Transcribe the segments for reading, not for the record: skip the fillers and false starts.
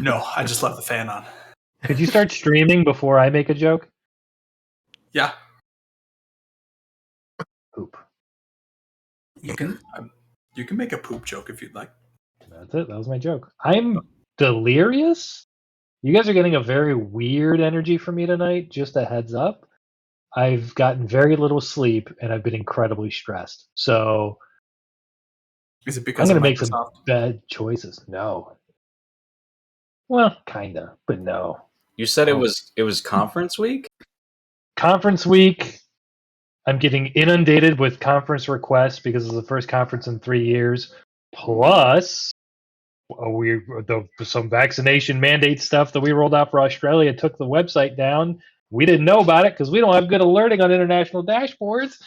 No, I just left the fan on. Could you start streaming before I make a joke? Yeah. Poop. You can make a poop joke if you'd like. That's it. That was my joke. I'm delirious. You guys are getting a very weird energy from me tonight. Just a heads up. I've gotten very little sleep and I've been incredibly stressed. So Is it I'm because going to of make some Microsoft? bad choices. No. Well, kinda, but no. You said it was conference week? Conference week. I'm getting inundated with conference requests because it's the first conference in 3 years. Plus, some vaccination mandate stuff that we rolled out for Australia took the website down. We didn't know about it because we don't have good alerting on international dashboards.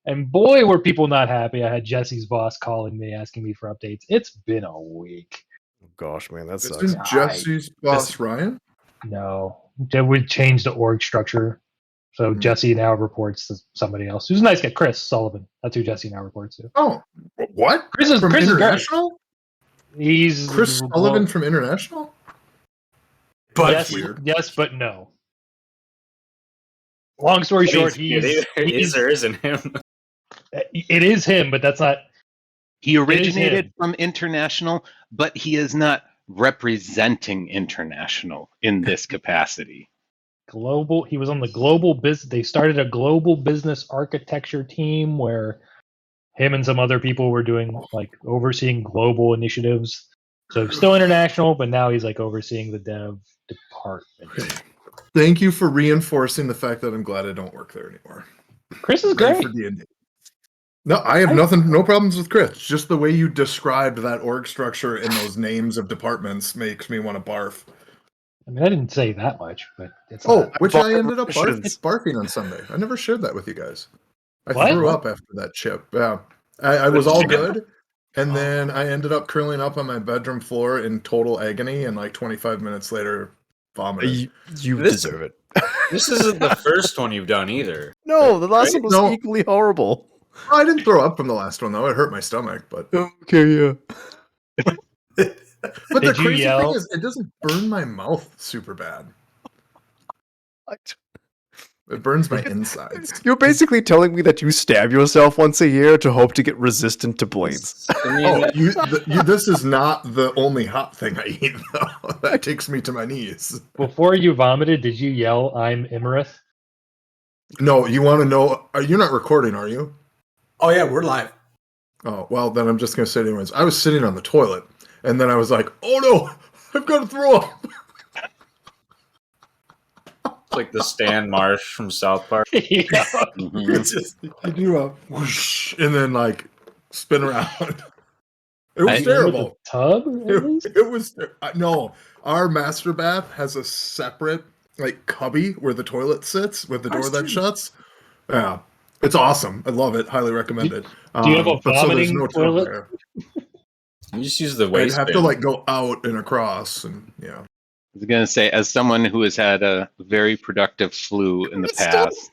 And boy, were people not happy. I had Jesse's boss calling me, asking me for updates. It's been a week. Gosh, man, that sucks. Isn't Jesse's boss Ryan? No, we changed the org structure. So Jesse now reports to somebody else. Who's a nice guy? Chris Sullivan. That's who Jesse now reports to. Oh, what? Chris is From International? He's Chris Sullivan from International? But yes, yes, but no. Long story short, It is or isn't him. It is him, but that's not. He originated from International, but he is not representing International in this capacity. Global. He was on the global business. They started a global business architecture team where him and some other people were doing like overseeing global initiatives. So still international, but now he's like overseeing the dev department. Thank you for reinforcing the fact that I'm glad I don't work there anymore. Chris is Ready great. for D&D. No, I have no problems with Chris. Just the way you described that org structure and those names of departments makes me want to barf. I mean, I didn't say that much, but it's which I ended up barfing on Sunday. I never shared that with you guys. I threw up after that chip. Yeah, I was all good, and then I ended up curling up on my bedroom floor in total agony, and like 25 minutes later, vomited. You deserve it. This isn't the first one you've done either. No, the last one was equally horrible. I didn't throw up from the last one though. It hurt my stomach, but okay, yeah. But the crazy thing is, it doesn't burn my mouth super bad. It burns my insides. You're basically telling me that you stab yourself once a year to hope to get resistant to blades. This is not the only hot thing I eat, though. That takes me to my knees. Before you vomited, did you yell, "I'm Imarith"? No, you want to know? You're not recording, are you? Oh, yeah, we're live. Oh, well, then I'm just going to say it anyways. I was sitting on the toilet, and then I was like, oh no, I've got to throw up. It's like the Stan Marsh from South Park. Yeah. It's just, you do a whoosh, and then like spin around. It was terrible. Tub? It was no. Our master bath has a separate like cubby where the toilet sits with the door that shuts. Yeah, it's awesome. I love it. Highly recommend it. Do you have a vomiting toilet? You just use the I'd waste have bin. to like go out and across, and yeah. I was going to say, as someone who has had a very productive flu in the past.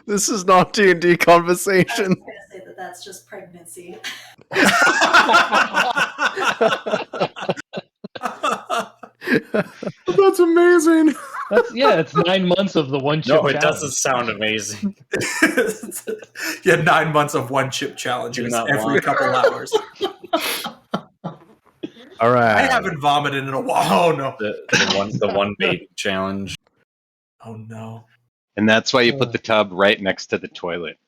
This is not D&D conversation. I was going to say that that's just pregnancy. That's amazing. It's 9 months of the one chip. No, it challenge. doesn't sound amazing. Yeah, 9 months of one chip challenges every couple hours. All right. I haven't vomited in a while. Oh no, the one baby challenge. Oh no. And that's why you put the tub right next to the toilet.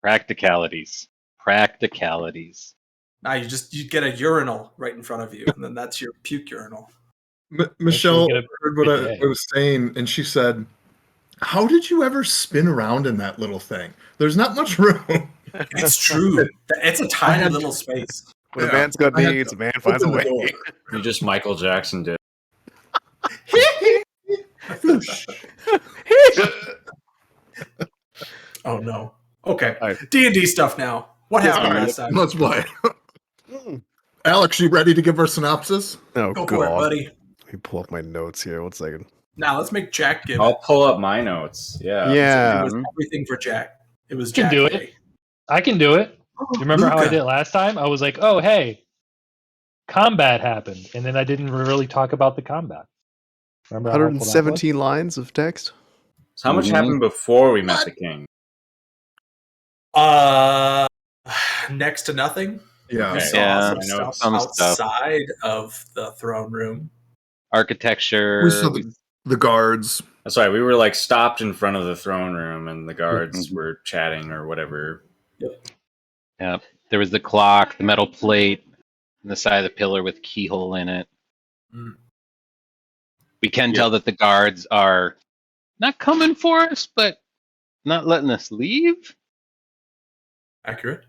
Practicalities. Now you get a urinal right in front of you, and then that's your puke urinal. Michelle heard what I was saying, and she said, "How did you ever spin around in that little thing? There's not much room." It's true. It's a tiny little space. When a man's got needs, a man finds a way. You just Michael Jackson did. Oh no. Okay. D&D stuff now. What happened last time? Let's play. Alex, you ready to give our synopsis? Oh, Go God. for it, buddy. Let me pull up my notes here. 1 second. Now let's make Jack give I'll pull up my notes. Yeah. It was everything for Jack. It was Jack. I can do it. You remember how I did it last time? I was like, oh, hey, combat happened, and then I didn't really talk about the combat. Remember how helpful that was? 117 lines of text. So how much happened before we met the king? Next to nothing. Yeah. We Okay. saw Yeah, some stuff some outside of the throne room. Architecture. We saw the guards. That's right. We were like stopped in front of the throne room, and the guards were chatting or whatever. Yeah, there was the clock, the metal plate, on the side of the pillar with keyhole in it. Mm. We can tell that the guards are not coming for us, but not letting us leave. Accurate.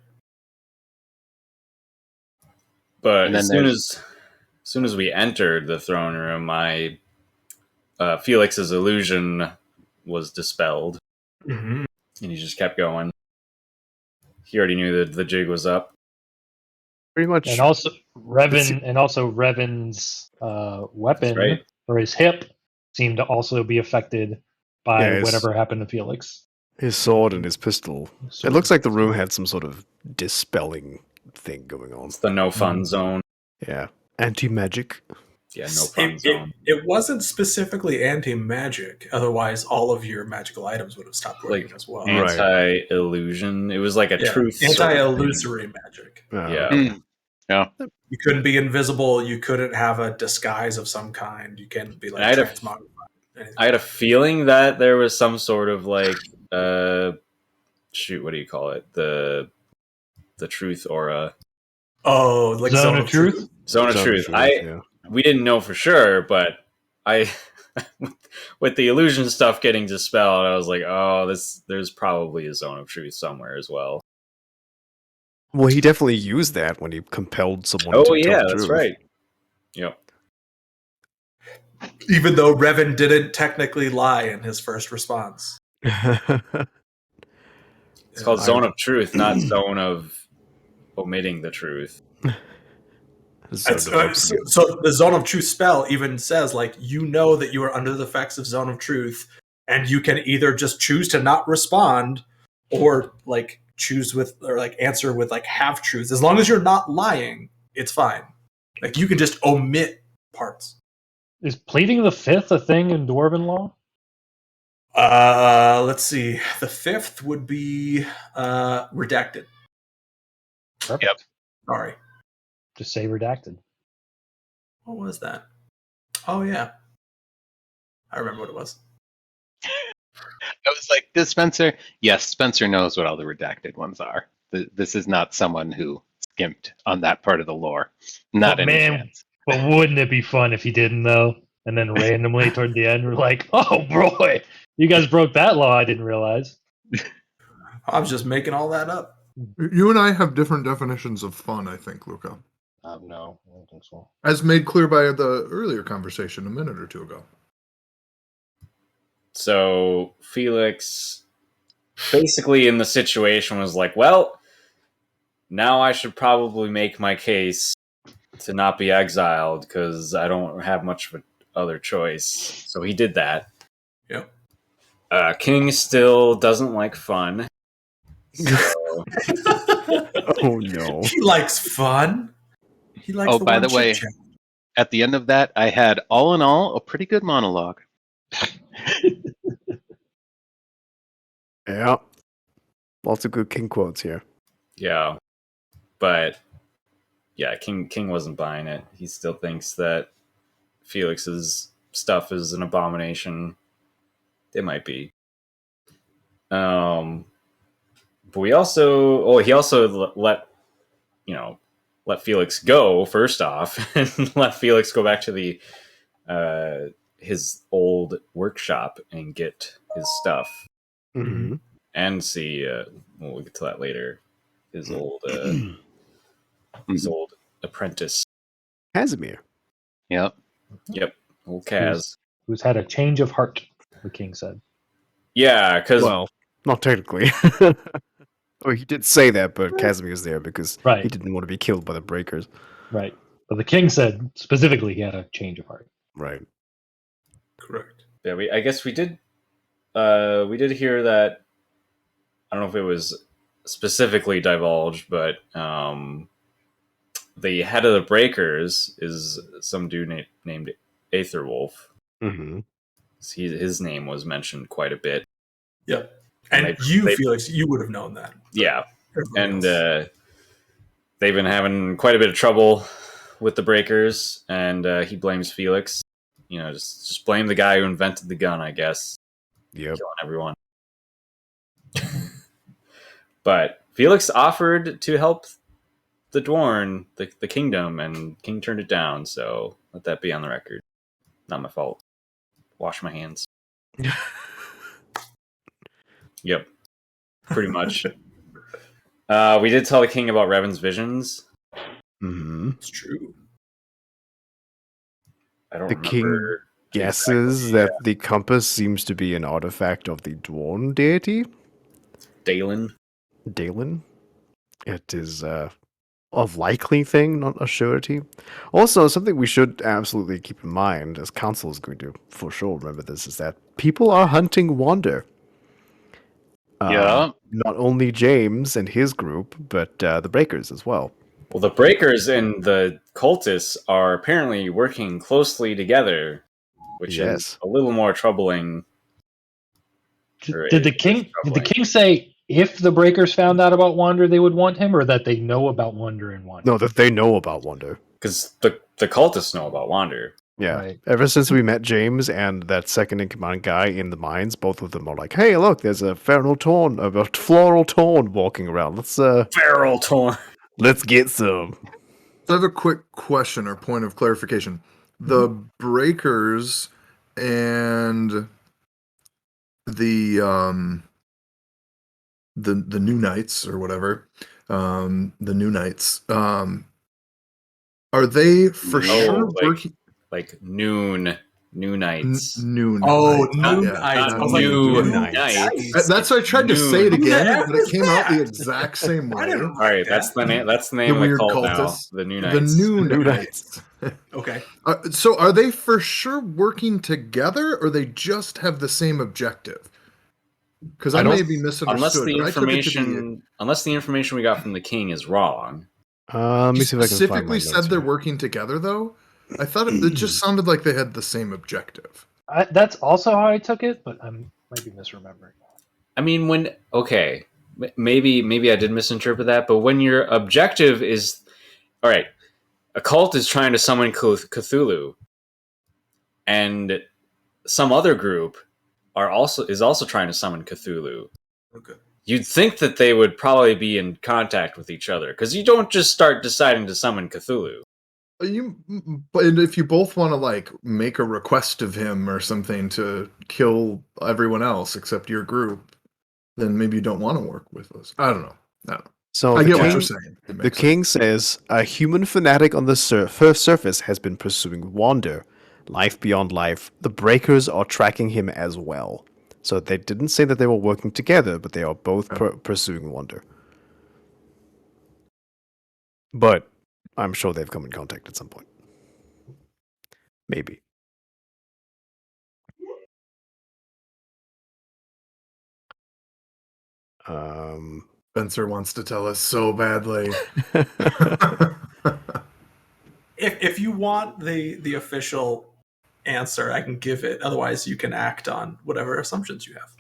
But And then as soon as we entered the throne room, Felix's illusion was dispelled, Mm-hmm. and he just kept going. He already knew that the jig was up. Pretty much. And also Revan's weapon right. or his hip seemed to also be affected by Yeah, whatever happened to Felix. his sword and his pistol. It looks like the room had some sort of dispelling thing going on. It's the no fun zone. Yeah. Anti-magic. Yeah, no fun zone. It wasn't specifically anti-magic. Otherwise, all of your magical items would have stopped working as well. Anti-illusion. It was like a truth. Anti-illusory magic. Yeah. Yeah. You couldn't be invisible. You couldn't have a disguise of some kind. You can't be like transmogrified. I had a feeling that there was some sort of like what do you call it? The truth aura. Oh, like Zone of Truth? Zone of Truth. We didn't know for sure, but with the illusion stuff getting dispelled, I was like, oh, there's probably a Zone of Truth somewhere as well. Well, he definitely used that when he compelled someone to tell yeah, the that's truth. right. Yep. Even though Revan didn't technically lie in his first response. It's called Zone of Truth, not Zone of omitting the truth. So the Zone of Truth spell even says, like, you know that you are under the effects of Zone of Truth, and you can either just choose to not respond or like answer with like half truths. As long as you're not lying, it's fine. Like you can just omit parts. Is pleading the fifth a thing in Dwarven law? Let's see. The fifth would be redacted. Perfect. Yep. Sorry. Just say redacted. What was that? Oh yeah, I remember what it was. I was like, "This Spencer?" Yes, Spencer knows what all the redacted ones are. This is not someone who skimped on that part of the lore. Not in chance. But wouldn't it be fun if he didn't though? And then randomly toward the end, we're like, "Oh boy, you guys broke that law! I didn't realize." I was just making all that up. You and I have different definitions of fun, I think, Luca. No, I don't think so. As made clear by the earlier conversation a minute or two ago. So Felix basically in the situation was like, well, now I should probably make my case to not be exiled because I don't have much of other choice. So he did that. Yep. King still doesn't like fun. So... Oh no. He likes fun. He likes by the way, at the end of that, I had all in all a pretty good monologue. Yeah. Lots of good King quotes here. Yeah. But yeah, King wasn't buying it. He still thinks that Felix's stuff is an abomination. It might be. But he also let Felix go first off, and let Felix go back to his old workshop and get his stuff, and see. We'll get to that later. His old apprentice, Casimir. Yep. Old Kaz, who's had a change of heart. The king said. Yeah, because not technically. He did say that, but Casimir's there because he didn't want to be killed by the breakers. Right. But the king said specifically he had a change of heart. Right. Correct. Yeah, I guess we did hear that. I don't know if it was specifically divulged, but the head of the Breakers is some dude named Aetherwolf. Mm-hmm. His name was mentioned quite a bit. Yep. And Felix, you would have known that. Yeah. And they've been having quite a bit of trouble with the Breakers, and he blames Felix. You know, just blame the guy who invented the gun, I guess. Yep. Killing everyone. But Felix offered to help the Dwarn, the kingdom, and King turned it down, so let that be on the record. Not my fault. Wash my hands. Yep. Pretty much. We did tell the king about Revan's visions. Mm-hmm. It's true. I don't the remember. King guesses that the compass seems to be an artifact of the Dwarn deity. Dalen. It is a likely thing, not a surety. Also, something we should absolutely keep in mind, as Council is going to for sure remember this, is that people are hunting Wander. Yeah. Not only James and his group, but the Breakers as well. Well, the Breakers and the Cultists are apparently working closely together, which is a little more troubling. Did the king say if the Breakers found out about Wander, they would want him, or that they know about Wander and Wander? No, that they know about Wander. Because the Cultists know about Wander. Yeah. Right. Ever since we met James and that second in command guy in the mines, both of them are like, "Hey, look, there's a floral Torn walking around. Feral Torn. Let's get some." So I have a quick question or point of clarification. The Breakers and the New Knights or whatever, the New Knights, are they for sure working? Like Noon Knights. Noon. Oh, Nights. Noon Yeah. Knights. I was Noon like, Knights. That's why I tried to say it again, but it came out the exact same way. I didn't All right, that's the name. That's the name The of the weird cult cultists. now. The New The Knights. Noon Knights. Okay. So are they for sure working together, or they just have the same objective? Because I may be misunderstood. Unless the information we got from the king is wrong. Let me see if I can find my specifically notes said they're here. working together, though. I thought it just sounded like they had the same objective. That's also how I took it, but I might be misremembering. I mean, maybe I did misinterpret that, but when your objective is, all right, a cult is trying to summon Cthulhu, and some other group is also trying to summon Cthulhu. Okay. You'd think that they would probably be in contact with each other, because you don't just start deciding to summon Cthulhu. But if you both want to like make a request of him or something to kill everyone else except your group, then maybe you don't want to work with us. I don't know. So I get what you're saying. The king says a human fanatic on the surface has been pursuing Wander. Life beyond life. The Breakers are tracking him as well. So they didn't say that they were working together, but they are both pursuing Wander. But I'm sure they've come in contact at some point. Maybe. Spencer wants to tell us so badly. If you want the official answer, I can give it. Otherwise, you can act on whatever assumptions you have.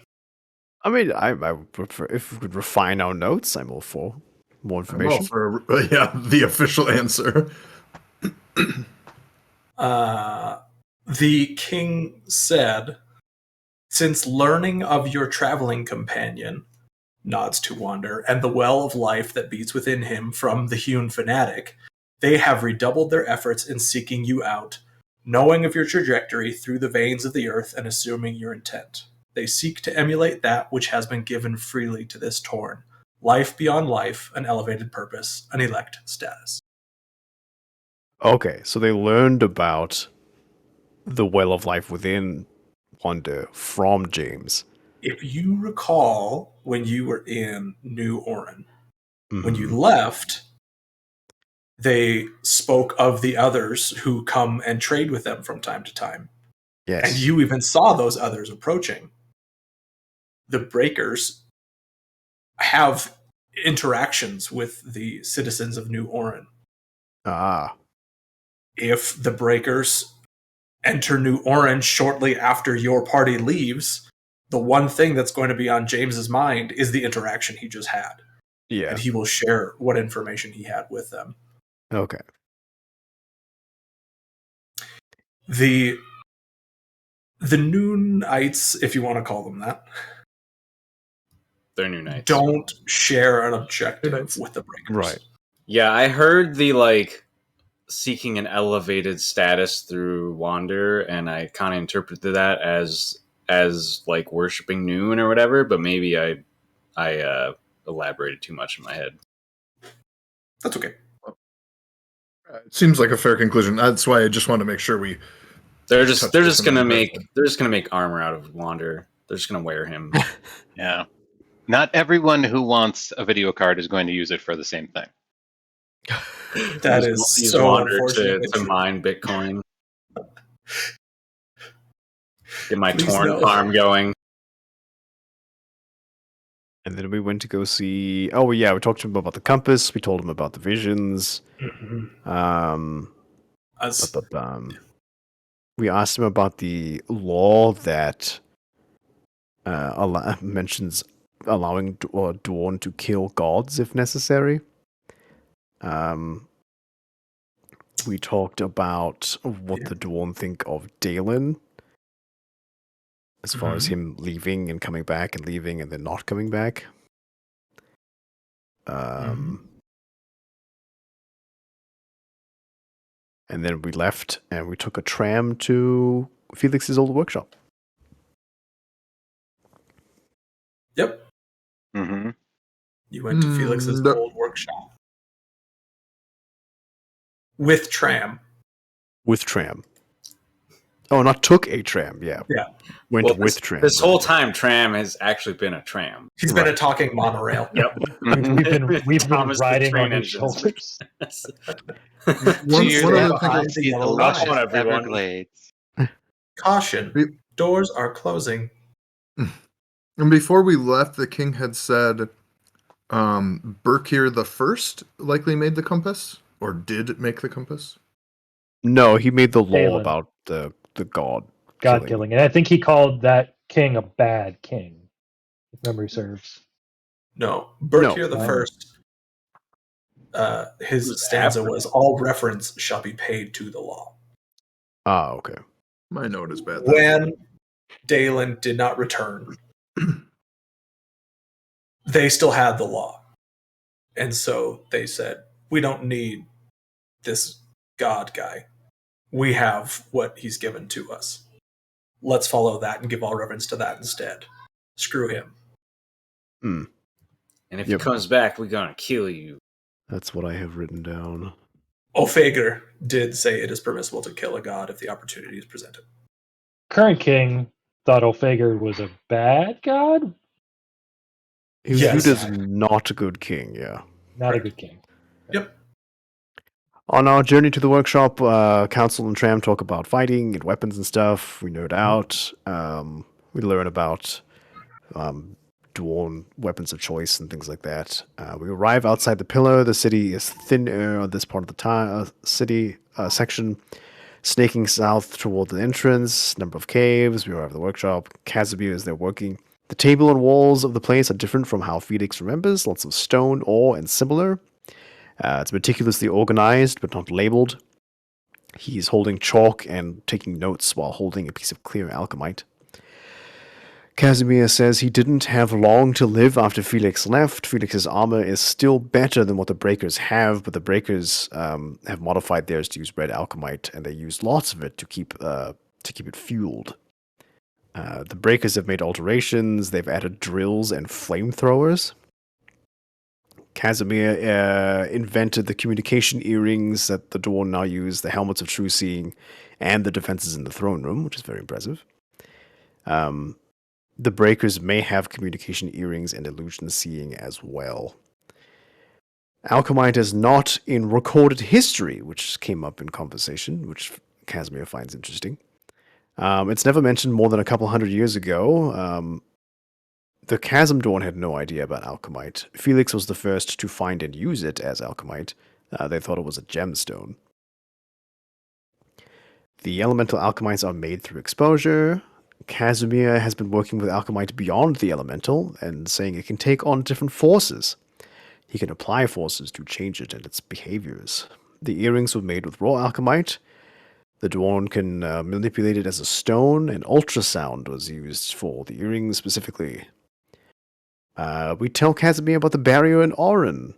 I mean, I would prefer if we could refine our notes. I'm all for more information. The official answer. The king said, "Since learning of your traveling companion," nods to Wander, "and the well of life that beats within him from the hewn fanatic, they have redoubled their efforts in seeking you out, knowing of your trajectory through the veins of the earth and assuming your intent. They seek to emulate that which has been given freely to this Torn. Life beyond life, an elevated purpose, an elect status." Okay, so they learned about the well of life within Wander from James. If you recall, when you were in New Orin, when you left, they spoke of the others who come and trade with them from time to time. Yes. And you even saw those others approaching. The Breakers have interactions with the citizens of New Orin. Ah. If the breakers enter New Orange shortly after your party leaves, the one thing that's going to be on James's mind is the interaction he just had. Yeah. And he will share what information he had with them. Okay. The Noonites, if you want to call them that, they're new knights. Don't share an objective with the breakers. Right. Yeah, I heard the seeking an elevated status through Wander, and I kind of interpreted that as like worshiping Noon or whatever. But maybe I elaborated too much in my head. That's okay. It seems like a fair conclusion. That's why I just want to make sure we. They're just gonna make armor out of Wander. They're just gonna wear him. Yeah. Not everyone who wants a video card is going to use it for the same thing. That is so Wander unfortunate. to mine Bitcoin. Get my Please torn no. farm going. And then we went to go see. Oh yeah, we talked to him about the compass. We told him about the visions. Mm-hmm. We asked him about the law that mentions allowing Dawn to kill gods if necessary. We talked about what the Dawn think of Dalen, as far as him leaving and coming back and leaving and then not coming back. And then we left and we took a tram to Felix's old workshop. Yep. Mm-hmm. You went to Felix's old workshop. With tram. With tram. Oh, not took a tram, yeah. Yeah. Went with tram. This whole time, tram has actually been a tram. He's been a talking monorail. Yep. We've been riding on his shoulders. One other thing. The luscious Everglades. Caution. Doors are closing. And before we left, the king had said Berkir the First likely made the compass, or did make the compass. No, he made the law Dalen. about the god killing. And I think he called that king a bad king, if memory serves. No. Berkir the First, his stanza was, all reference shall be paid to the law. Ah, okay. My note is bad. When Dalen did not return, they still had the law. And so they said, we don't need this god guy. We have what he's given to us. Let's follow that and give all reverence to that instead. Screw him. And if he comes back, we're going to kill you. That's what I have written down. Ofager did say it is permissible to kill a god if the opportunity is presented. Current king thought Ofager was a bad god? He was viewed as not a good king, yeah. Not a good king. Yep. On our journey to the workshop, Council and Tram talk about fighting and weapons and stuff. We nerd out. We learn about Dwarven weapons of choice and things like that. We arrive outside the pillar. The city is thin air on this part of the city section, snaking south toward the entrance. Number of caves. We arrive at the workshop. Casimir is there working. The table and walls of the place are different from how Felix remembers. Lots of stone, ore, and similar. It's meticulously organized, but not labeled. He's holding chalk and taking notes while holding a piece of clear alchemite. Casimir says he didn't have long to live after Felix left. Felix's armor is still better than what the Breakers have, but the Breakers have modified theirs to use red alchemite, and they use lots of it to keep it fueled. The Breakers have made alterations. They've added drills and flamethrowers. Casimir invented the communication earrings that the Dawn now use, the helmets of true seeing, and the defenses in the throne room, which is very impressive. The Breakers may have communication earrings and illusion seeing as well. Alchemite is not in recorded history, which came up in conversation, which Casimir finds interesting. It's never mentioned more than a couple hundred years ago. The Chasm Dawn had no idea about alchemite. Felix was the first to find and use it as alchemite. They thought it was a gemstone. The elemental alchemites are made through exposure. Casimir has been working with alchemite beyond the elemental and saying it can take on different forces. He can apply forces to change it and its behaviors. The earrings were made with raw alchemite. The dwarven can manipulate it as a stone, and ultrasound was used for the earrings specifically. We tell Casimir about the barrier in Orin.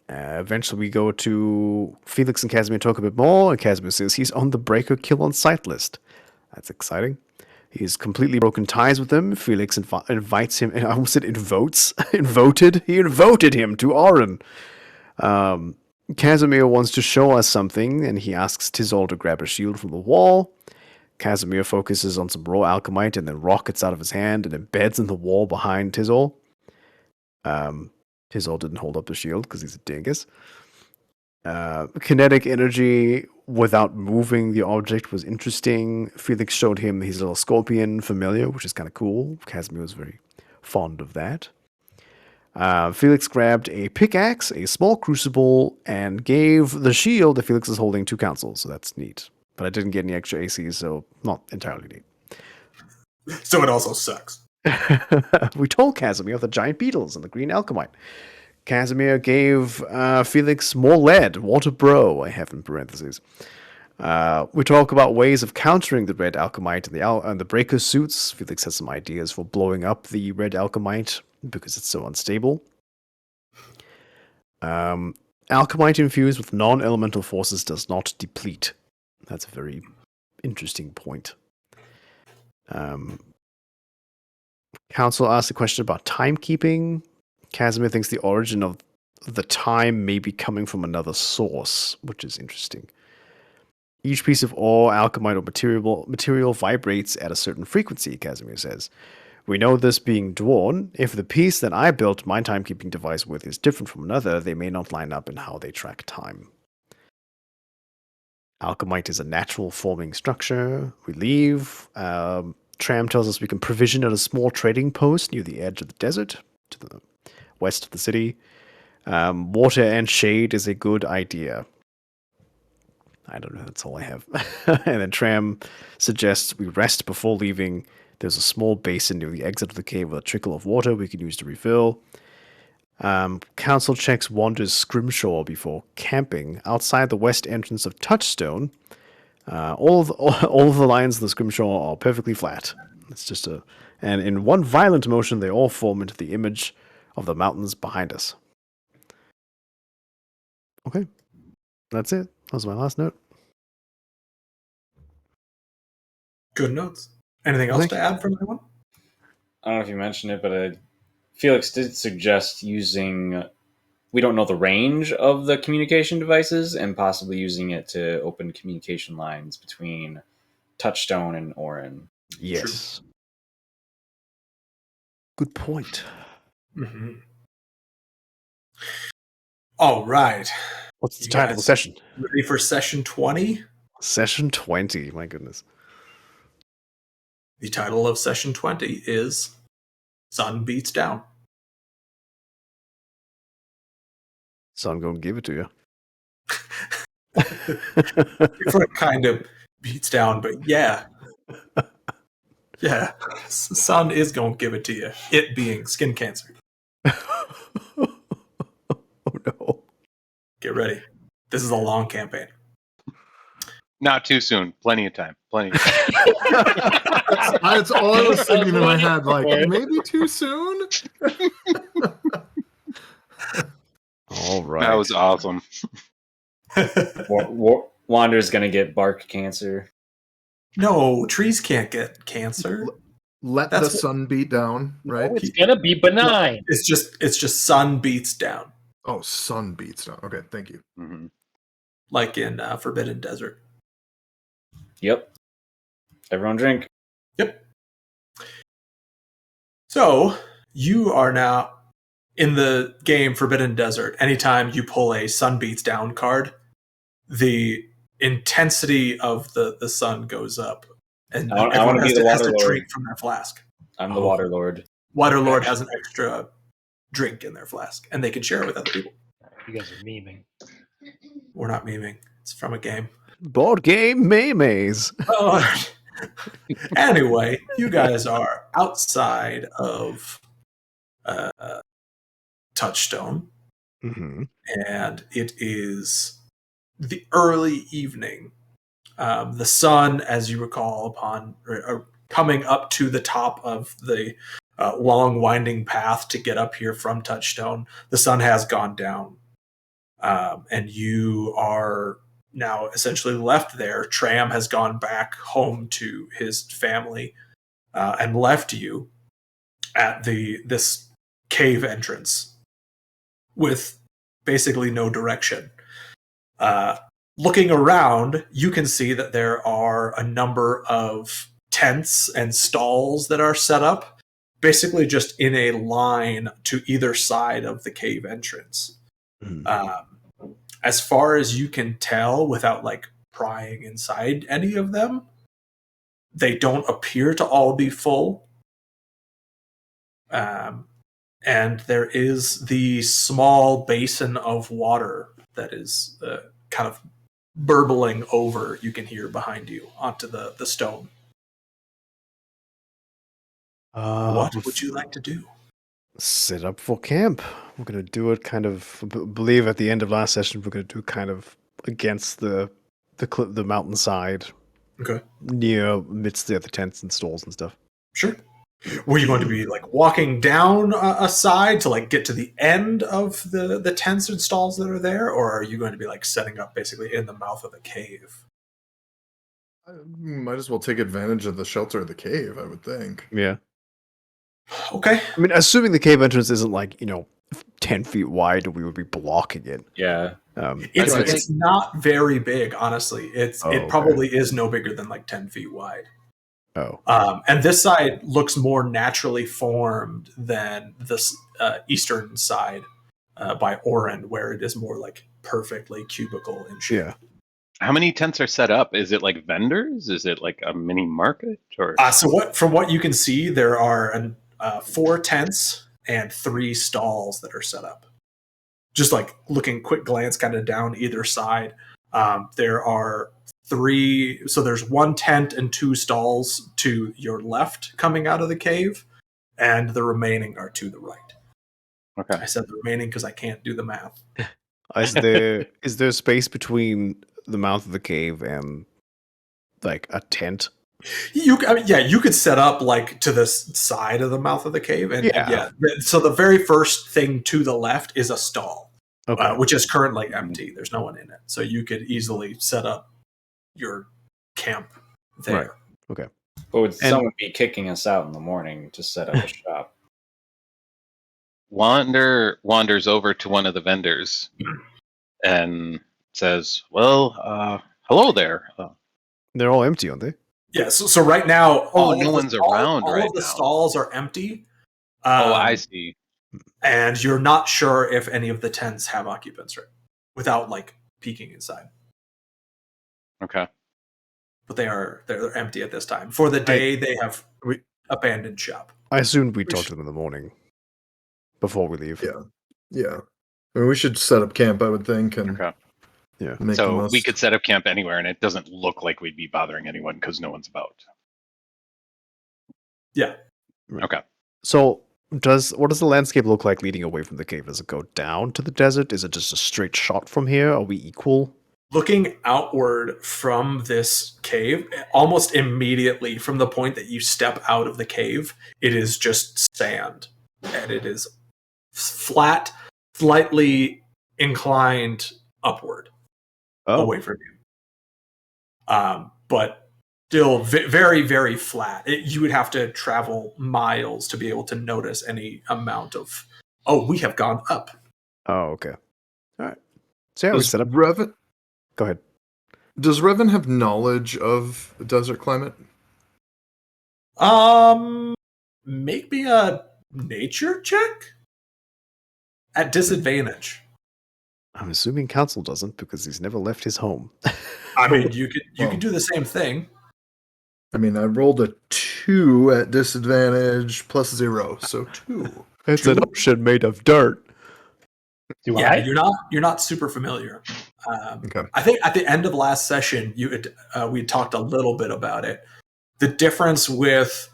Eventually, we go to Felix and Casimir talk a bit more, and Casimir says he's on the Breaker kill on sight list. That's exciting. He's completely broken ties with them. Felix invites him, I almost said invotes. He invoted him to Orin. Casimir wants to show us something, and he asks Tizol to grab a shield from the wall. Casimir focuses on some raw alchemite and then rockets out of his hand and embeds in the wall behind Tizol. Tizol didn't hold up the shield because he's a dingus. Kinetic energy without moving the object was interesting. Felix showed him his little scorpion familiar, which is kind of cool. Casimir was very fond of that. Felix grabbed a pickaxe, a small crucible, and gave the shield that Felix is holding to Council, so that's neat. But I didn't get any extra ACs, so not entirely neat. So it also sucks. We told Casimir of the giant beetles and the green alchemite. Casimir gave Felix more lead, water bro, I have in parentheses. We talk about ways of countering the red alchemite and the breaker suits. Felix has some ideas for blowing up the red alchemite because it's so unstable. Alchemite infused with non-elemental forces does not deplete. That's a very interesting point. Council asked a question about timekeeping. Casimir thinks the origin of the time may be coming from another source, which is interesting. Each piece of ore, alchemite, or material vibrates at a certain frequency, Casimir says. We know this being Dwarn. If the piece that I built my timekeeping device with is different from another, they may not line up in how they track time. Alchemite is a natural forming structure. We leave. Tram tells us we can provision at a small trading post near the edge of the desert, to the west of the city. Water and shade is a good idea. I don't know, that's all I have. And then Tram suggests we rest before leaving. There's a small basin near the exit of the cave with a trickle of water we can use to refill. Council checks Wander's scrimshaw before camping outside the west entrance of Touchstone. All of the lines of the scrimshaw are perfectly flat. It's just and in one violent motion, they all form into the image of the mountains behind us. Okay, that's it. That was my last note. Good notes. Anything else to add from anyone? I don't know if you mentioned it, but Felix did suggest using... We don't know the range of the communication devices and possibly using it to open communication lines between Touchstone and Orin. Yes. True. Good point. Mm-hmm. All right. What's the title of the session? Ready for session 20? Session 20, my goodness. The title of session 20 is Sun Beats Down. So I'm going to give it to you. Different kind of beats down, but yeah. Yeah. Sun is going to give it to you. It being skin cancer. Oh no. Get ready. This is a long campaign. Not too soon. Plenty of time. That's all I was thinking in my head. Like, maybe too soon? All right. That was awesome. Wander's going to get bark cancer. No, trees can't get cancer. Let the sun beat down, right? No, it's going to be benign. It's just sun beats down. Oh, sun beats down. Okay, thank you. Mm-hmm. Like in Forbidden Desert. Yep. Everyone drink. Yep. So, you are now in the game Forbidden Desert. Anytime you pull a Sun Beats Down card, the intensity of the sun goes up. And everyone has to drink from their flask. I'm the Water Lord. Water Lord has an extra drink in their flask, and they can share it with other people. You guys are memeing. We're not memeing. It's from a game. Board game Maymays. Oh. Anyway, you guys are outside of Touchstone, and it is the early evening. The sun, as you recall, upon coming up to the top of the long winding path to get up here from Touchstone, the sun has gone down, and you are now essentially left there. Tram has gone back home to his family and left you at this cave entrance with basically no direction. Looking around, you can see that there are a number of tents and stalls that are set up, basically just in a line to either side of the cave entrance. As far as you can tell, without like prying inside any of them, they don't appear to all be full. And there is the small basin of water that is kind of burbling over, you can hear behind you, onto the stone. What would you like to do? Set up for camp. We're going to do it kind of, believe at the end of last session, we're going to do kind of against the mountainside. Okay. Near amidst the other tents and stalls and stuff. Sure. Were you going to be like walking down a side to like get to the end of the tents and stalls that are there, or are you going to be like setting up basically in the mouth of the cave? Might as well take advantage of the shelter of the cave, I would think. Yeah. Okay. I mean, assuming the cave entrance isn't like 10 feet wide, we would be blocking it. Yeah. It's not very big, honestly. It probably is no bigger than like 10 feet wide. Oh. And this side looks more naturally formed than this eastern side by Oren, where it is more like perfectly cubical in shape. Yeah. How many tents are set up? Is it like vendors? Is it like a mini market? Or from what you can see, there are 4 tents and 3 stalls that are set up. Just like looking quick glance kind of down either side. There are 3, so there's 1 tent and 2 stalls to your left coming out of the cave, and the remaining are to the right. Okay. I said the remaining because I can't do the math. Is there space between the mouth of the cave and like a tent? You could set up like to the side of the mouth of the cave, and so the very first thing to the left is a stall, which is currently empty. There's no one in it, so you could easily set up your camp there. Right. Okay. But would someone be kicking us out in the morning to set up a shop? Wanders over to one of the vendors and says, "Well, hello there." They're all empty, aren't they? Yeah. So right now, no one's around. All right of the now. stalls are empty. I see. And you're not sure if any of the tents have occupants, right? Without like peeking inside. Okay. But they're empty at this time. For the day, they have abandoned shop. I assumed we'd talk to them in the morning before we leave. Yeah. I mean, we should set up camp, I would think. And yeah. So we could set up camp anywhere, and it doesn't look like we'd be bothering anyone because no one's about. Yeah. Okay. So what does the landscape look like leading away from the cave? Does it go down to the desert? Is it just a straight shot from here? Are we equal? Looking outward from this cave, almost immediately from the point that you step out of the cave, it is just sand. And it is flat, slightly inclined upward away from you. But still very, very flat. You would have to travel miles to be able to notice any amount of, we have gone up. Oh, okay. All right. So yeah, we set up. Revan, go ahead. Does Revan have knowledge of the desert climate? Make me a nature check at disadvantage. I'm assuming Council doesn't because he's never left his home. I mean, you could do the same thing. I mean, I rolled a 2 at disadvantage plus 0, so 2. It's an ocean made of dirt. Yeah, you're not super familiar. Okay. I think at the end of last session, we talked a little bit about it. The difference with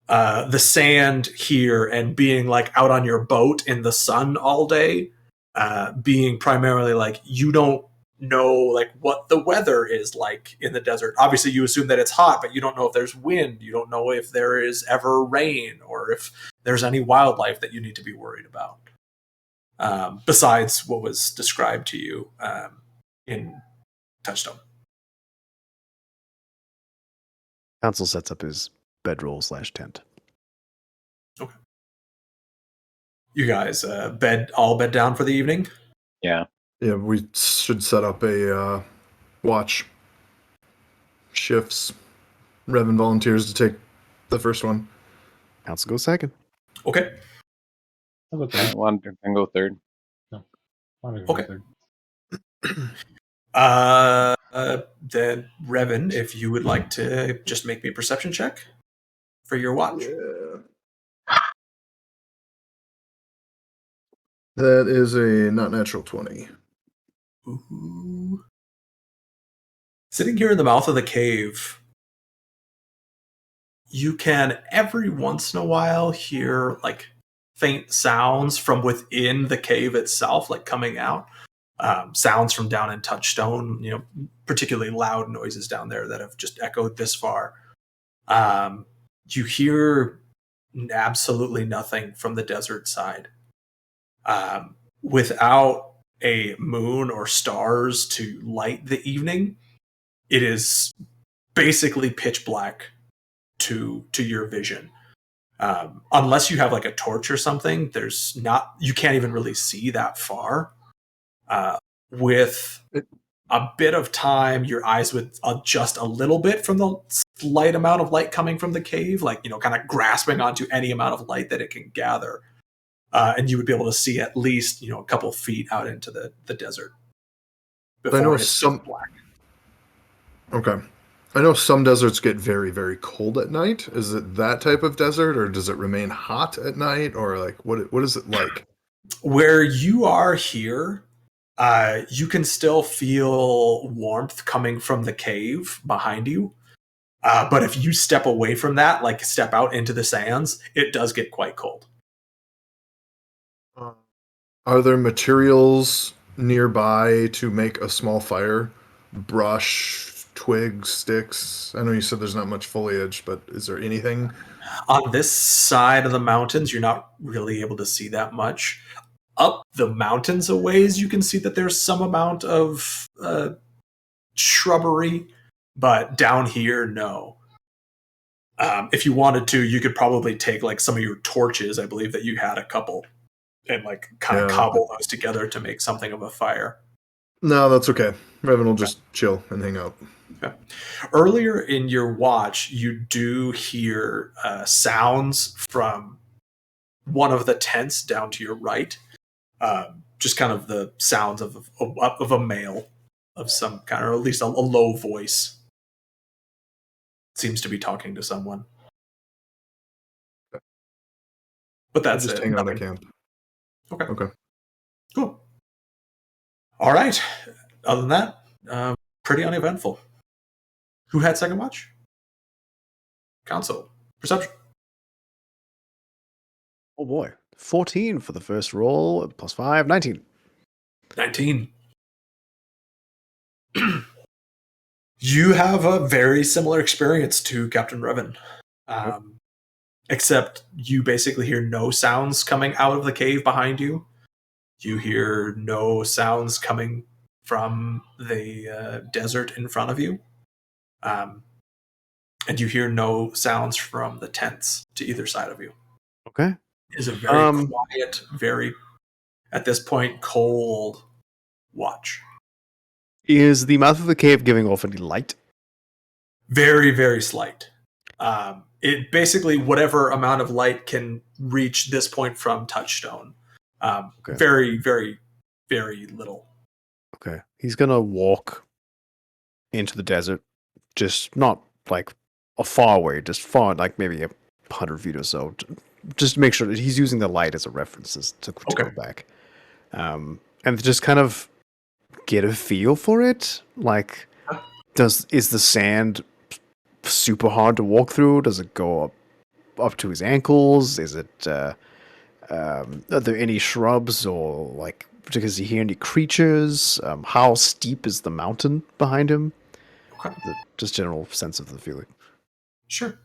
the sand here and being like out on your boat in the sun all day, being primarily like you don't know like what the weather is like in the desert. Obviously, you assume that it's hot, but you don't know if there's wind. You don't know if there is ever rain or if there's any wildlife that you need to be worried about. Besides what was described to you in Touchstone. Council sets up his bedroll/tent. Okay. You guys bed down for the evening? Yeah. Yeah, we should set up a watch shifts. Revan volunteers to take the first one. Council goes second. Okay. Wander can go third. Okay. Then Revan, if you would like to just make me a perception check for your watch. Yeah. That is a not natural 20. Ooh. Sitting here in the mouth of the cave, you can every once in a while hear like faint sounds from within the cave itself, like coming out. Sounds from down in Touchstone, particularly loud noises down there that have just echoed this far. You hear absolutely nothing from the desert side. Without a moon or stars to light the evening, it is basically pitch black to your vision. Unless you have like a torch or something, you can't even really see that far. With a bit of time, your eyes would adjust a little bit from the slight amount of light coming from the cave, like, kind of grasping onto any amount of light that it can gather. And you would be able to see at least, a couple feet out into the desert. I know some black. Okay. I know some deserts get very, very cold at night. Is it that type of desert, or does it remain hot at night, or like what is it like? Where you are here, you can still feel warmth coming from the cave behind you. But if you step away from that, like step out into the sands, it does get quite cold. Are there materials nearby to make a small fire? Brush, twigs, sticks? I know you said there's not much foliage, but is there anything? On this side of the mountains, you're not really able to see that much. Up the mountains a ways, you can see that there's some amount of shrubbery, but down here, no. If you wanted to, you could probably take like some of your torches. I believe that you had a couple, and like kind of cobble those together to make something of a fire. No, that's okay. Revan will just chill and hang out. Okay. Earlier in your watch, you do hear sounds from one of the tents down to your right. Just kind of the sounds of a male of some kind, or at least a low voice. Seems to be talking to someone. But that's just it. Hang out at camp. Okay. Okay. Cool. All right. Other than that, pretty uneventful. Who had second watch? Console. Perception. Oh boy. 14 for the first roll, plus 5, 19. 19. You have a very similar experience to Captain Revan. Except you basically hear no sounds coming out of the cave behind you. You hear no sounds coming from the desert in front of you. And you hear no sounds from the tents to either side of you. Okay. It is a very quiet, very, at this point, cold watch. Is the mouth of the cave giving off any light? Very, very slight. It basically, whatever amount of light can reach this point from Touchstone. Okay. Very, very, very little. Okay. He's going to walk into the desert, just not like a far away, just far, like maybe 100 feet or so, just to make sure that he's using the light as a reference to go back. and just kind of get a feel for it. Like, is the sand super hard to walk through? Does it go up to his ankles? Is it? Are there any shrubs or like? Does he hear any creatures? How steep is the mountain behind him? Okay. Just general sense of the feeling. Sure.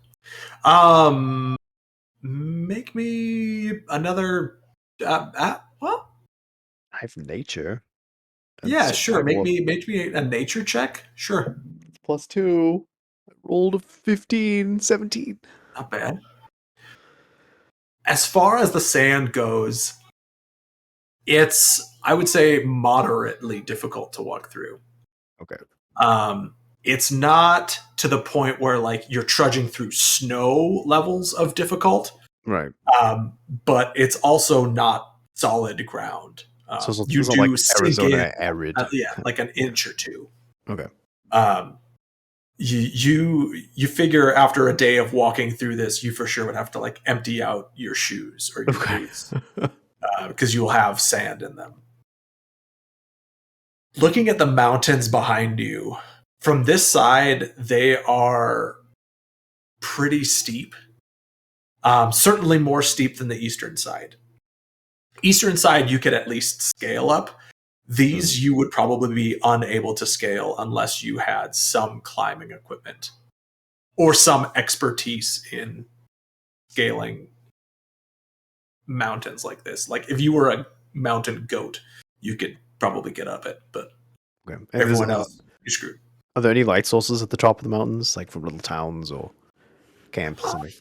Make me another. Well, I have nature. yeah, sure. Make me a nature check. Sure. +2. I rolled a 15, 17. Not bad. As far as the sand goes, it's, I would say, moderately difficult to walk through. Okay. It's not to the point where like you're trudging through snow levels of difficult. Right. But it's also not solid ground. So you it's do not like sink Arizona in, arid. yeah, like an inch or two. Okay. You figure after a day of walking through this, you for sure would have to like empty out your shoes or your boots because you'll have sand in them. Looking at the mountains behind you, from this side, they are pretty steep. Certainly more steep than the eastern side. Eastern side, you could at least scale up. These you would probably be unable to scale unless you had some climbing equipment or some expertise in scaling mountains like this. Like if you were a mountain goat, you could probably get up it, but Okay. everyone else, you're screwed. Are there any light sources at the top of the mountains, like from little towns or camps or something?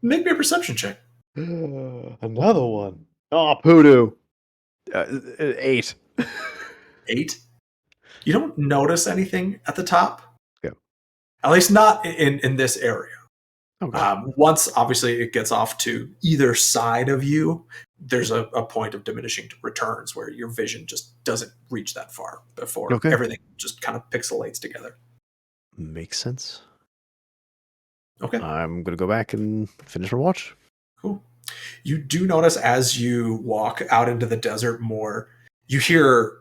Make me a perception check. Another one. Oh, poodoo. 8. 8. You don't notice anything at the top. Yeah. At least not in this area. Okay. Once, obviously, it gets off to either side of you, there's a point of diminishing returns where your vision just doesn't reach that far before everything just kind of pixelates together. Makes sense. Okay. I'm going to go back and finish my watch. Cool. You do notice as you walk out into the desert more, you hear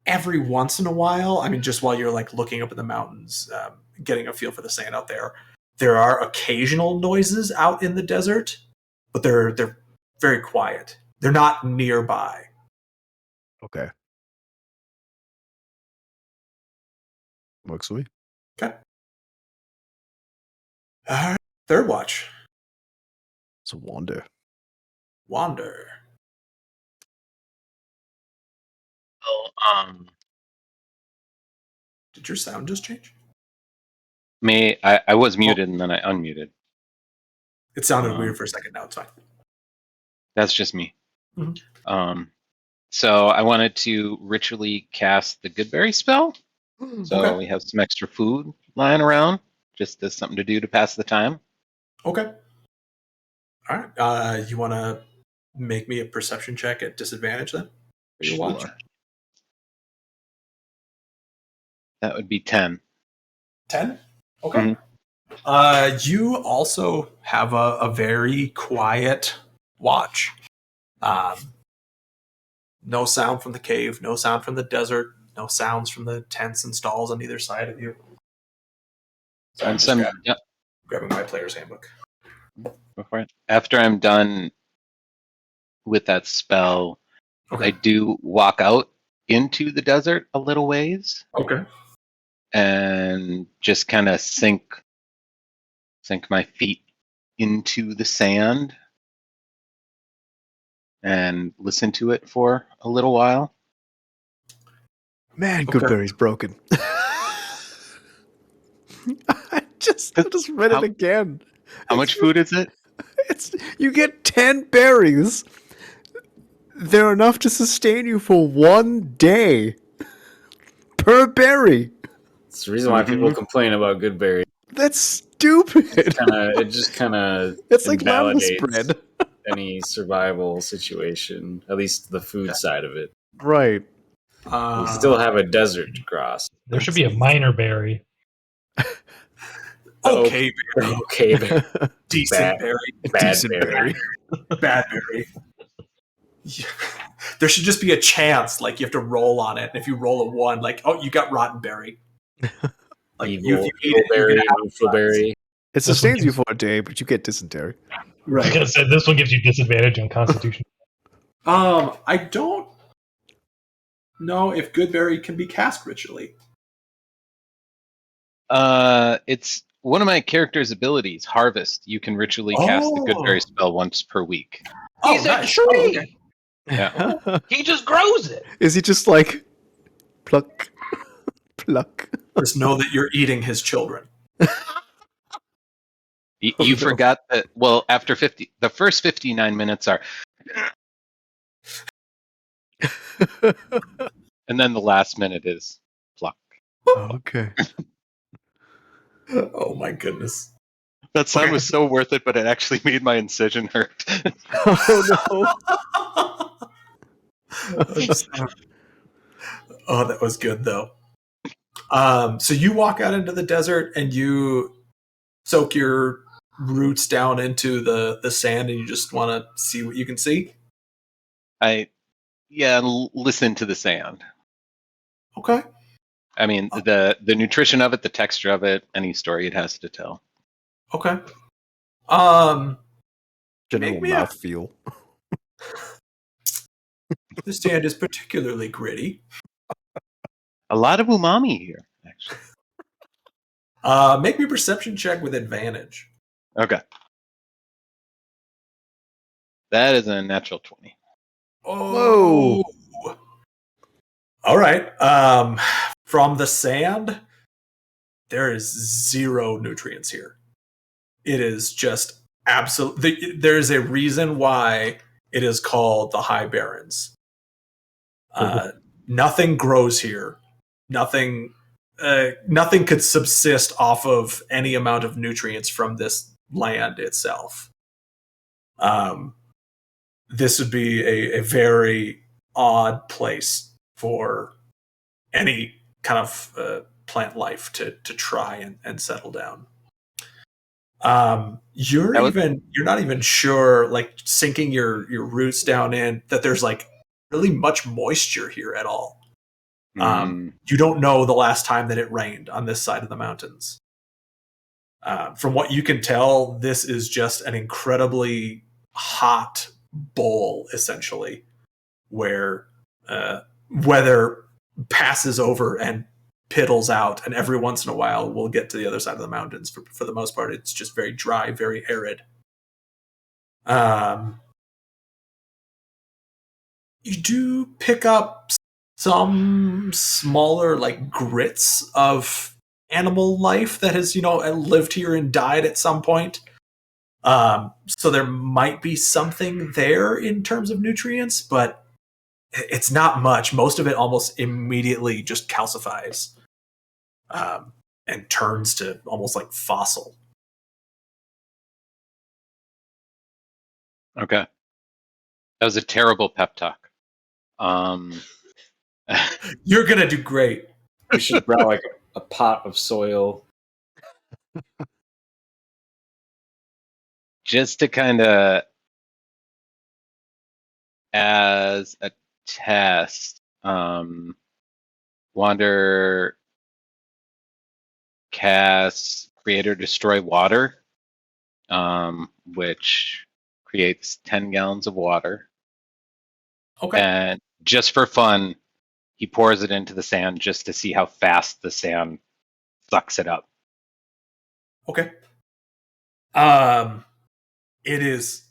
every once in a while, I mean, just while you're like looking up at the mountains, getting a feel for the sand out there, there are occasional noises out in the desert, but they're very quiet. They're not nearby. Okay. Works for me. Okay. All right. Third watch. It's a wander. Wander. Well, Did your sound just change? I was muted and then I unmuted. It sounded weird for a second. Now it's fine. That's just me. Mm-hmm. So I wanted to ritually cast the Goodberry spell. So we have some extra food lying around, just as something to do to pass the time. Okay. All right. You want to make me a perception check at disadvantage then? For your watch? That would be 10. 10? Okay. Mm-hmm. You also have a very quiet watch. No sound from the cave, no sound from the desert, no sounds from the tents and stalls on either side of you. So I'm just grabbing my player's handbook. Before it. After I'm done with that spell, I do walk out into the desert a little ways. Okay. And just kind of sink my feet into the sand and listen to it for a little while. Man, Goodberry's broken. I just read it again. How much food is it? You get 10 berries. They're enough to sustain you for 1 day per berry. It's the reason why people complain about Goodberry. That's stupid. It just kind of it's like lava spread. Any survival situation, at least the food side of it. Right. We still have a desert to cross. There should be a minor berry. Okay berry. Okay berry. Decent berry. Bad Decent berry. Bad berry. There should just be a chance, like you have to roll on it. And if you roll a 1, like, oh, you got rotten berry. Like Evil, if you eat it, you're berry, gonna have berry. It sustains you for a day, but you get dysentery. I was right. gonna say this one gives you disadvantage on Constitution. I don't know if good berry can be cast ritually. It's one of my character's abilities, Harvest. You can ritually cast the Goodberry spell once per week. He's a nice. tree. Oh, okay. Yeah. He just grows it. Is he just like pluck, pluck? Just know that you're eating his children. You forgot that. Well, after the first 59 minutes are, and then the last minute is pluck. Okay. Oh my goodness. That sound was so worth it, but it actually made my incision hurt. Oh Oh, that was good though. So you walk out into the desert and you soak your roots down into the sand, and you just want to see what you can see. Listen to the sand. Okay. I mean, the nutrition of it, the texture of it, any story it has to tell. Okay. General Make me mouthfeel. The sand is particularly gritty. A lot of umami here, actually. Make me a perception check with advantage. Okay. That is a natural 20. Oh. Whoa. All right. From the sand, there is 0 nutrients here. It is just absolute. There is a reason why it is called the High Barrens. Nothing grows here. Nothing could subsist off of any amount of nutrients from this land itself. This would be a very odd place for any kind of plant life to try and settle down. You're not even sure, like sinking your roots down in, that there's like really much moisture here at all. You don't know the last time that it rained on this side of the mountains. From what you can tell, this is just an incredibly hot bowl, essentially, where weather passes over and piddles out, and every once in a while we'll get to the other side of the mountains. For the most part, it's just very dry, very arid. You do pick up some smaller, like, grits of animal life that has, lived here and died at some point. So there might be something there in terms of nutrients, but it's not much. Most of it almost immediately just calcifies and turns to almost like fossil. Okay. That was a terrible pep talk. You're going to do great. We should grow like a pot of soil. Just to kind of, as a test, Wander casts Create or Destroy Water, which creates 10 gallons of water. Okay. And just for fun, he pours it into the sand just to see how fast the sand sucks it up. Okay. It is.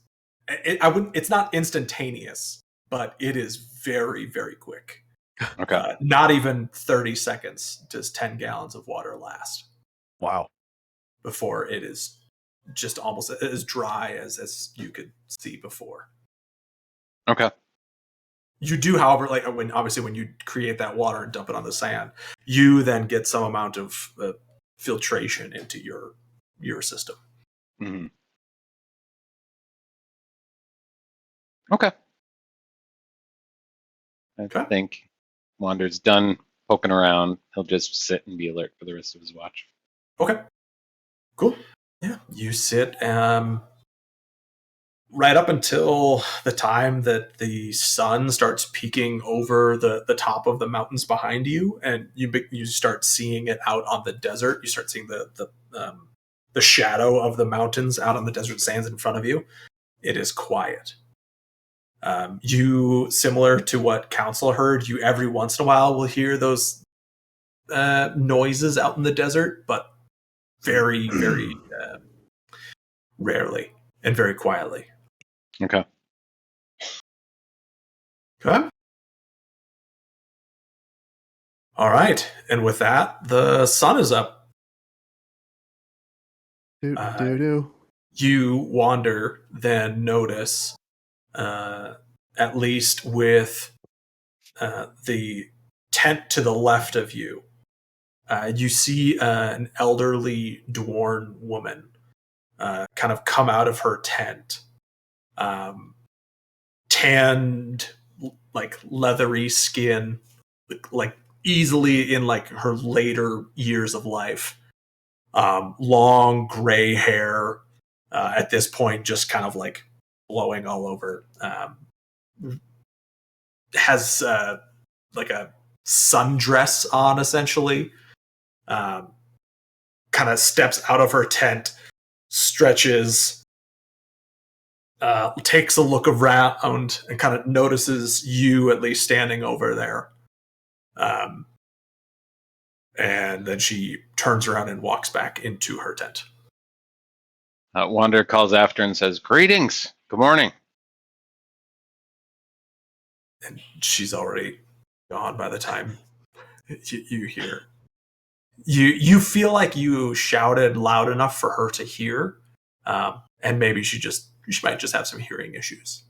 It's not instantaneous, but it is very, very quick. Okay. Not even 30 seconds does 10 gallons of water last. Wow. Before it is just almost as dry as you could see before. Okay. You do, however, like when you create that water and dump it on the sand, you then get some amount of filtration into your system. Mm-hmm. Okay. I think Wander's done poking around. He'll just sit and be alert for the rest of his watch. Okay. Cool. Yeah. You sit. right up until the time that the sun starts peeking over the top of the mountains behind you, and you start seeing it out on the desert. You start seeing the shadow of the mountains out on the desert sands in front of you. It is quiet. You, similar to what Council heard, you every once in a while will hear those noises out in the desert, but very, very rarely and very quietly. Okay. Okay. All right. And with that, the sun is up. You wander, then notice, at least with the tent to the left of you, you see an elderly Dwarn woman kind of come out of her tent, tanned, like leathery skin, like easily in like her later years of life. Long gray hair, at this point just kind of like blowing all over. Has like a sundress on, essentially. Kind of steps out of her tent, stretches, takes a look around, and kind of notices you at least standing over there. And then she turns around and walks back into her tent. Wander calls after and says, "Greetings. Good morning." And she's already gone by the time you hear. You feel like you shouted loud enough for her to hear, and maybe she might just have some hearing issues.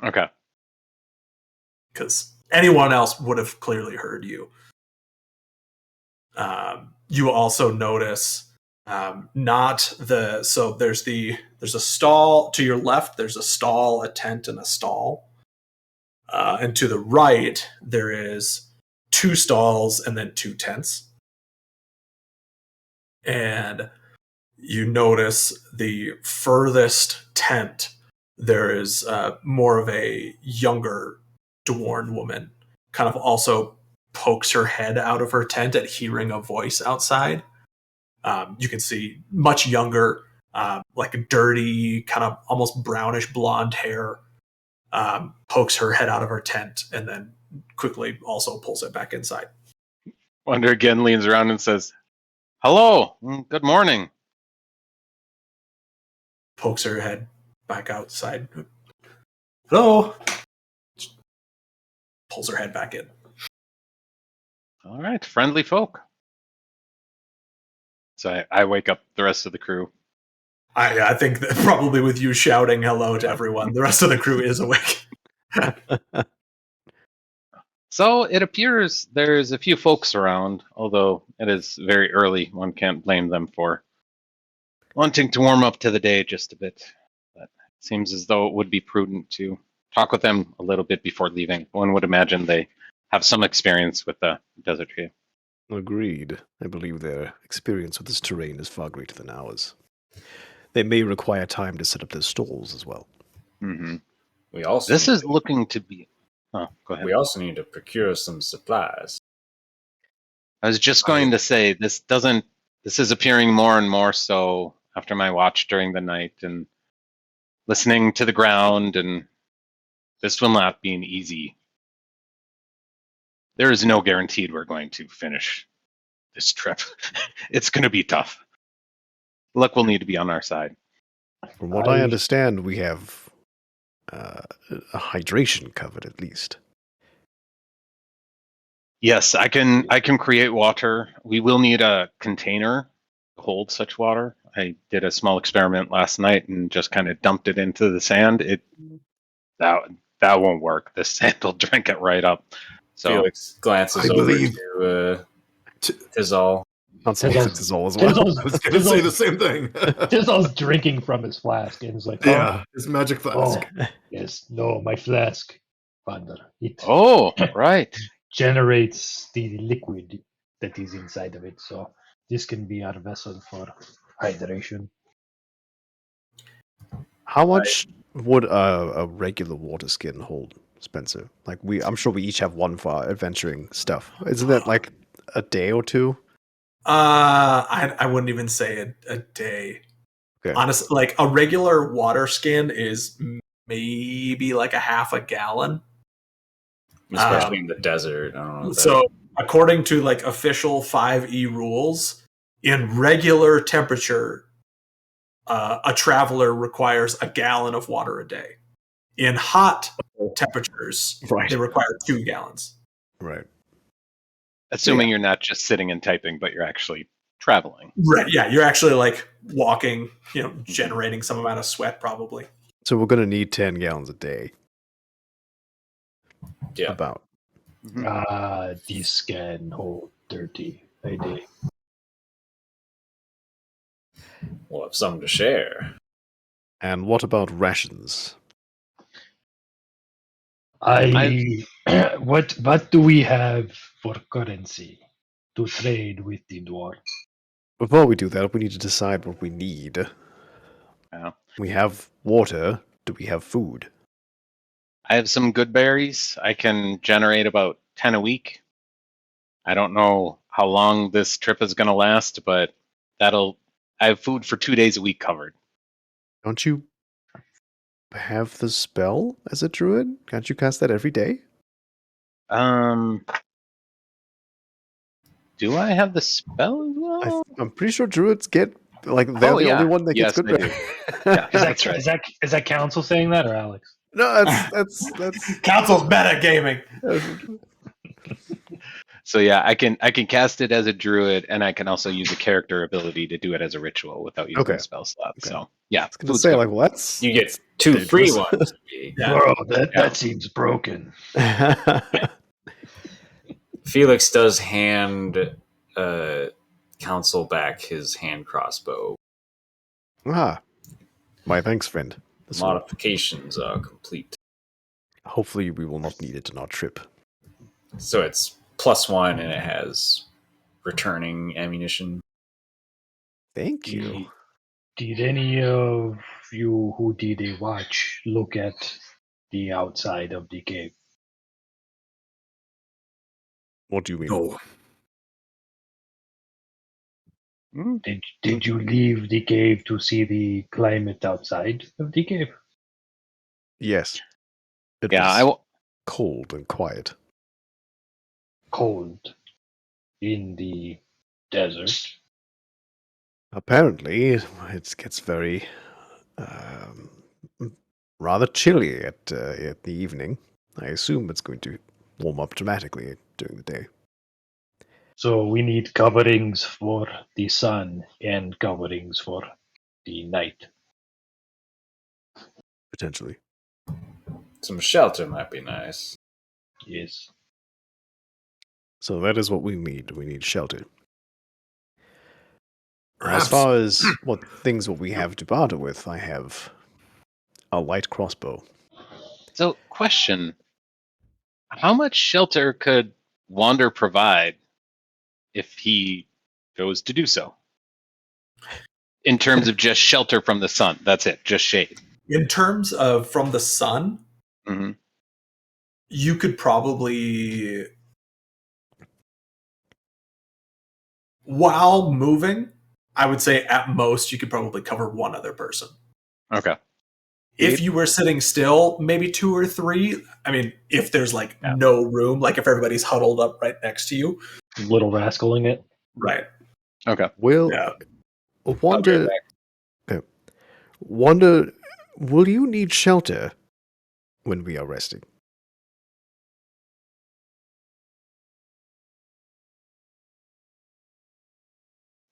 Okay. Because anyone else would have clearly heard you. You also notice so there's a stall to your left. There's a stall, a tent, and a stall. And to the right, there is 2 stalls and then 2 tents. And you notice the furthest tent, there is more of a younger Dwarn woman, kind of also pokes her head out of her tent at hearing a voice outside. You can see much younger, like a dirty, kind of almost brownish blonde hair, pokes her head out of her tent and then quickly also pulls it back inside. Wander again leans around and says, "Hello, good morning." Pokes her head back outside. Hello. Pulls her head back in. All right, friendly folk. So I wake up the rest of the crew. I think that probably with you shouting hello to everyone, the rest of the crew is awake. So it appears there's a few folks around, although it is very early. One can't blame them for wanting to warm up to the day just a bit. But it seems as though it would be prudent to talk with them a little bit before leaving. One would imagine they have some experience with the desert here. Agreed. I believe their experience with this terrain is far greater than ours. They may require time to set up their stalls as well. Mm-hmm. This is looking to be... Oh, go ahead. We also need to procure some supplies. I was just going to say, this is appearing more and more so after my watch during the night and listening to the ground, and this will not be an easy... There is no guaranteed we're going to finish this trip. It's going to be tough. Luck will need to be on our side. From what I understand, we have a hydration covered at least. Yes, I can create water. We will need a container to hold such water. I did a small experiment last night and just kind of dumped it into the sand. That won't work. The sand will drink it right up. So Felix glances over to Tizal. Not so Tizal as well. I was going to say the same thing. Tizal's drinking from his flask and is like, yeah, his magic flask. Oh, yes, no, my flask, Father. It right. generates the liquid that is inside of it. So this can be our vessel for hydration. How much would a regular water skin hold, Spencer? Like I'm sure we each have one for our adventuring stuff. Isn't that like a day or two? I wouldn't even say a day. Okay. Honestly, like a regular water skin is maybe like a half a gallon. Especially in the desert. I don't know. So according to like official 5e rules, in regular temperature, a traveler requires a gallon of water a day. In hot temperatures, Right. they require 2 gallons. Right. Assuming you're not just sitting and typing, but you're actually traveling. Right. Yeah, you're actually like walking, generating some amount of sweat probably. So we're gonna need 10 gallons a day. Yeah. About. This can hold 30 a day. We'll have some to share. And what about rations? What do we have for currency to trade with the dwarf? Before we do that, we need to decide what we need. Yeah. We have water. Do we have food? I have some good berries. I can generate about 10 a week. I don't know how long this trip is going to last, but I have food for 2 days a week covered. Don't you have the spell as a druid? Can't you cast that every day? Do I have the spell as well? I'm pretty sure druids get they're the only one that gets good. They do. Yeah, that's right. Is that council saying that or Alex? No, that's Council's meta gaming. So yeah, I can cast it as a druid, and I can also use a character ability to do it as a ritual without using a spell slot. Okay. So yeah, I was gonna say like, well, that's you get 2 free ones. Bro, that seems broken. Felix does hand Council back his hand crossbow. My thanks, friend. The modifications are complete. Hopefully, we will not need it on our trip. So it's +1, and it has returning ammunition. Thank you. Did any of you who did a watch look at the outside of the cave? What do you mean? No. Did you leave the cave to see the climate outside of the cave? Yes. It Yeah, was cold and quiet. Cold in the desert. Apparently, it gets very rather chilly at the evening. I assume it's going to warm up dramatically during the day. So we need coverings for the sun and coverings for the night. Potentially. Some shelter might be nice. Yes. So that is what we need. We need shelter. Perhaps. As far as what we have to barter with, I have a light crossbow. So, question: how much shelter could Wander provide if he chose to do so? In terms of just shelter from the sun, that's it, just shade. In terms of from the sun, Mm-hmm. you could probably, while moving, I would say at most you could probably cover one other person. Okay. If you were sitting still, maybe 2 or 3. I mean, if there's no room, like if everybody's huddled up right next to you. Little rascaling it. Right. Okay. Will Wander, will you need shelter when we are resting?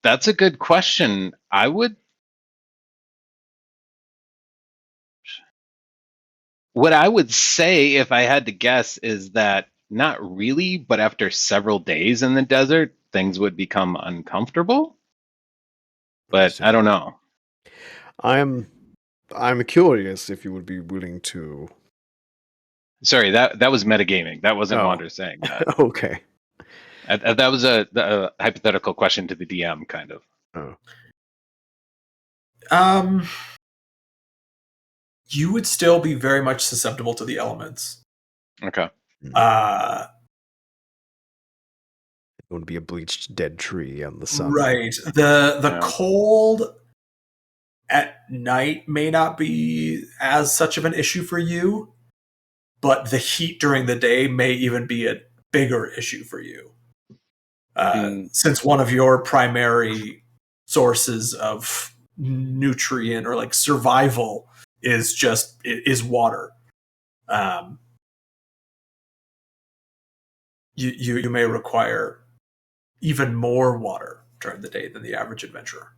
That's a good question. What I would say, if I had to guess, is that not really, but after several days in the desert, things would become uncomfortable. But I don't know. I'm curious if you would be willing to. Sorry, that was metagaming. That wasn't Wander saying that. Okay. That was a hypothetical question to the DM, kind of. Oh. you would still be very much susceptible to the elements. Okay. It Uh, would be a bleached dead tree on the sun. right. The Yeah. cold at night may not be as such of an issue for you, but the heat during the day may even be a bigger issue for you. Since one of your primary sources of nutrient or like survival is water. You may require even more water during the day than the average adventurer.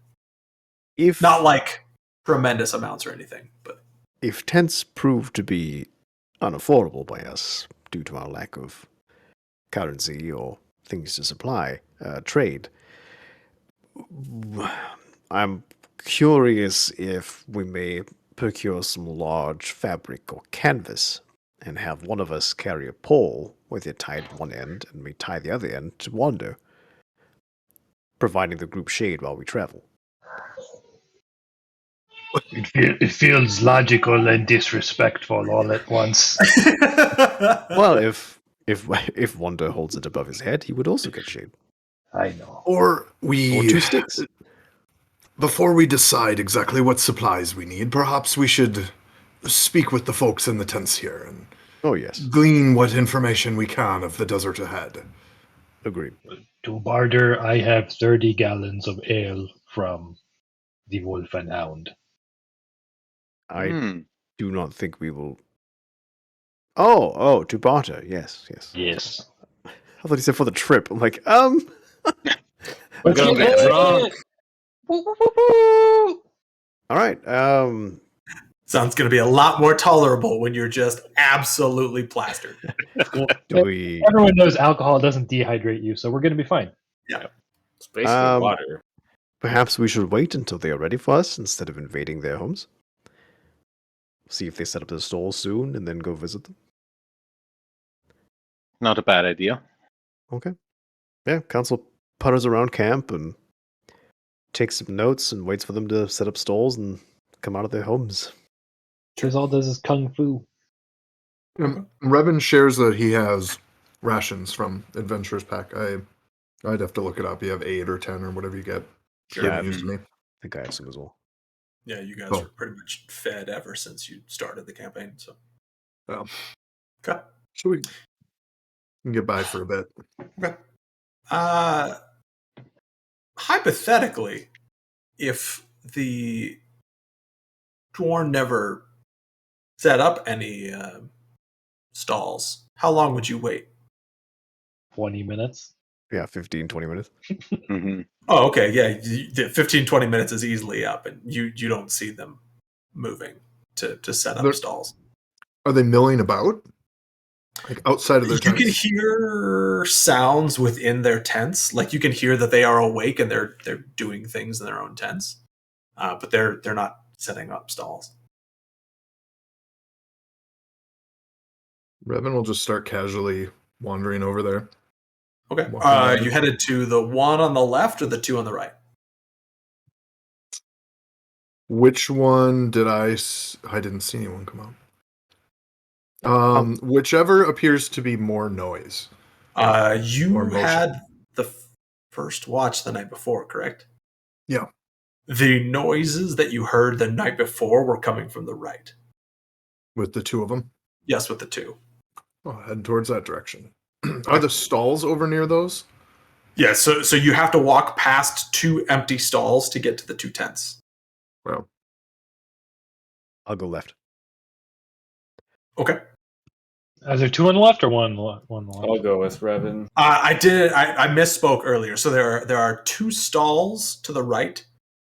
If Not like tremendous amounts or anything, but if tents prove to be unaffordable by us due to our lack of currency or things to supply, trade, I'm curious if we may procure some large fabric or canvas and have one of us carry a pole with it tied at one end and we tie the other end to wander, providing the group shade while we travel. It feels logical and disrespectful all at once. Well, if Wander holds it above his head, he would also get shade. I know. Or Or 2 sticks. Before we decide exactly what supplies we need, perhaps we should speak with the folks in the tents here and Oh, yes. glean what information we can of the desert ahead. Agreed. To barter, I have 30 gallons of ale from the Wolf and Hound. I do not think we will. Oh, to barter. Yes. Yes. I thought he said for the trip. I'm like, We're gonna get drunk. all right. sounds going to be a lot more tolerable when you're just absolutely plastered. Do we? Everyone knows alcohol doesn't dehydrate you, so we're going to be fine. It's basically water. Perhaps we should wait until they are ready for us instead of invading their homes. See if they set up their stalls soon and then go visit them. Not a bad idea. Okay. Yeah, Council putters around camp and takes some notes and waits for them to set up stalls and come out of their homes. All does is kung fu. Revan shares that he has rations from Adventurer's Pack. I'd have to look it up. You have 8 or 10 or whatever you get. Yeah, Given to me. I think I have some as well. Yeah, you guys Oh. are pretty much fed ever since you started the campaign. So, Well, okay. so we can get by for a bit. Okay. Hypothetically, if the Dwarn never set up any stalls, how long would you wait? 20 minutes. Yeah, 15, 20 minutes. Mm-hmm. Oh, okay. Yeah, 15, 20 minutes is easily up, and you don't see them moving to set up stalls. Are they milling about? Like outside of their tents? You can hear sounds within their tents. Like you can hear that they are awake and they're doing things in their own tents, but they're not setting up stalls. Revan will just start casually wandering over there. Okay. Walking around. You headed to the one on the left or the two on the right? Which one did I didn't see anyone come out. Whichever appears to be more noise. You Or motion. had the first watch the night before, correct? Yeah. The noises that you heard the night before were coming from the right. With the two of them? Yes, with the two. Oh, head towards that direction. Are the stalls over near those? Yeah, so you have to walk past 2 empty stalls to get to the 2 tents. Well, I'll go left. Okay. Is there 2 on the left or one on the left? I'll go with Revan. I misspoke earlier. So there are 2 stalls to the right,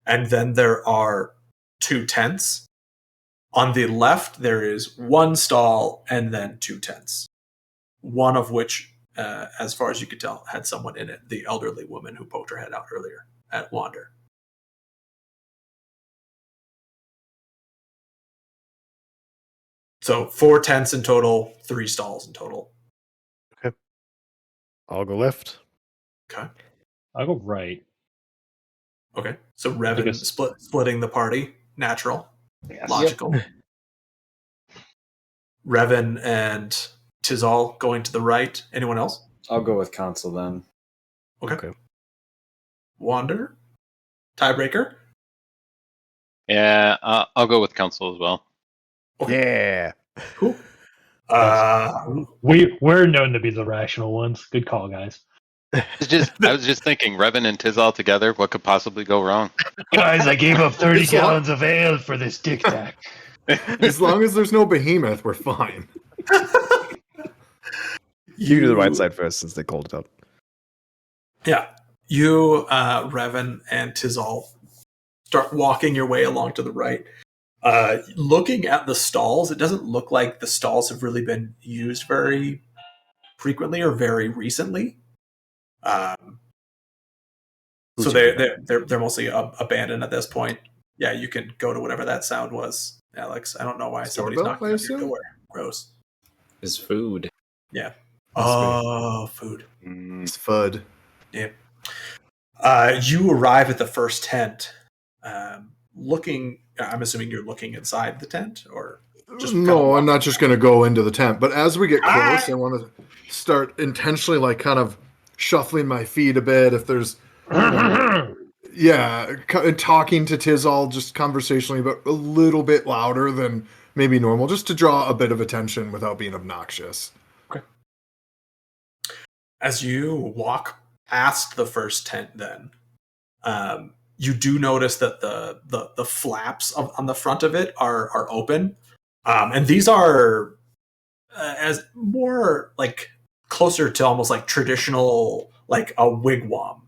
and then there are 2 tents. On the left, there is 1 stall and then 2 tents. One of which, as far as you could tell, had someone in it. The elderly woman who poked her head out earlier at Wander. So 4 tents in total, 3 stalls in total. Okay. I'll go left. Okay. I'll go right. Okay. So Revan splitting the party. Natural. Yes. Logical. Revan and Tizal going to the right. Anyone else? I'll go with Council then. Okay. Wander? Tiebreaker? Yeah, I'll go with council as well. Yeah. Cool. We're known to be the rational ones. Good call, guys. I was just thinking, Revan and Tizal together, what could possibly go wrong? Guys, I gave up 30 gallons of ale for this tic tac. As long as there's no behemoth, we're fine. You do the right side first since they called it out. Yeah. You, Revan, and Tizal start walking your way along to the right. Looking at the stalls, it doesn't look like the stalls have really been used very frequently or very recently. So they're mostly abandoned at this point. Yeah, you can go to whatever that sound was, Alex. I don't know why somebody's knocking on your door. Gross. Is food. Yeah. Oh, food. It's FUD. Yeah. You arrive at the first tent. Looking, I'm assuming you're looking inside the tent, or just no? I'm not just going to go into the tent, but as we get close, I want to start intentionally, like, kind of shuffling my feet a bit. If there's, talking to Tizal just conversationally, but a little bit louder than maybe normal, just to draw a bit of attention without being obnoxious. Okay. As you walk past the first tent, then you do notice that the flaps on the front of it are open, and these are as more like closer to almost like traditional, like a wigwam.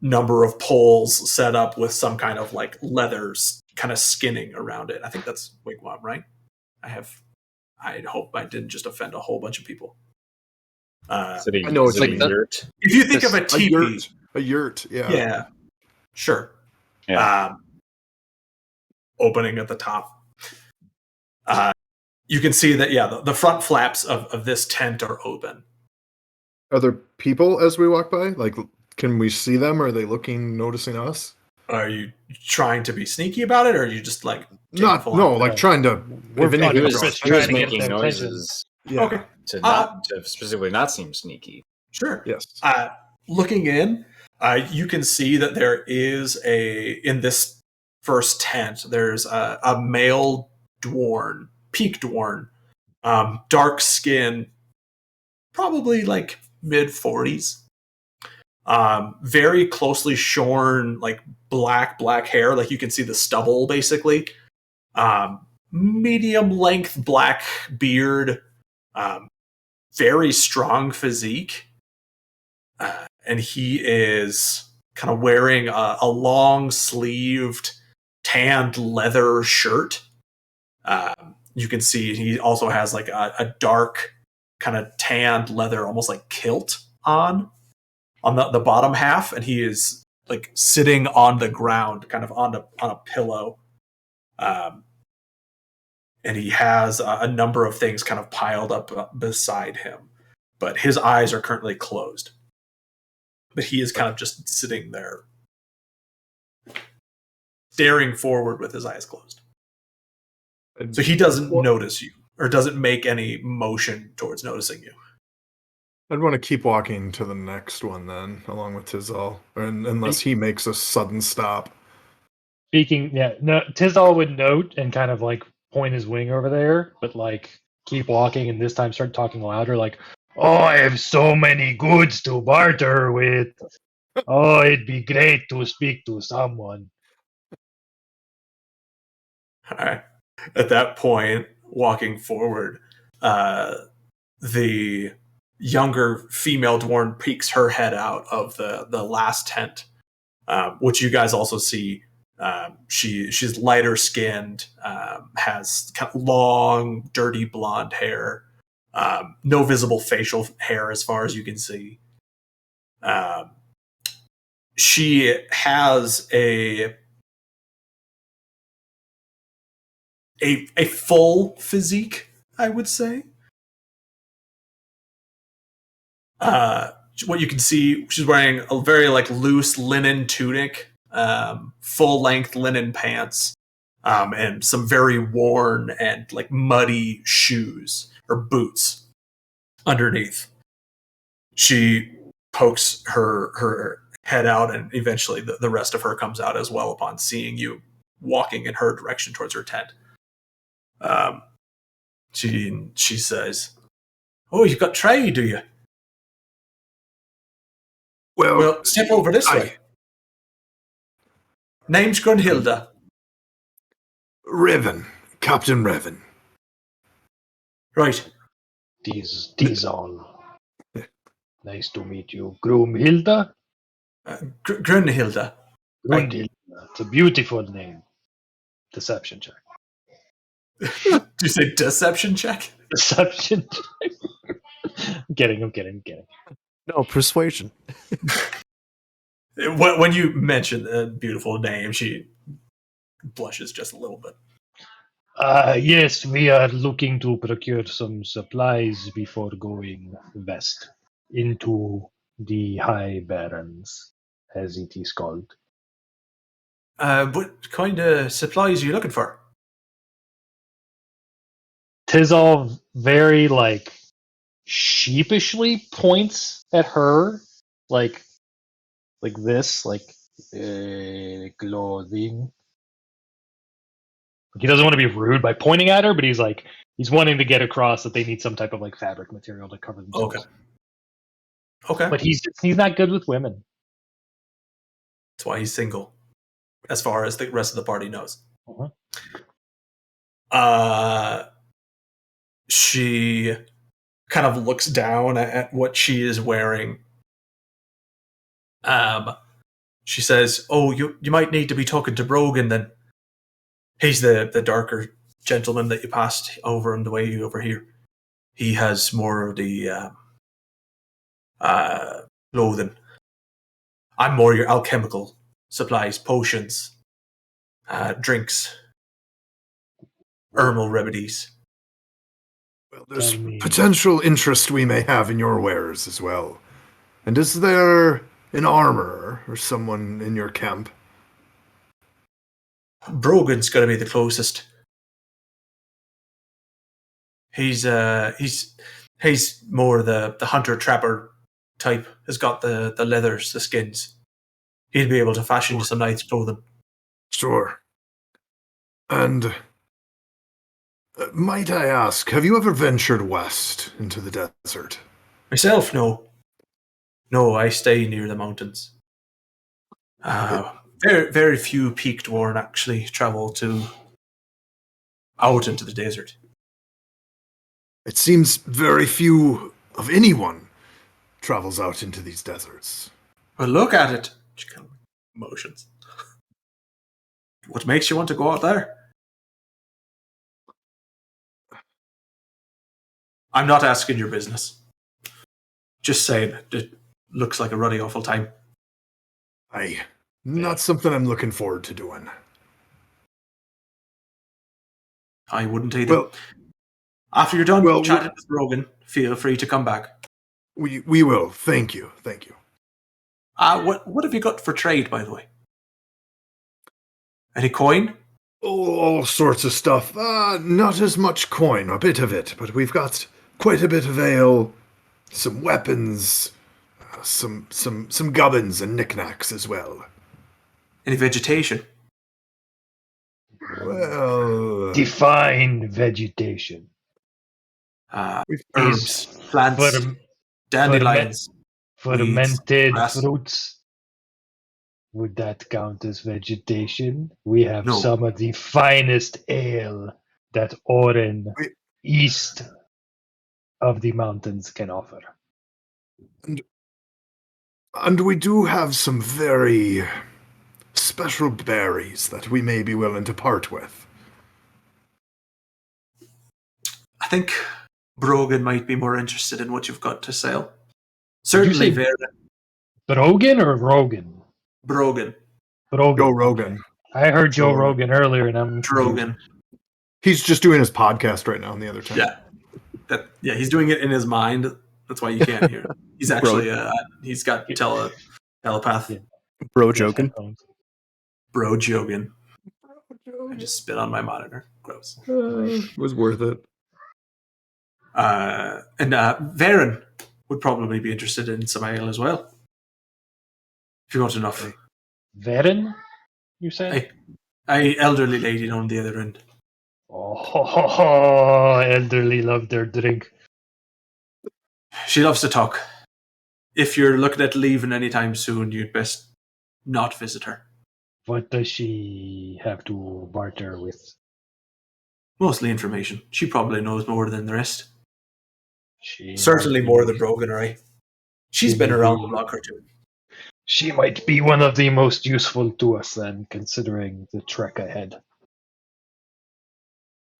Number of poles set up with some kind of like leathers kind of skinning around it. I think that's wigwam, right? I hope I didn't just offend a whole bunch of people. I know it's like yurt. If you think of a teepee, a yurt, yeah. Yeah, sure. Yeah. Opening at the top. You can see that, the front flaps of this tent are open. Are there people as we walk by? Like, can we see them? Are they noticing us? Are you trying to be sneaky about it, or are you just like trying to? He was making noises. Yeah. Okay. To specifically not seem sneaky. Sure. Yes. Looking in, you can see that there is in this first tent, there's a male dwarn, peak dwarn, dark skin, probably like mid-40s. Very closely shorn, like black hair, like you can see the stubble basically. Medium length black beard, very strong physique. And he is kind of wearing a long sleeved tanned leather shirt. You can see he also has like a dark kind of tanned leather, almost like kilt on the bottom half, and he is like sitting on the ground, kind of on a pillow. And he has a number of things kind of piled up beside him, but his eyes are currently closed. But he is kind of just sitting there, staring forward with his eyes closed. So he doesn't notice you, or doesn't make any motion towards noticing you. I'd want to keep walking to the next one then, along with Tizal, unless he makes a sudden stop. Tizal would note and kind of like point his wing over there, but like keep walking, and this time start talking louder, like, "Oh, I have so many goods to barter with. Oh, it'd be great to speak to someone." All right. At that point, walking forward, the younger female dwarf peeks her head out of the last tent, which you guys also see. She's lighter skinned, has kind of long, dirty blonde hair, no visible facial hair as far as you can see. She has a full physique, I would say. What you can see, she's wearing a very like loose linen tunic, full length linen pants, and some very worn and like muddy shoes or boots underneath. She pokes her head out, and eventually the rest of her comes out as well upon seeing you walking in her direction towards her tent. She says, "Oh, you've got tray, do you? Well, step over this way. Name's Grunhilda. Revan, Captain Revan. Right. These all. Nice to meet you. Grumhilda? Grunhilda. Grunhilda. It's a beautiful name. Deception check. Do you say deception check? Deception check. I'm kidding. No, persuasion. When you mention the beautiful name, she blushes just a little bit. Yes, we are looking to procure some supplies before going west into the High Barrens, as it is called. What kind of supplies are you looking for? Tizov very sheepishly points at her like this, clothing. He doesn't want to be rude by pointing at her, but he's wanting to get across that they need some type of fabric material to cover themselves. Okay. But he's not good with women. That's why he's single, as far as the rest of the party knows. She kind of looks down at what she is wearing. She says, "Oh, you might need to be talking to Brogan then. He's the darker gentleman that you passed over on the way over here. He has more of the clothing. I'm more your alchemical supplies, potions, drinks, herbal remedies." Well, there's potential interest we may have in your wares as well. And is there an armorer or someone in your camp? Brogan's going to be the closest. He's more the hunter trapper type. Has got the leathers, the skins. He'd be able to fashion you some nice clothing. Sure. And might I ask, have you ever ventured west into the desert? Myself, no. No, I stay near the mountains. Very, very few peaked Warren actually travel out into the desert. It seems very few of anyone travels out into these deserts. Well, look at it. She kind of motions. What makes you want to go out there? I'm not asking your business. Just saying, it looks like a ruddy awful time. Not something I'm looking forward to doing. I wouldn't either. Well, after you're done chatting with Rogan, feel free to come back. We will. Thank you. What have you got for trade, by the way? Any coin? Oh, all sorts of stuff. Not as much coin, a bit of it, but we've got quite a bit of ale, some weapons, some gubbins and knickknacks as well. Any vegetation? Well, define vegetation. Herbs, plants, dandelions, fermented weeds, fruits. Would that count as vegetation? We have some of the finest ale that Oren, east of the mountains, can offer. And we do have some very special berries that we may be willing to part with. I think Brogan might be more interested in what you've got to sell. Certainly, Vera. Brogan or Rogan? Brogan. Joe Rogan. I heard Joe Rogan earlier, and I'm Rogan. He's just doing his podcast right now on the other time. Yeah, he's doing it in his mind. That's why you can't hear it. He's actually he's got telepath. Bro joking. Bro joking. I just spit on my monitor. Gross. It was worth it. And Varen would probably be interested in some ale as well. If you want enough. Varen, you said? I elderly lady on the other end. Oh, elderly love their drink. She loves to talk. If you're looking at leaving anytime soon, you'd best not visit her. What does she have to barter with? Mostly information. She probably knows more than the rest. She Certainly more than Brogan or I. She's been around the block or two. She might be one of the most useful to us then, considering the trek ahead.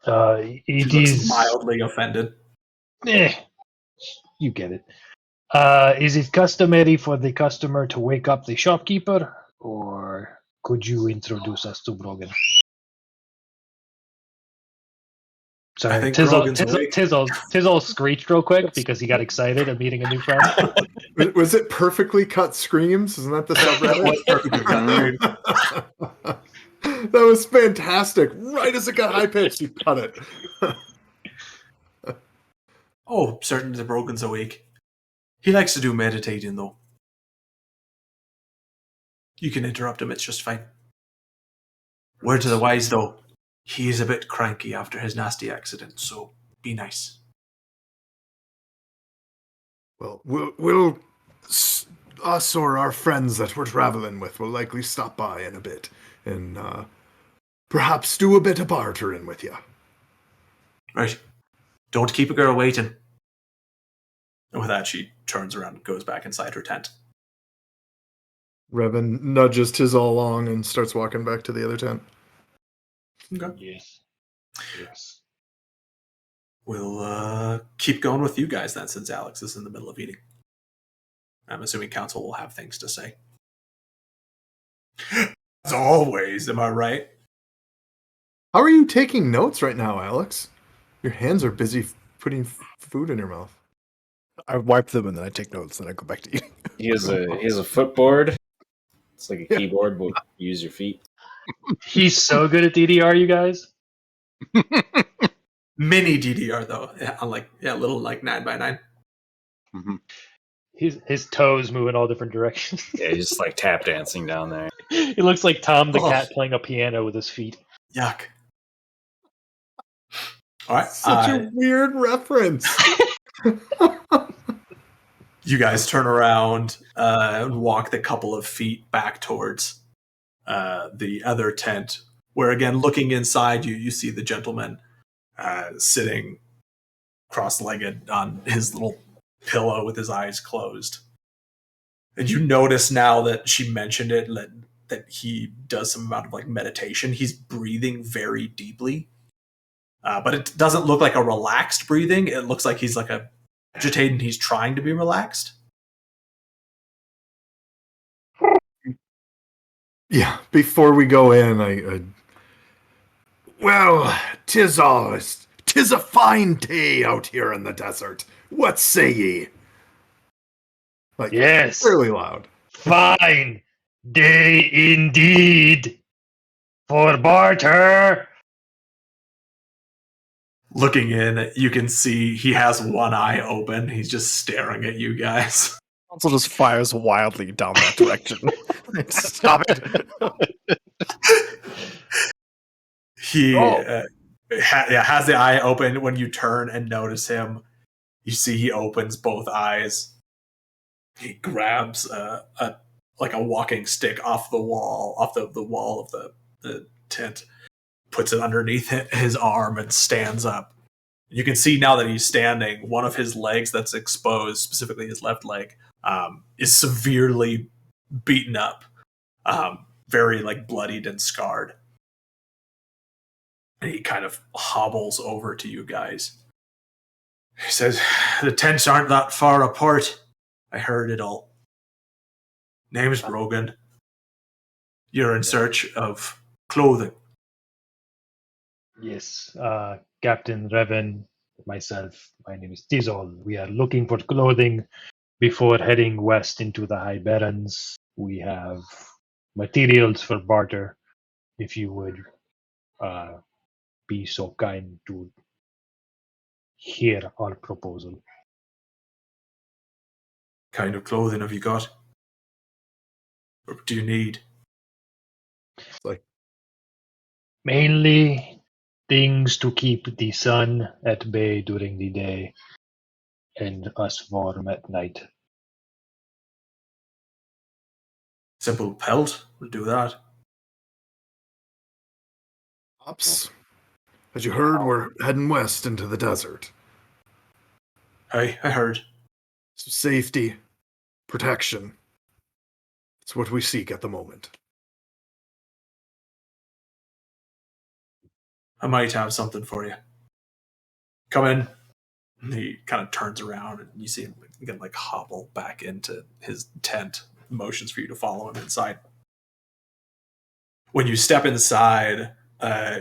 She looks mildly offended. You get it. Is it customary for the customer to wake up the shopkeeper, or could you introduce us to Brogan? Sorry, Tizzle screeched real quick because he got excited at meeting a new friend. Was it perfectly cut screams? Isn't that the subreddit? That was fantastic. Right as it got high pitched, you cut it. Oh, certain the Brogan's awake. He likes to do meditating, though. You can interrupt him, it's just fine. Word to the wise, though. He is a bit cranky after his nasty accident, so be nice. Well, we'll us or our friends that we're traveling with will likely stop by in a bit and perhaps do a bit of bartering with you. Right. Don't keep a girl waiting. And with that, she turns around and goes back inside her tent. Revan nudges Tizzle along and starts walking back to the other tent. Okay. Yes. We'll keep going with you guys then, since Alex is in the middle of eating. I'm assuming council will have things to say. As always, am I right? How are you taking notes right now, Alex? Your hands are busy putting food in your mouth. I wipe them and then I take notes and I go back to eating. He has a footboard. It's like a keyboard, but you use your feet. He's so good at DDR, you guys. Mini DDR though, little like 9x9. Mm-hmm. His toes move in all different directions. Yeah, he's just like tap dancing down there. He looks like Tom the cat playing a piano with his feet. Yuck. All right. Such a weird reference. You guys turn around and walk the couple of feet back towards the other tent, where again, looking inside you see the gentleman sitting cross-legged on his little pillow with his eyes closed. And you notice now that she mentioned it, that he does some amount of like meditation. He's breathing very deeply. But it doesn't look like a relaxed breathing. It looks like he's like agitated and he's trying to be relaxed. Yeah, before we go in, well, 'tis a fine day out here in the desert. What say ye? Like, yes, fairly loud. Fine day indeed for barter. Looking in, you can see he has one eye open. He's just staring at you guys. Also just fires wildly down that direction. Stop it. He has the eye open. When you turn and notice him, you see he opens both eyes. He grabs a walking stick off the wall, the wall of the tent, puts it underneath his arm and stands up. You can see now that he's standing, one of his legs that's exposed, specifically his left leg, is severely beaten up, very like bloodied and scarred. And he kind of hobbles over to you guys. He says, "The tents aren't that far apart. I heard it all. Name's Brogan. You're in search of clothing." Yes, Captain Revan, myself, my name is Tizol. We are looking for clothing before heading west into the High Barrens. We have materials for barter, if you would be so kind to hear our proposal. What kind of clothing have you got? What do you need? Like, Mainly things to keep the sun at bay during the day and us warm at night. Simple pelt will do that. Ops. As you heard, we're heading west into the desert. Hey, I heard. So safety, protection. It's what we seek at the moment. I might have something for you. Come in. And he kind of turns around and you see him again, like hobble back into his tent. Motions for you to follow him inside. When you step inside,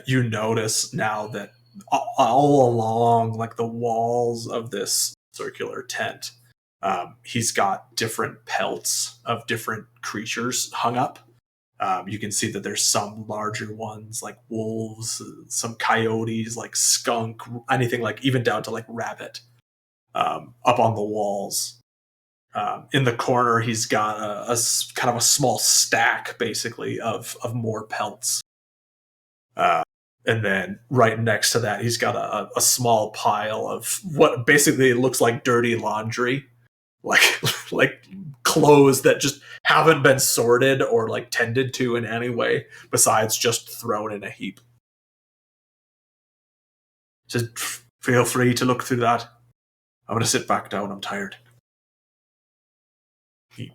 you notice now that all along, like the walls of this circular tent, he's got different pelts of different creatures hung up. You can see that there's some larger ones like wolves, some coyotes, like skunk, anything like even down to like rabbit up on the walls. In the corner, he's got a kind of a small stack, basically, of more pelts. And then right next to that, he's got a small pile of what basically looks like dirty laundry, like clothes that just haven't been sorted or like tended to in any way, besides just thrown in a heap. Says, feel free to look through that. I'm gonna sit back down. I'm tired. He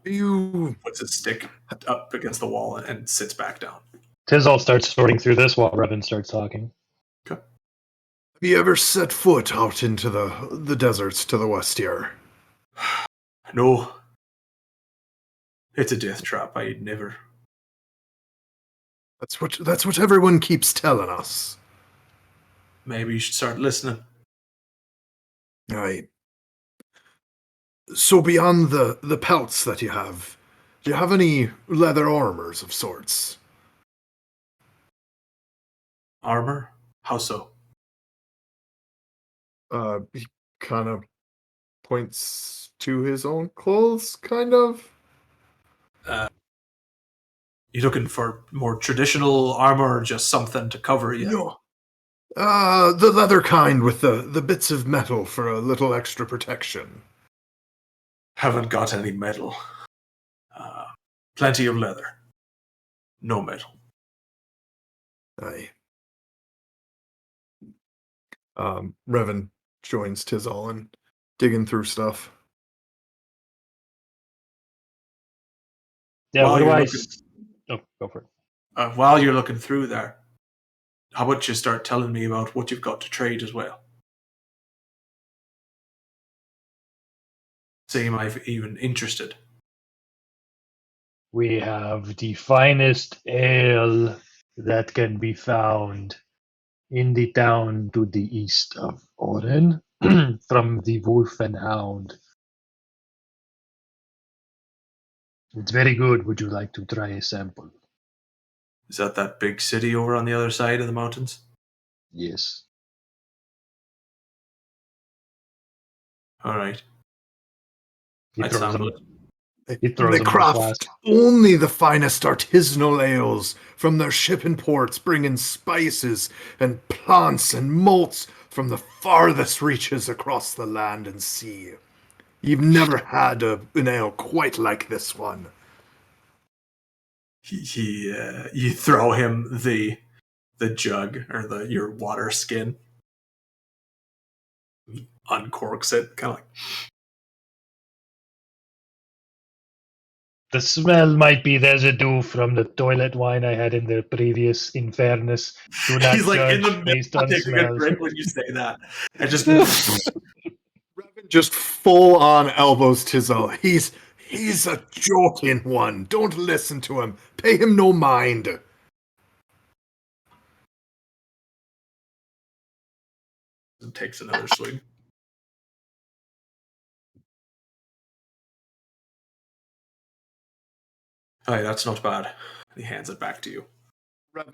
puts his stick up against the wall and sits back down. Tizol starts sorting through this while Revan starts talking. Okay. Have you ever set foot out into the deserts to the west here? No. It's a death trap. I'd never. That's what everyone keeps telling us. Maybe you should start listening. Right. So beyond the pelts that you have, do you have any leather armors of sorts? Armor? How so? He kind of points to his own clothes, kind of. You looking for more traditional armor or just something to cover you? No. The leather kind with the bits of metal for a little extra protection. Haven't got any metal. Plenty of leather. No metal. Aye. Revan joins Tizol and digging through stuff. Yeah, While what do you're I... looking- Oh, go for it. While you're looking through there, how about you start telling me about what you've got to trade as well? Seem I've even interested. We have the finest ale that can be found in the town to the east of Oren from the Wolf and Hound. It's very good. Would you like to try a sample? Is that big city over on the other side of the mountains? Yes. All right. He I'd throws sample them. it. He throws They them in his flask. craft only the finest artisanal ales from their shipping ports, bringing spices and plants and malts from the farthest reaches across the land and sea. You've never had an ale quite like this one. You throw him the jug or your water skin. He uncorks it, kind of like. The smell might be residue from the toilet wine I had in the previous Infernus. Do not He's like judge in the middle based of on taking a smell. drink when you say that. I just Revan just full on elbows Tizol. He's a joking one. Don't listen to him. Pay him no mind. takes another swig. Hey, that's not bad. He hands it back to you.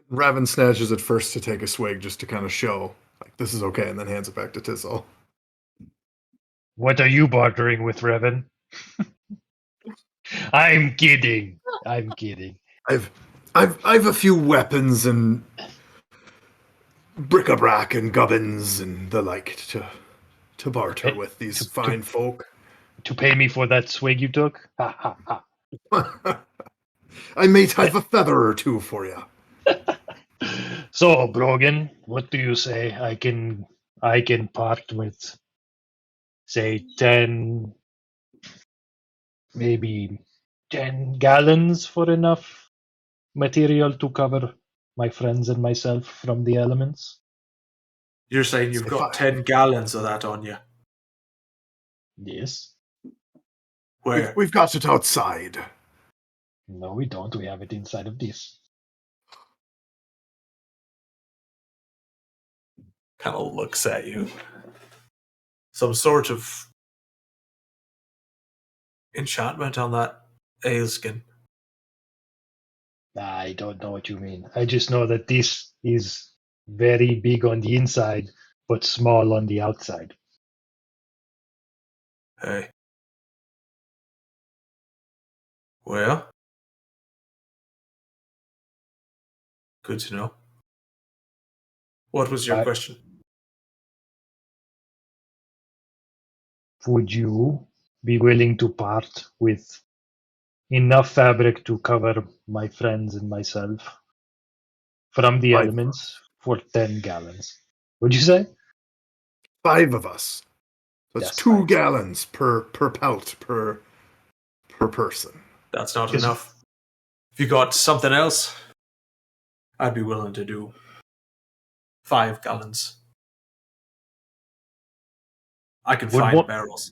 Raven snatches it first to take a swig just to kind of show, like, this is okay, and then hands it back to Tizzle. What are you bartering with, Revan? I'm kidding. I'm kidding. I've a few weapons and bric-a-brac and gubbins and the like to barter with these fine folk. To pay me for that swig you took? Ha ha ha. I may have a feather or two for you. So, Brogan, what do you say? I can part with, say, 10, maybe 10 gallons for enough material to cover my friends and myself from the elements. You're saying you've got 10 gallons of that on you? Yes. Where? We've got it outside. No, we don't. We have it inside of this. Kind of looks at you. Some sort of enchantment on that ale skin. I don't know what you mean. I just know that this is very big on the inside, but small on the outside. Hey. Well, good to know. What was your question? Would you be willing to part with enough fabric to cover my friends and myself from the elements for 10 gallons? Would you say? 5 of us. That's Yes, 2 5. gallons per pelt per person. That's not enough. If you got something else, I'd be willing to do 5 gallons. I can find barrels.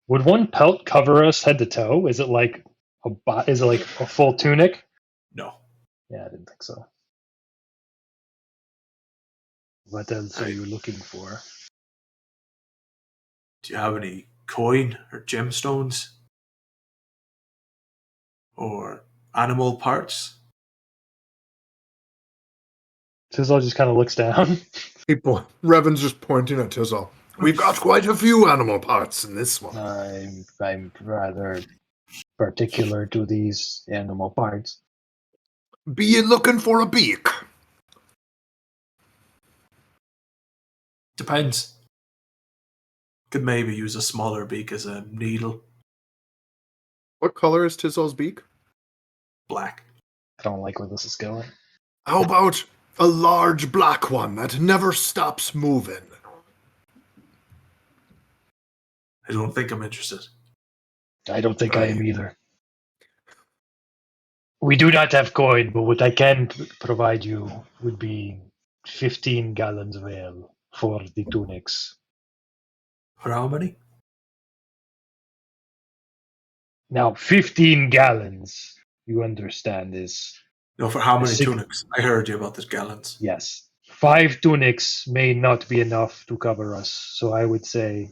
Would one pelt cover us head to toe? Is it like a full tunic? No. Yeah, I didn't think so. What else are you looking for? Do you have any coin or gemstones? Or animal parts? Tizzle just kind of looks down. Revan's just pointing at Tizzle. We've got quite a few animal parts in this one. I'm rather particular to these animal parts. Be you looking for a beak? Depends. Could maybe use a smaller beak as a needle. What color is Tizzle's beak? Black. I don't like where this is going. How about a large black one that never stops moving? I don't think I'm interested. I don't think I am either. We do not have coin, but what I can provide you would be 15 gallons of ale for the tunics. For how many? Now, 15 gallons, you understand, is... No, for how many tunics? I heard you about the gallons. Yes. 5 tunics may not be enough to cover us, so I would say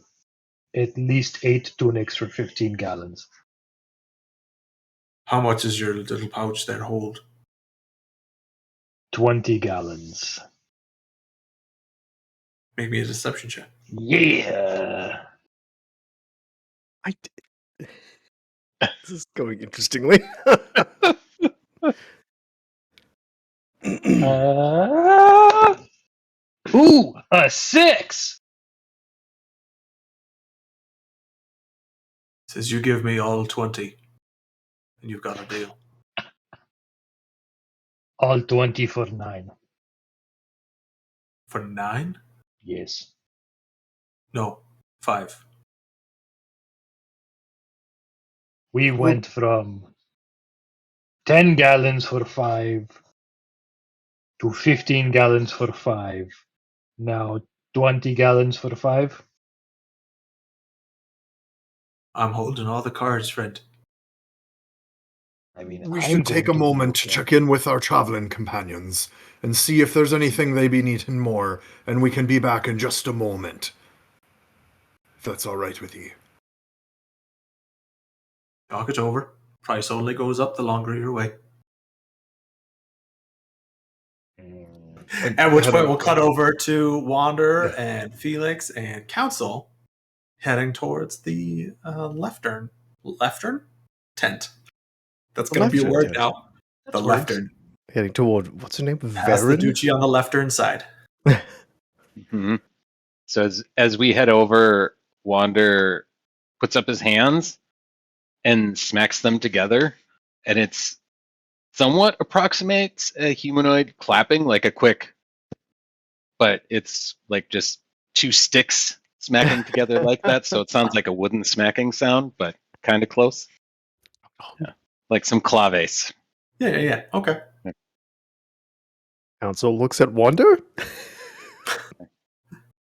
at least 8 tunics for 15 gallons. How much is your little pouch there hold? 20 gallons. Make me a deception check. Yeah. This is going interestingly. Ooh, a 6! Says you give me all 20, and you've got a deal. All 20 for 9. For 9? Yes. No, 5. We went from 10 gallons for 5 to 15 gallons for 5. Now 20 gallons for 5. I'm holding all the cards, friend. I mean, We should take a moment to check in with our traveling companions and see if there's anything they be needing more, and we can be back in just a moment. If that's all right with you. Talk it over. Price only goes up the longer you're away. At which point we'll cut over to Wander and Felix and Council heading towards the leftern tent. That's going to be a word now. The leftern. Heading toward, what's her name? Has the Duchy on the leftern side. Mm-hmm. So as we head over, Wander puts up his hands and smacks them together, and it's somewhat approximates a humanoid clapping, like a quick, but it's like just two sticks smacking together like that, so it sounds like a wooden smacking sound, but kind of close. Yeah. Like some claves. Yeah. Okay. Council looks at Wander.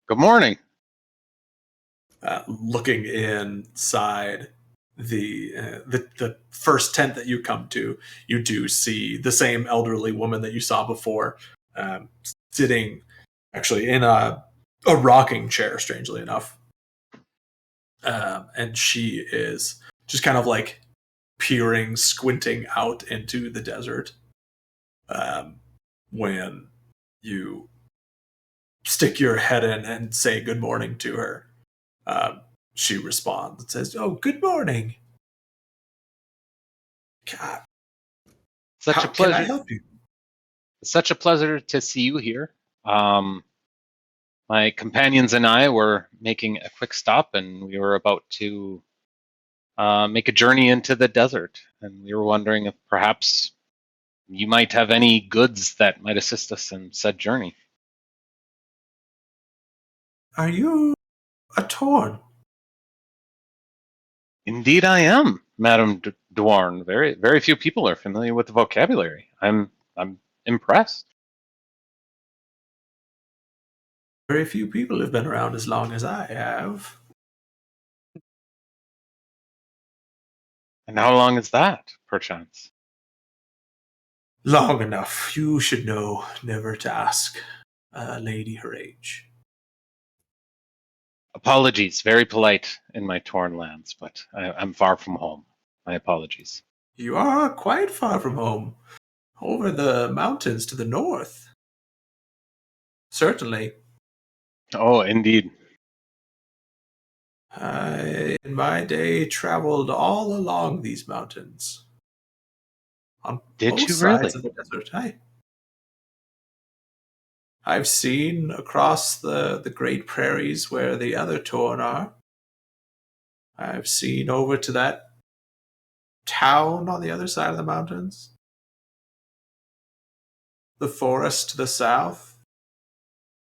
Good morning. Looking inside the first tent that you come to, you do see the same elderly woman that you saw before, sitting actually in a rocking chair, strangely enough. And she is just kind of like peering, squinting out into the desert. When you stick your head in and say good morning to her, she responds and says, "Oh, good morning. God, Such a pleasure. Can I help you? Such a pleasure to see you here. My companions and I were making a quick stop, and we were about to make a journey into the desert, and we were wondering if perhaps you might have any goods that might assist us in said journey." Are you a Torn?" Indeed, I am, Madame Dwarn. Very, very few people are familiar with the vocabulary. I'm impressed. Very few people have been around as long as I have. And how long is that, perchance? Long enough. You should know never to ask a lady her age. Apologies, very polite in my Torn lands, but I'm far from home. My apologies. You are quite far from home. Over the mountains to the north. Certainly. Oh, indeed. I, in my day, traveled all along these mountains. On Did both you sides really? of the desert. I've seen across the great prairies where the other Torn are. I've seen over to that town on the other side of the mountains. The forest to the south.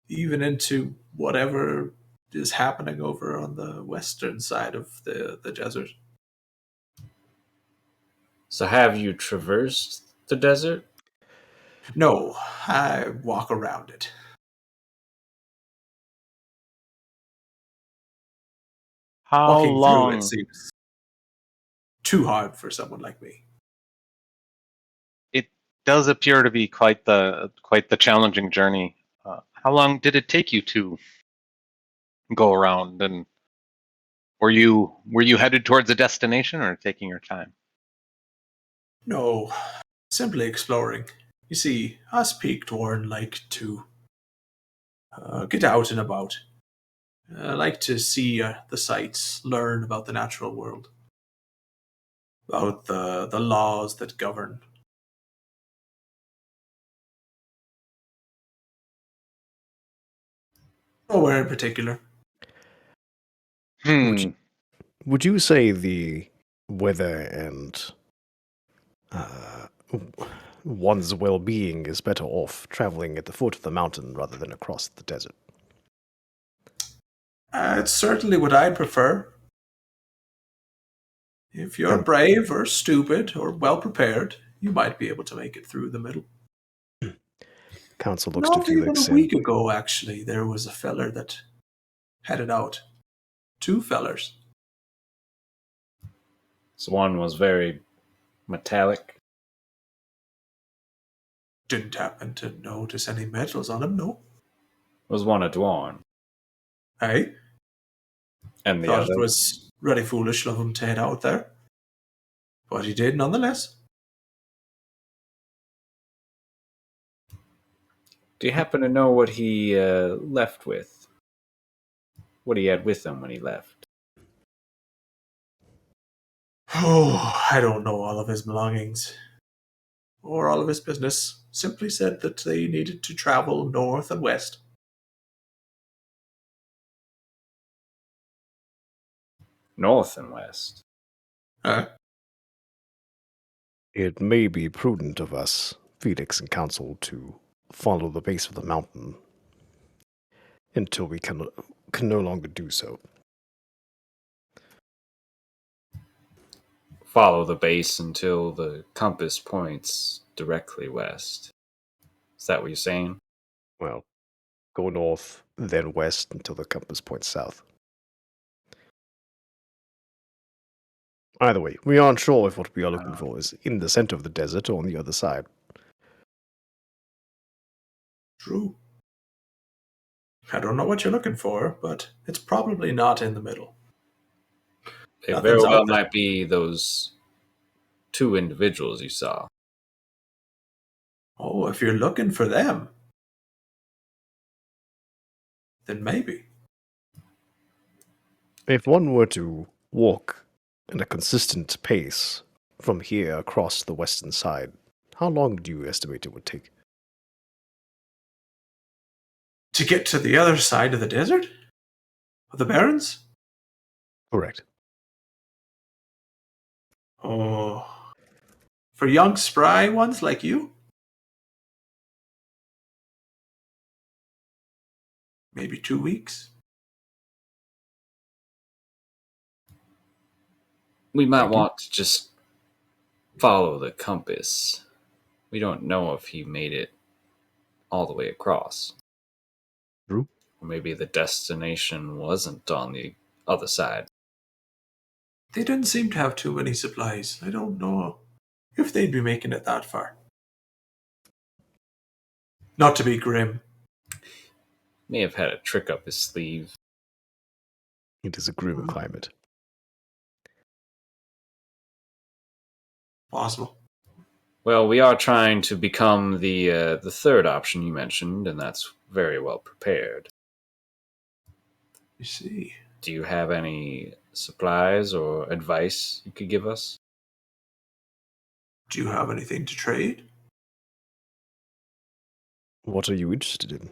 Even into whatever is happening over on the western side of the desert. So have you traversed the desert? No, I walk around it. How Walking through it long? seems too hard for someone like me. It does appear to be quite the challenging journey. How long did it take you to go around, and were you headed towards a destination or taking your time? No, simply exploring. You see, us Peak-Torn like to get out and about. Like to see the sights, learn about the natural world, about the laws that govern. Nowhere in particular. Would you say the weather and one's well-being is better off traveling at the foot of the mountain rather than across the desert? It's certainly what I'd prefer. If you're brave or stupid or well prepared, you might be able to make it through the middle. Council looks to Not Felix. even a week ago, actually, there was a feller that headed out. 2 fellers. So one was very metallic. Didn't happen to notice any metals on him, no. Was one a Dwarn? Hey? And the Thought other? it was really foolish of him to head out there. But he did nonetheless. Do you happen to know what he left with? What he had with him when he left? Oh, I don't know all of his belongings or all of his business. Simply said that they needed to travel north and west. North and west. It may be prudent of us, Felix and Council, to follow the base of the mountain until we can no longer do so. Follow the base until the compass points directly west. Is that what you're saying? Well, go north, then west until the compass points south. Either way, we aren't sure if what we are looking for is in the center of the desert or on the other side. True. I don't know what you're looking for, but it's probably not in the middle. It Nothing's very well out there. might be those two individuals you saw. Oh, if you're looking for them, then maybe. If one were to walk at a consistent pace from here across the western side, how long do you estimate it would take? To get to the other side of the desert? Of the Barrens? Correct. Oh. For young, spry ones like you? Maybe 2 weeks? We might want to just follow the compass. We don't know if he made it all the way across. True. Or maybe the destination wasn't on the other side. They didn't seem to have too many supplies. I don't know if they'd be making it that far. Not to be grim. May have had a trick up his sleeve. It is a grim climate. Possible. Well, we are trying to become the third option you mentioned, and that's very well prepared. You see. Do you have any supplies or advice you could give us? Do you have anything to trade? What are you interested in?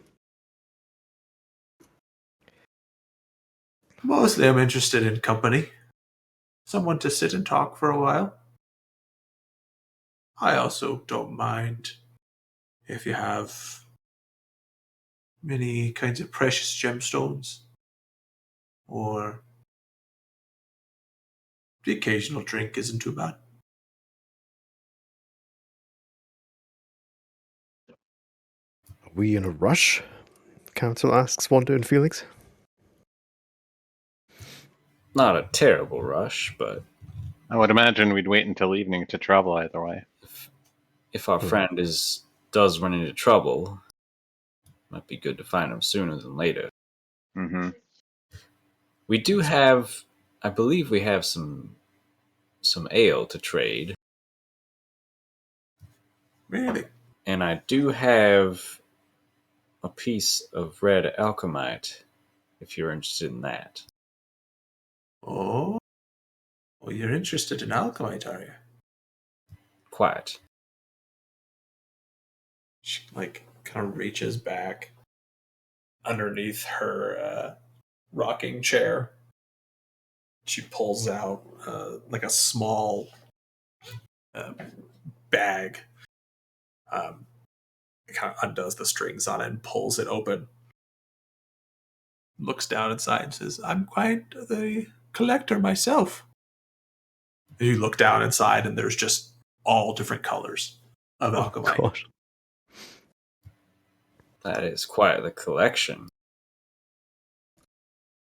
Mostly I'm interested in company. Someone to sit and talk for a while. I also don't mind if you have many kinds of precious gemstones or the occasional drink isn't too bad. Are we in a rush? Council asks Wanda and Felix. Not a terrible rush, but I would imagine we'd wait until evening to travel either way. if our friend does run into trouble, might be good to find him sooner than later. Mm-hmm. We do have, I believe we have some ale to trade. Really? And I do have a piece of red alchemite, if you're interested in that. Oh, well, you're interested in alchemite, are you? Quite. She kind of reaches back underneath her rocking chair. She pulls out like a small bag. It kind of undoes the strings on it and pulls it open. Looks down inside and says, "I'm quite the collector myself." You look down inside and there's just all different colors of alchemite. Gosh. That is quite the collection.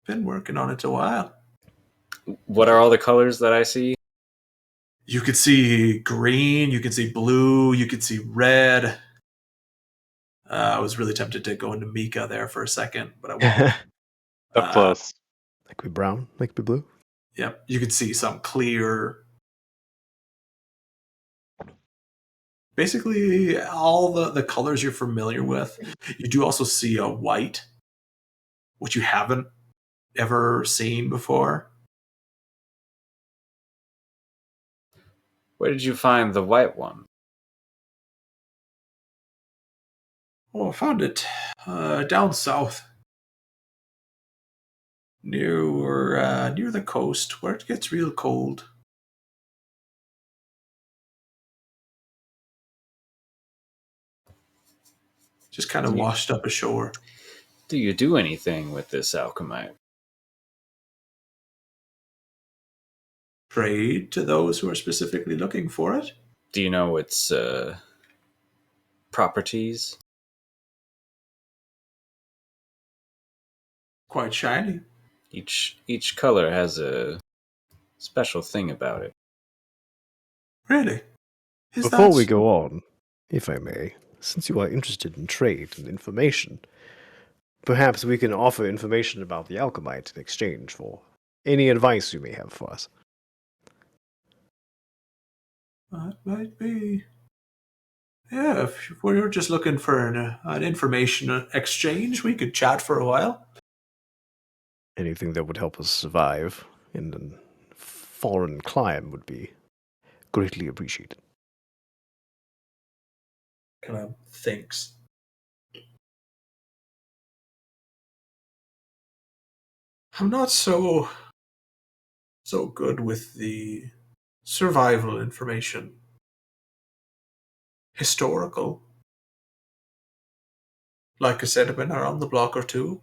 Been working on it a while. What are all the colors that I see? You could see green, you could see blue, you could see red. I was really tempted to go into Mika there for a second, but I won't. Up close. Like be brown, like be blue. Yep, you could see some clear. basically all the colors you're familiar with. You do also see a white, which you haven't ever seen before. Where did you find the white one? Oh, I found it down south, near the coast, where it gets real cold. Just kind of washed up ashore. Do you do anything with this alchemite? Trade to those who are specifically looking for it. Do you know its properties? Quite shiny. Each color has a special thing about it. Really? Before we go on, if I may, since you are interested in trade and information, perhaps we can offer information about the alchemite in exchange for any advice you may have for us. That might be. Yeah, if we're just looking for an information exchange, we could chat for a while. Anything that would help us survive in a foreign clime would be greatly appreciated. Kind of thinks. I'm not so good with the survival information. Historical. Like I said, I've been around the block or two.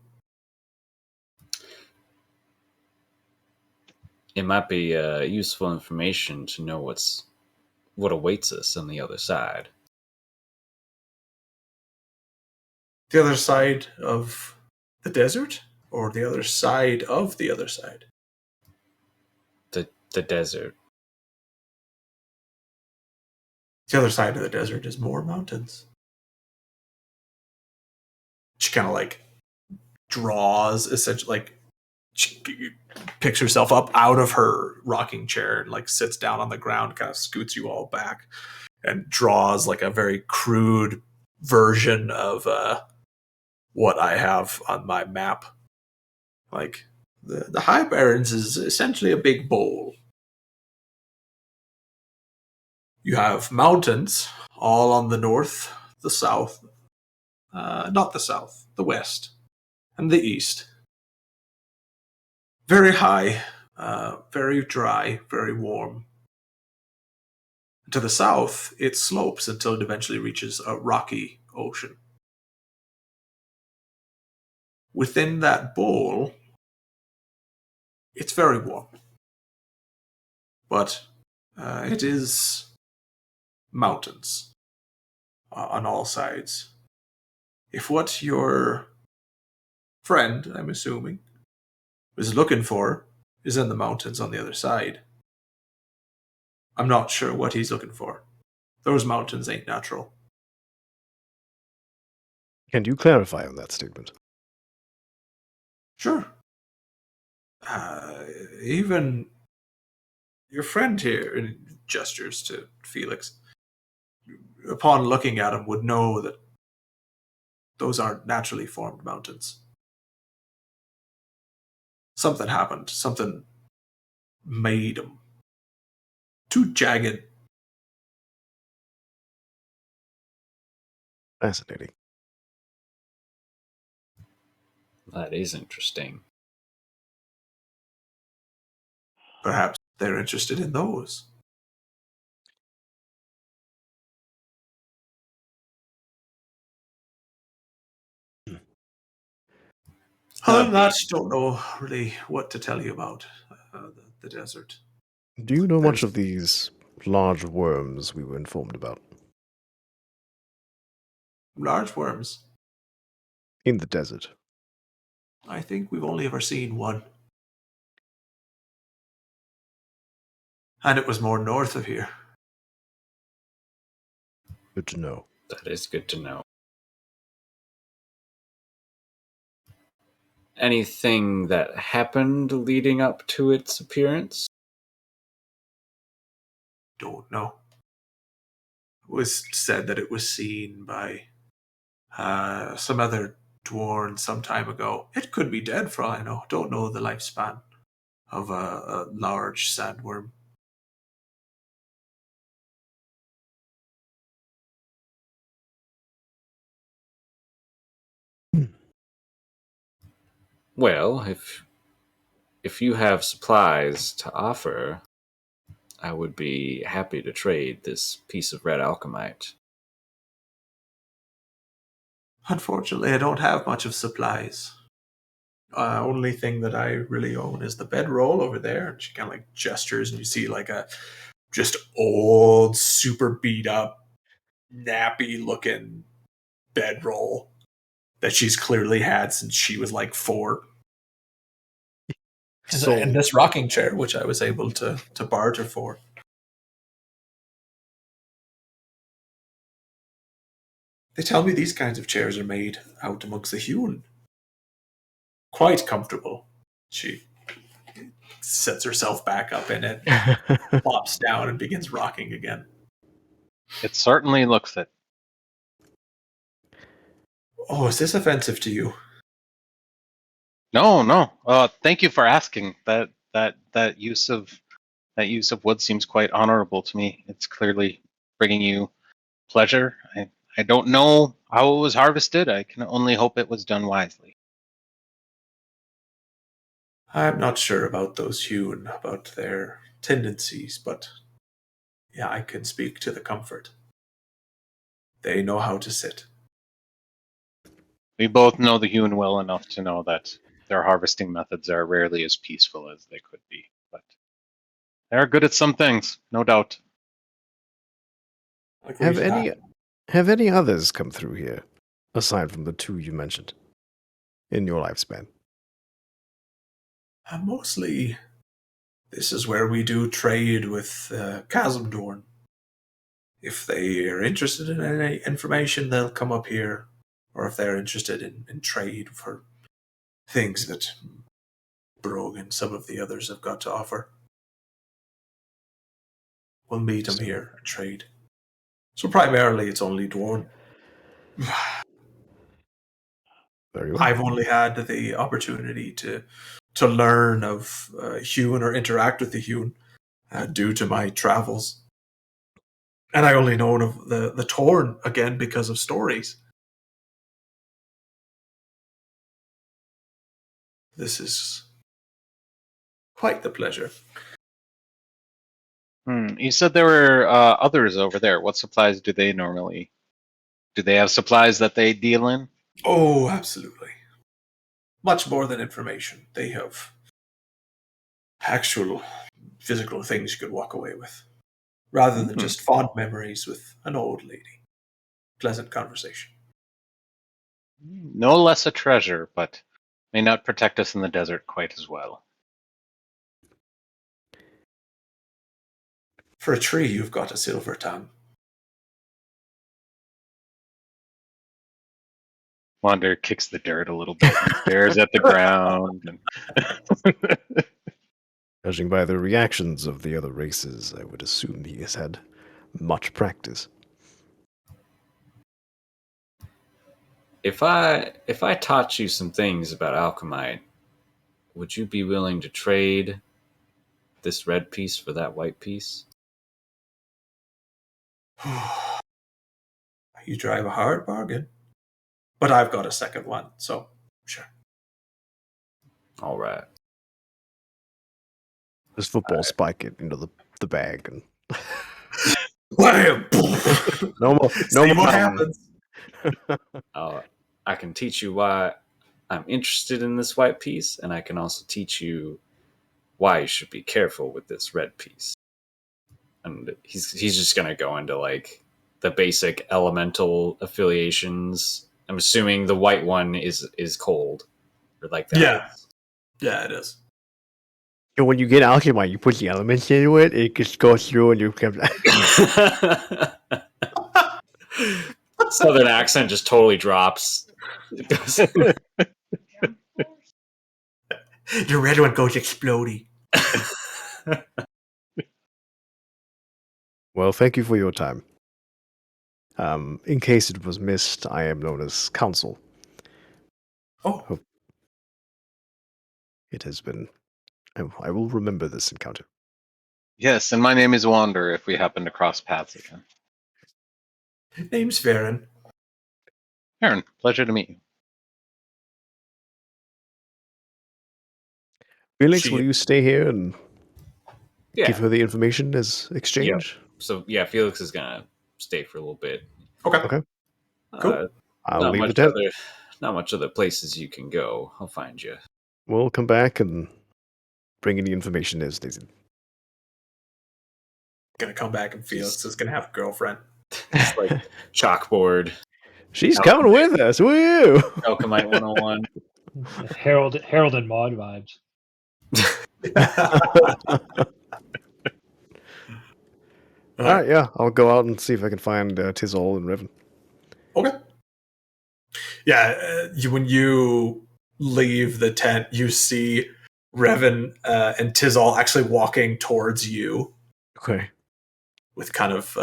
It might be useful information to know what awaits us on the other side. The other side of the desert? Or the other side of the other side? The desert. The other side of the desert is more mountains. She kind of like draws, essentially, like she picks herself up out of her rocking chair and like sits down on the ground, kind of scoots you all back, and draws like a very crude version of what I have on my map. Like the High Barrens is essentially a big bowl. You have mountains all on the north, the south, not the south, the west, and the east. Very high, very dry, very warm. To the south, it slopes until it eventually reaches a rocky ocean. Within that bowl, it's very warm. But it is mountains on all sides. If what your friend, I'm assuming, was looking for is in the mountains on the other side, I'm not sure what he's looking for. Those mountains ain't natural. Can you clarify on that statement? Sure. Even your friend here, and gestures to Felix, upon looking at him, would know that those aren't naturally formed mountains. Something happened. Something made them too jagged. Fascinating. That is interesting. Perhaps they're interested in those. Other than that, don't know really what to tell you about the desert. Do you know much of these large worms we were informed about? Large worms? In the desert. I think we've only ever seen one. And it was more north of here. Good to know. That is good to know. Anything that happened leading up to its appearance? Don't know. was said that it was seen by some other dwarven some time ago. It could be dead for all I know. Don't know the lifespan of a large sandworm. Well, if you have supplies to offer, I would be happy to trade this piece of red alchemite. Unfortunately, I don't have much of supplies. Only thing that I really own is the bedroll over there. And she kind of like gestures, and you see like a just old, super beat up, nappy looking bedroll that she's clearly had since she was like 4. And this rocking chair, which I was able to barter for. They tell me these kinds of chairs are made out amongst the hewn. Quite comfortable. She sets herself back up in it, plops down, and begins rocking again. It certainly looks it. Oh, is this offensive to you? No. Thank you for asking. That use of wood seems quite honorable to me. It's clearly bringing you pleasure. I don't know how it was harvested. I can only hope it was done wisely. I'm not sure about those hewn, about their tendencies, but yeah, I can speak to the comfort. They know how to sit. We both know the hewn well enough to know that their harvesting methods are rarely as peaceful as they could be, but they're good at some things, no doubt. Have any others come through here, aside from the 2 you mentioned, in your lifespan? Mostly, this is where we do trade with Chasmdorn. If they are interested in any information, they'll come up here. Or if they're interested in trade for things that Brog and some of the others have got to offer, we'll meet them here and trade. So primarily it's only Dwarn. Very well. I've only had the opportunity to learn of Hewn or interact with the Hewn due to my travels. And I only known of the Torn, again, because of stories. This is quite the pleasure. You said there were others over there. What supplies do they normally... Do they have supplies that they deal in? Oh, absolutely. Much more than information. They have actual physical things you could walk away with, rather than just fond memories with an old lady. Pleasant conversation. No less a treasure, but may not protect us in the desert quite as well. For a tree, you've got a silver tongue. Wander kicks the dirt a little bit and stares at the ground. Judging by the reactions of the other races, I would assume he has had much practice. If I taught you some things about alchemite, would you be willing to trade this red piece for that white piece? You drive a hard bargain. But I've got a second one, so sure. All right. This football spike it into the bag and Wham! no more. See what happens. I can teach you why I'm interested in this white piece, and I can also teach you why you should be careful with this red piece. And he's just gonna go into like the basic elemental affiliations. I'm assuming the white one is cold, or like that. Yeah, it is. And when you get alchemite, you put the elements into it. It just goes through, and you can. Southern accent just totally drops. The red one goes exploding. Well, thank you for your time. In case it was missed, I am known as Counsel. Oh, It has been. I will remember this encounter. Yes, and my name is Wander if we happen to cross paths again. name's Varen. Aaron, pleasure to meet you. Felix, will you stay here and Yeah. give her the information as exchange? So yeah, Felix is gonna stay for a little bit. Okay. Cool. I'll leave the tent. Not much other places you can go. I'll find you. We'll come back and bring any information as needed. Gonna come back and Felix is gonna have a girlfriend. It's like chalkboard. She's coming with us. Woo! Alchemite 101. Harold and Maude vibes. All right, yeah. I'll go out and see if I can find Tizol and Revan. Okay. Yeah, when you leave the tent, you see Revan and Tizol actually walking towards you. Okay. With kind of...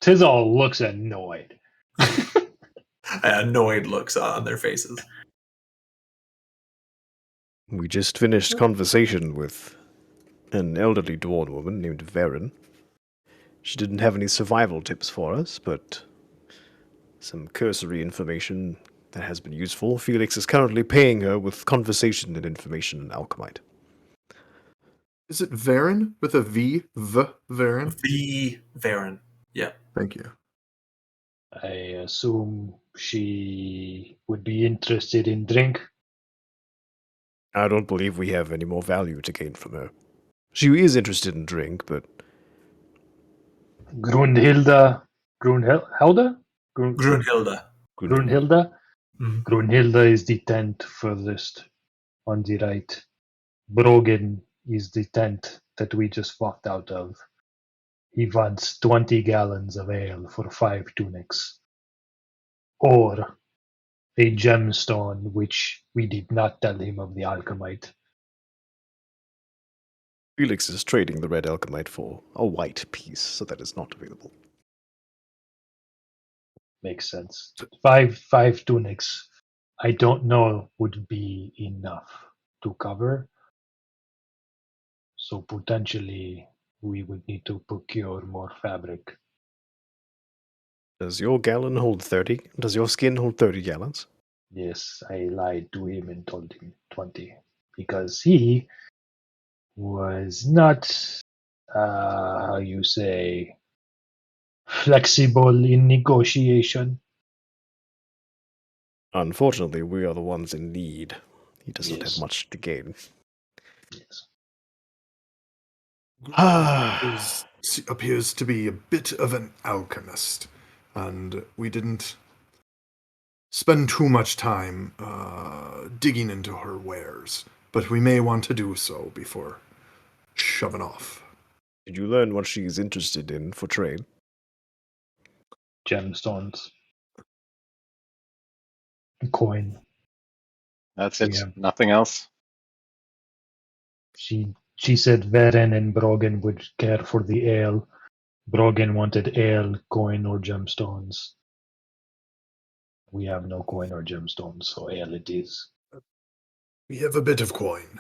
Tizol looks annoyed. annoyed looks on their faces. We just finished conversation with an elderly dwarven woman named Varen. She didn't have any survival tips for us, but some cursory information that has been useful. Felix is currently paying her with conversation and information in Alchemite. Is it Varen with a V? Varen? V Varen. Yeah. Thank you. I assume she would be interested in drink. I don't believe we have any more value to gain from her. She is interested in drink, but... Grunhilda? Grunhilda. Grunhilda? Mm-hmm. Grunhilda is the tent furthest on the right. Brogan is the tent that we just walked out of. He wants 20 gallons of ale for 5 tunics. Or a gemstone, which we did not tell him of the alchemite. Felix is trading the red alchemite for a white piece, so that is not available. Makes sense. Five tunics, I don't know would be enough to cover. So potentially we would need to procure more fabric. Does your gallon hold 30? Does your skin hold 30 gallons? Yes, I lied to him and told him 20 because he was not, how you say, flexible in negotiation. Unfortunately, we are the ones in need. He does not Yes. have much to gain. Yes. Appears to be a bit of an alchemist, and we didn't spend too much time digging into her wares, but we may want to do so before shoving off. Did you learn what she is interested in for trade? Gemstones. Coin. That's it. Yeah. Nothing else. She said Varen and Brogan would care for the ale. Brogan wanted ale, coin, or gemstones. We have no coin or gemstones, so ale it is. We have a bit of coin.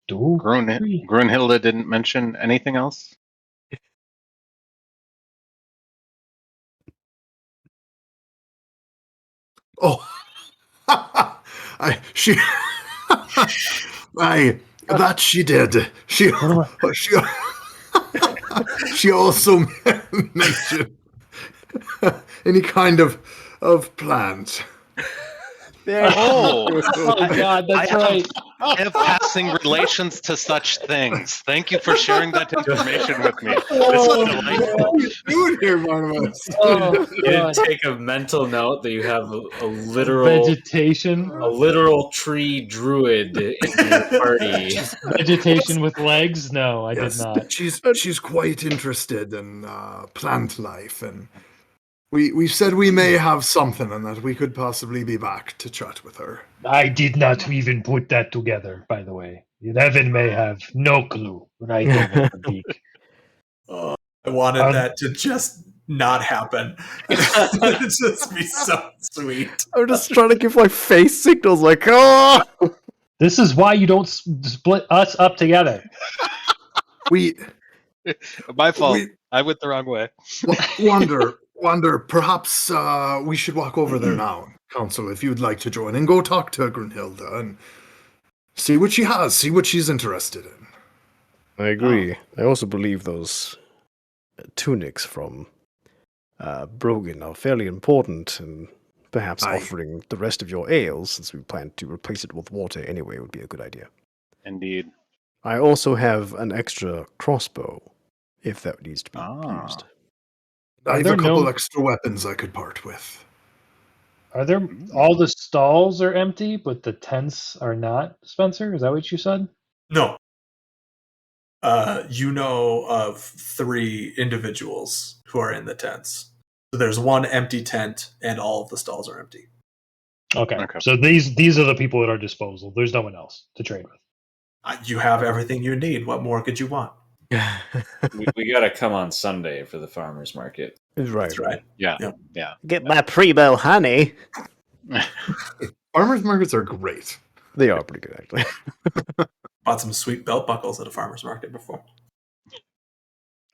Do Grunhilda didn't mention anything else? Oh, that she did. She also mentioned any kind of plant. Oh, God, that's right. I have passing relations to such things. Thank you for sharing that information with me. This is delightful. What are you doing here, Barnabas? Oh, You didn't take a mental note that you have a literal vegetation. a literal tree druid in your party. Vegetation with legs? No, I Yes, did not. She's quite interested in plant life, and we said we may have something, and that we could possibly be back to chat with her. I did not even put that together, by the way. Evan may have no clue right over the beak. I wanted that to just not happen. It'd just be so sweet. I'm just trying to give like face signals, like, oh. This is why you don't split us up together. My fault. I went the wrong way. Wander, perhaps we should walk over there now, Council, if you'd like to join, and go talk to Grunhilde and see what she has, see what she's interested in. I agree. I also believe those tunics from Brogan are fairly important, and perhaps offering the rest of your ales, since we plan to replace it with water anyway, would be a good idea. Indeed. I also have an extra crossbow, if that needs to be used. I have a couple extra weapons I could part with. Are there all the stalls are empty, but the tents are not, Spencer? Is that what you said? No. You know of 3 individuals who are in the tents. So there's one empty tent, and all of the stalls are empty. Okay. So these are the people at our disposal. There's no one else to trade with. You have everything you need. What more could you want? we gotta come on Sunday for the farmers market. Right. That's right. Yeah. Get my Prebo honey. Farmers markets are great. They are pretty good, actually. Bought some sweet belt buckles at a farmer's market before.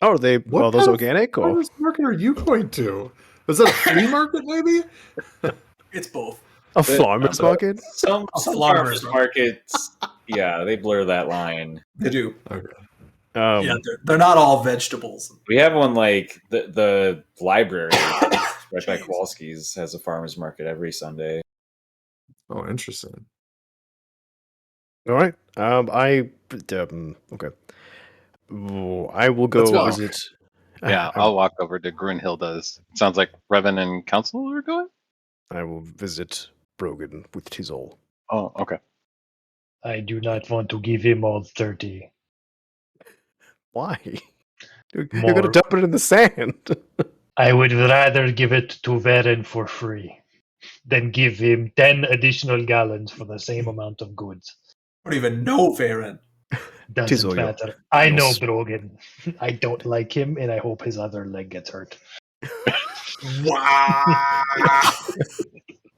Oh, are they? What Are those kind organic? of farmers market are you going to? Is that a flea market, maybe? It's both. A farmer's market? Some farmers markets, yeah, they blur that line. They do. Okay. Yeah, they're not all vegetables. We have one like the library right by Kowalski's has a farmer's market every Sunday. Oh, interesting. All right. Okay. Ooh, I will go visit. Yeah, I'll walk over to Grunhilde's. Sounds like Revan and Council are going? I will visit Brogan with Tizol. Oh, okay. I do not want to give him all 30. Why? You're going to dump it in the sand. I would rather give it to Varen for free than give him 10 additional gallons for the same amount of goods. I don't even know Varen. Doesn't matter. I know Brogan. I don't like him, and I hope his other leg gets hurt. Wow!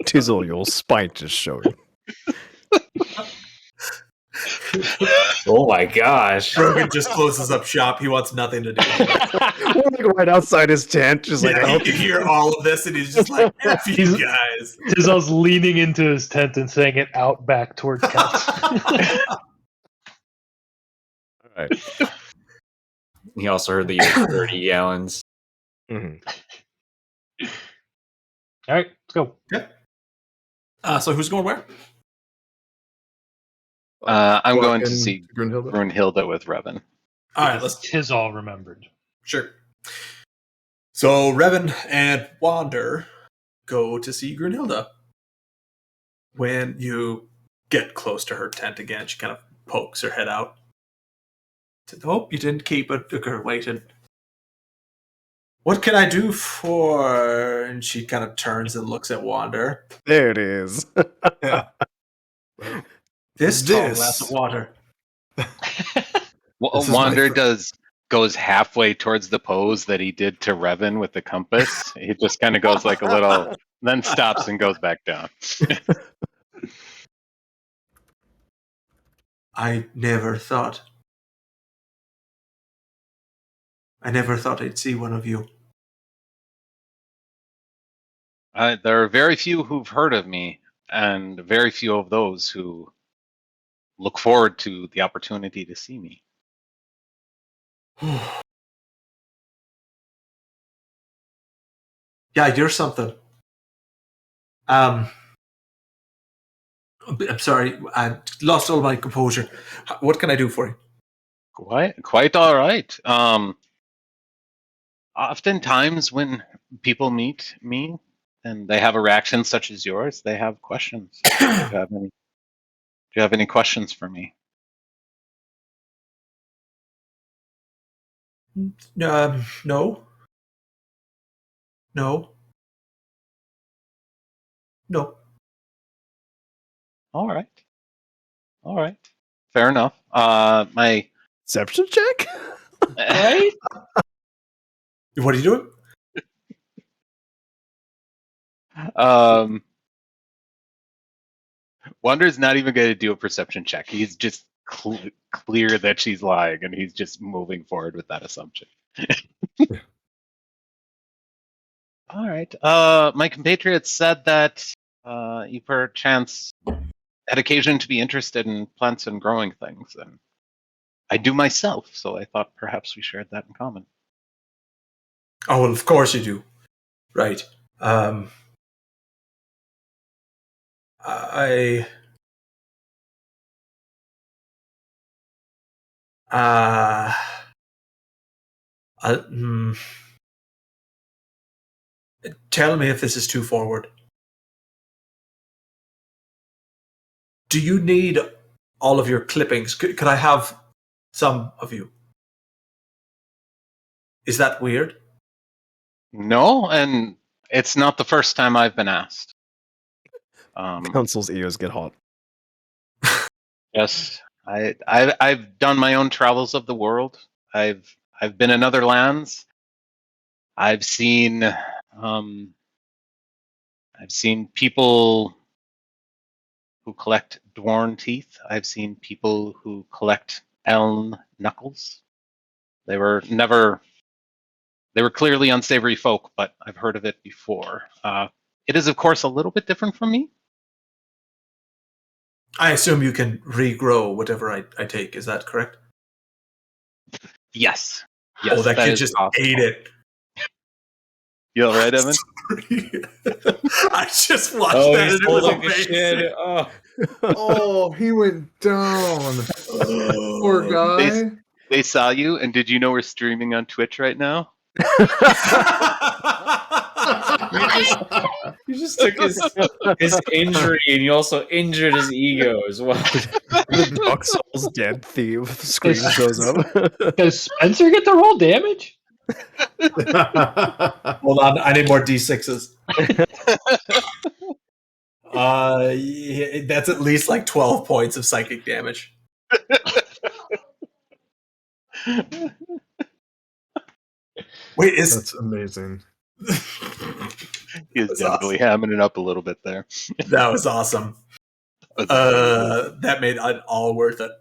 Tizol, your spite is showing. Oh my gosh. Brogan just closes up shop. He wants nothing to do with it. Like right outside his tent, just Yeah, you can hear all of this, and he's just like, F you guys. Tizol's leaning into his tent and saying it out back toward Cats. All right. He also heard that you had 30 gallons. Mm-hmm. All right, let's go. Yeah. So who's going where? I'm going to see Grunhilde. Grunhilde with Revan. All right, let's. Tizol remembered. Sure. So Revan and Wander go to see Grunhilde. When you get close to her tent again, she kind of pokes her head out. Hope you didn't keep a girl waiting. What can I do for? And she kind of turns and looks at Wander. There it is. Yeah. This tall glass of water. Wander goes halfway towards the pose that he did to Revan with the compass. He just kind of goes like a little, then stops and goes back down. I never thought I'd see one of you. There are very few who've heard of me, and very few of those who look forward to the opportunity to see me. Yeah, you're something. I'm sorry, I lost all my composure. What can I do for you? Quite all right. Oftentimes when people meet me and they have a reaction such as yours, they have questions. Do you have any questions for me? No. All right. Fair enough. My Deception check? right? What are you doing? Wander's not even going to do a perception check. He's just clear that she's lying, and he's just moving forward with that assumption. All right. My compatriot said that you perchance had occasion to be interested in plants and growing things, and I do myself, so I thought perhaps we shared that in common. Oh, well, of course you do. Right. Tell me if this is too forward. Do you need all of your clippings? Could I have some of you? Is that weird? No, and it's not the first time I've been asked. Council's ears get hot. Yes, I've done my own travels of the world. I've been in other lands. I've seen people who collect dwarn teeth. I've seen people who collect elm knuckles. They were clearly unsavory folk, but I've heard of it before. It is, of course, a little bit different from me. I assume you can regrow whatever I take. Is that correct? Yes. Oh, that kid just possible. ate it. You all right, Evan? I just watched that and it was amazing. Oh, he went down. Poor guy. They saw you, and did you know we're streaming on Twitch right now? You just took his injury, and you also injured his ego as well. The Dark Souls dead thief screen shows up. Does Spencer get to roll damage? Hold on, I need more D6s. That's at least like 12 points of psychic damage. Wait, that's amazing. He was definitely hamming it up a little bit there. That was awesome. That made it all worth it.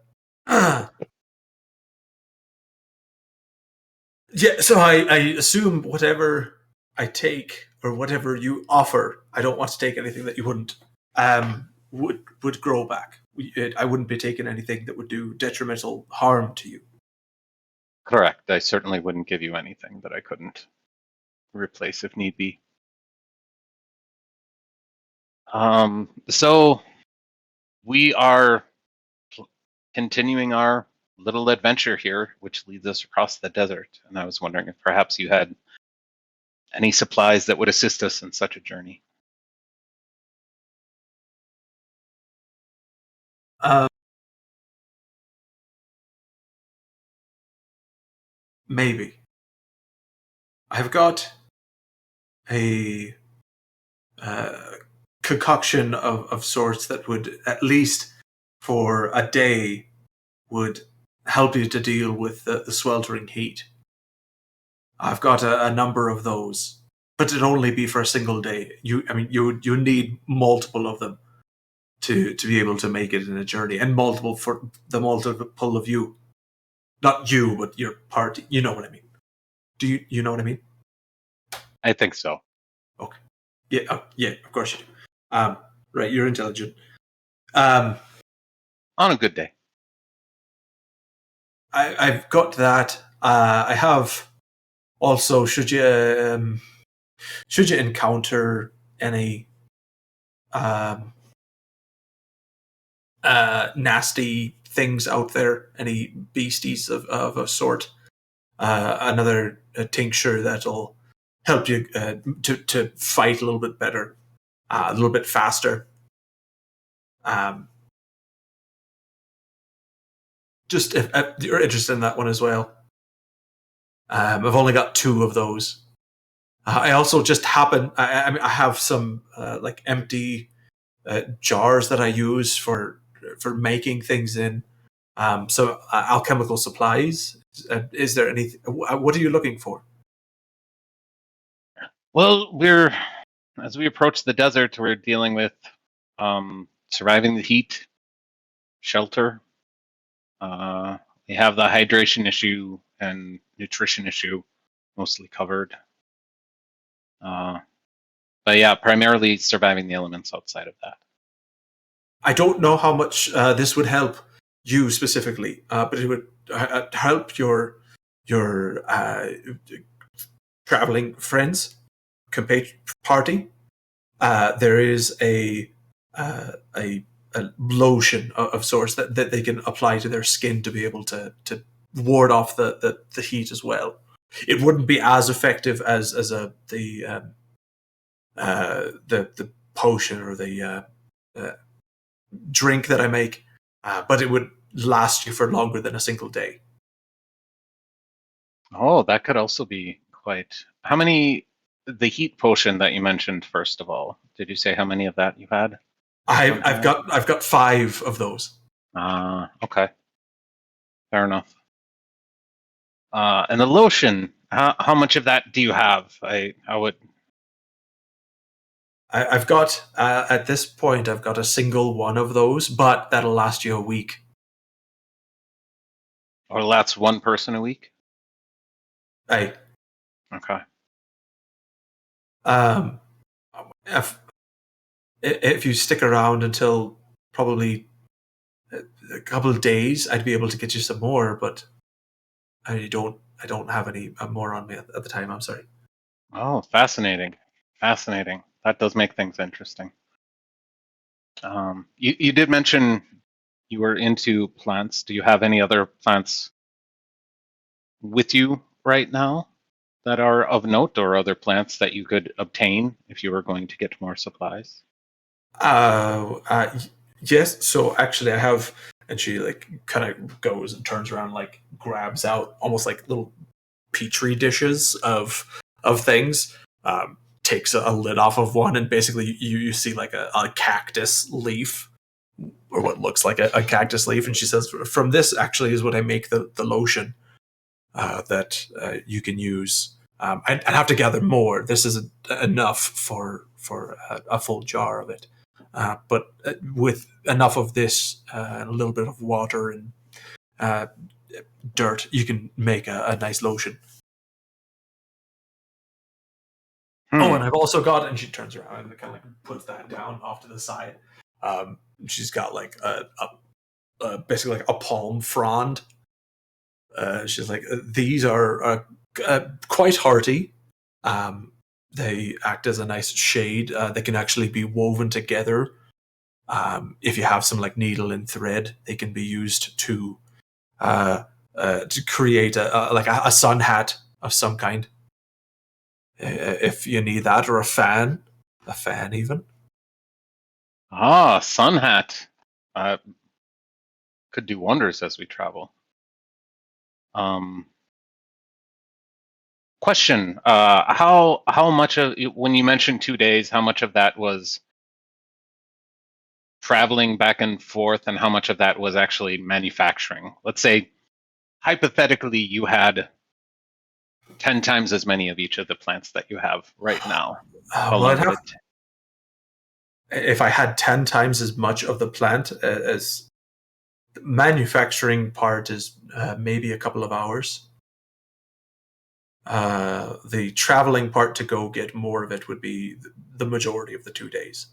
Yeah, so I assume whatever I take or whatever you offer, I don't want to take anything that you wouldn't would grow back. I wouldn't be taking anything that would do detrimental harm to you. Correct. I certainly wouldn't give you anything that I couldn't replace if need be. So we are continuing our little adventure here, which leads us across the desert. And I was wondering if perhaps you had any supplies that would assist us in such a journey. Maybe. I've got a concoction of sorts that would, at least for a day, would help you to deal with the sweltering heat. I've got a number of those, but it'd only be for a single day. You need multiple of them to be able to make it in a journey, and multiple for the multiple of you. Not you, but your party. You know what I mean. Do you know what I mean? I think so. Okay. Yeah, yeah, of course you do. Right, you're intelligent. On a good day. I've got that. I have also, should you encounter any nasty things out there, any beasties of a sort, another tincture that'll help you to fight a little bit better, a little bit faster. Just if you're interested in that one as well. I've only got 2 of those. I also just happen. I have some like empty jars that I use for making things in. So alchemical supplies. Is there anything? What are you looking for? Well, we're as we approach the desert, we're dealing with surviving the heat, shelter. We have the hydration issue and nutrition issue mostly covered. But yeah, primarily surviving the elements outside of that. I don't know how much this would help you specifically, but it would help your traveling friends, party. There is a lotion of sorts that they can apply to their skin to be able to ward off the heat as well. It wouldn't be as effective as the potion or the drink that I make, but it would last you for longer than a single day. Oh, that could also be quite. How many? The heat potion that you mentioned, first of all, did you say how many of that you had? I've got 5 of those. Okay, fair enough. And the lotion, how much of that do you have? I've got at this point I've got a single one of those, but that'll last you a week. Or that's one person a week? Hey. Okay. If you stick around until probably a couple of days, I'd be able to get you some more, but I don't have any more on me at the time. I'm sorry. Oh, fascinating. That does make things interesting. You did mention you were into plants. Do you have any other plants with you right now that are of note, or other plants that you could obtain if you were going to get more supplies? Yes. So actually, I have, and she kind of goes and turns around, grabs out almost like little petri dishes of things. Takes a lid off of one, and basically you see a cactus leaf, or what looks like a cactus leaf, and she says, "From this actually is what I make the lotion that you can use." I'd have to gather more. This isn't enough for a full jar of it, but with enough of this and a little bit of water and dirt, you can make a nice lotion. Oh, and I've also got, and she turns around and kind of puts that down off to the side. She's got basically a palm frond. She's like, these are quite hearty. They act as a nice shade. They can actually be woven together. If you have some needle and thread, they can be used to create a sun hat of some kind. If you need that, or a fan even. Sun hat. Could do wonders as we travel. Question: how much of, when you mentioned 2 days, how much of that was traveling back and forth, and how much of that was actually manufacturing? Let's say, hypothetically, you had 10 times as many of each of the plants that you have right now. If I had 10 times as much of the plant, as the manufacturing part is maybe a couple of hours. The traveling part to go get more of it would be the majority of the 2 days.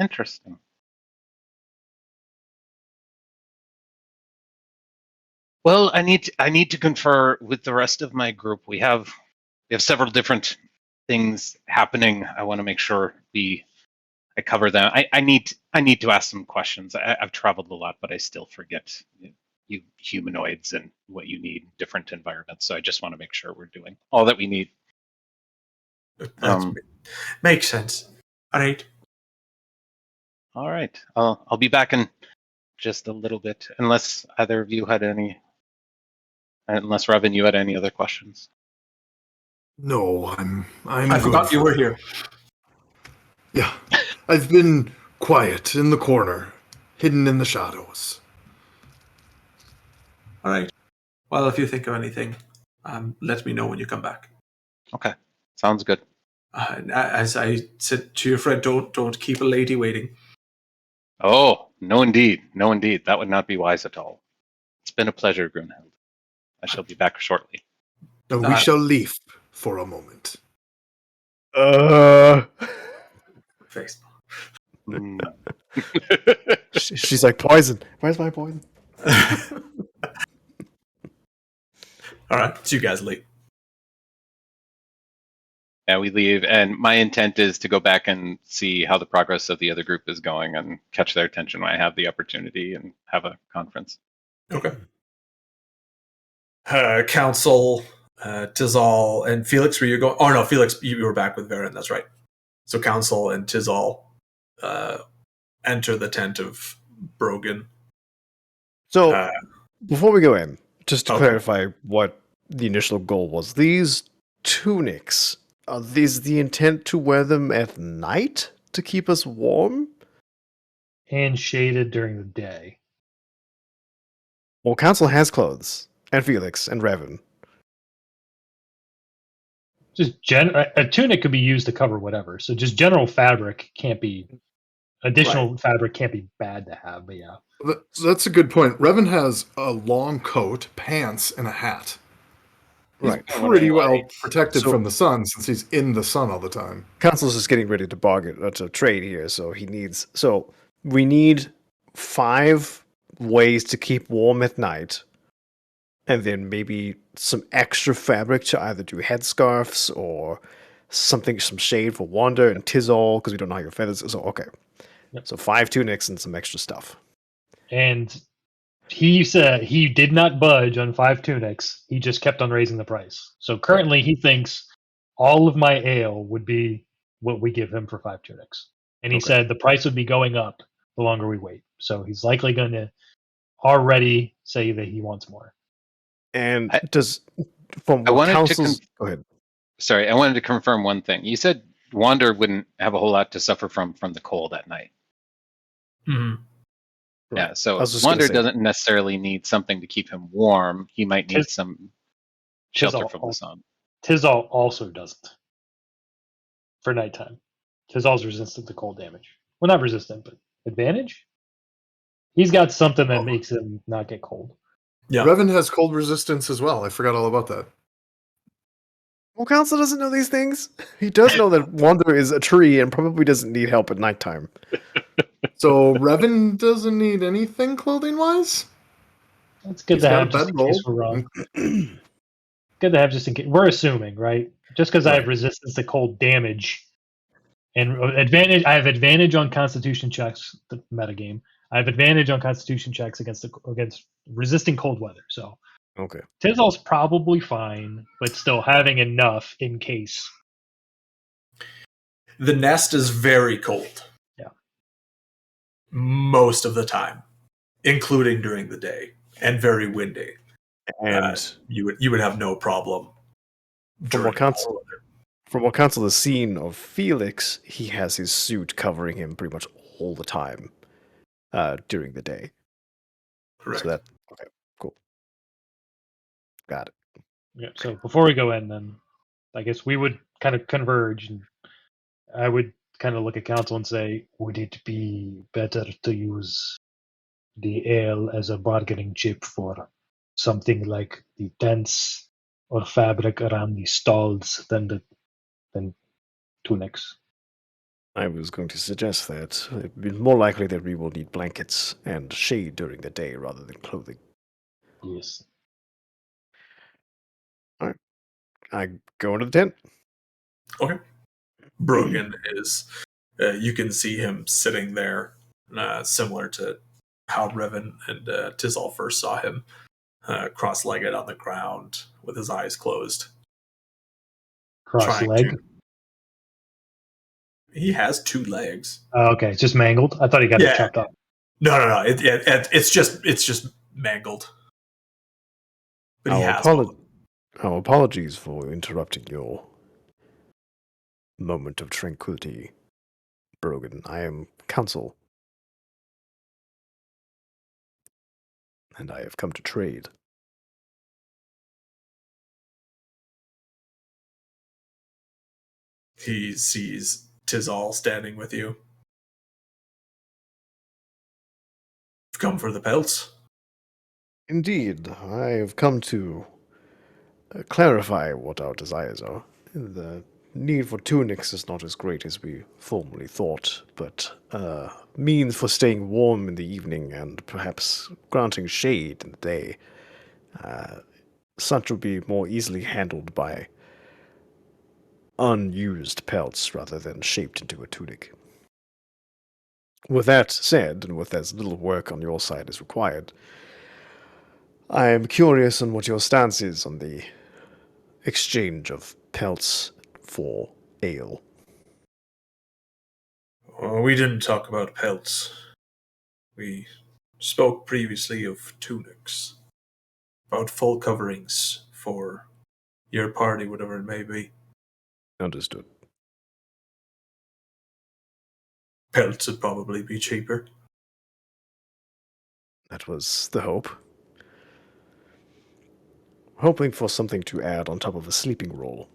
Interesting. Well, I need to confer with the rest of my group. We have several different things happening. I want to make sure I cover them. I need to ask some questions. I've traveled a lot, but I still forget you humanoids and what you need in different environments. So I just want to make sure we're doing all that we need. Makes sense. All right. All right. I'll be back in just a little bit, unless either of you had any. Unless Revan, you had any other questions? No, I forgot you were here. Yeah, I've been quiet in the corner, hidden in the shadows. All right. Well, if you think of anything, let me know when you come back. Okay, sounds good. As I said to your friend, don't keep a lady waiting. Oh, no indeed. No indeed. That would not be wise at all. It's been a pleasure, Grunhild. I shall be back shortly. Now we shall leave for a moment. Face. She's like, poison. Where's my poison? All right, so you guys leave. Yeah, we leave, and my intent is to go back and see how the progress of the other group is going and catch their attention when I have the opportunity and have a conference. Okay. Council, Tizal, and Felix, were you going? Oh no, Felix, you were back with Varen. That's right. So Council and Tizal enter the tent of Brogan. So before we go in, just to Okay. clarify what the initial goal was, these tunics, are these the intent to wear them at night to keep us warm? And shaded during the day. Well, Council has clothes, and Felix, and Revan. Just a tunic could be used to cover whatever. So just general fabric can't be additional fabric can't be bad to have. But yeah, That's a good point. Revan has a long coat, pants, and a hat. He's pretty well protected from the sun since he's in the sun all the time. Council's just getting ready to bargain to trade here, so he needs. So we need 5 ways to keep warm at night, and then maybe some extra fabric to either do headscarves or something, some shade for Wander and Tizol, because we don't know how your feathers. So okay, so 5 tunics and some extra stuff. And he said he did not budge on 5 tunics. He just kept on raising the price. So currently he thinks all of my ale would be what we give him for 5 tunics. And he said the price would be going up the longer we wait. So he's likely going to already say that he wants more. And go ahead. Sorry, I wanted to confirm one thing. You said Wander wouldn't have a whole lot to suffer from the cold at night. Mm-hmm. Yeah, so Wander doesn't necessarily need something to keep him warm. He might need some shelter from the sun. Tizal also doesn't. For nighttime. Tizal's resistant to cold damage. Well, not resistant, but advantage? He's got something that makes him not get cold. Yeah. Revan has cold resistance as well. I forgot all about that. Well, Council doesn't know these things. He does know that Wander is a tree and probably doesn't need help at nighttime. So Revan doesn't need anything clothing-wise? It's good to have just in case we're wrong. Good to have just in case. We're assuming, right? Just because I have resistance to cold damage and advantage, I have advantage on Constitution checks. The metagame. I have advantage on Constitution checks against resisting cold weather. So okay, Tizal's probably fine, but still having enough in case. The nest is very cold. Yeah, most of the time, including during the day, and very windy. And you would have no problem. From what Council has seen of Felix, he has his suit covering him pretty much all the time during the day. Correct. So that okay, cool. Got it. Yeah. So before we go in, then I guess we would kind of converge, and I would kind of look at Council and say, would it be better to use the ale as a bargaining chip for something like the tents or fabric around the stalls than tunics? I was going to suggest that. It'd be more likely that we will need blankets and shade during the day rather than clothing. Yes. All right. I go into the tent. Okay. Brogan is, you can see him sitting there, similar to how Revan and Tizal first saw him, cross-legged on the ground with his eyes closed. Cross-leg? He has 2 legs. Oh, okay, it's just mangled. I thought he got it chopped off. No. It's just mangled. But our apologies for interrupting your moment of tranquility, Brogan. I am Council, and I have come to trade. He sees Tizal standing with you. You've come for the pelts. Indeed, I have come to clarify what our desires are. The need for tunics is not as great as we formerly thought, but means for staying warm in the evening and perhaps granting shade in the day, such would be more easily handled by unused pelts rather than shaped into a tunic. With that said, and with as little work on your side as required, I am curious on what your stance is on the exchange of pelts for ale. We didn't talk about pelts. We spoke previously of tunics. About full coverings for your party, whatever it may be. Understood. Pelts would probably be cheaper. That was the hope. Hoping for something to add on top of a sleeping roll.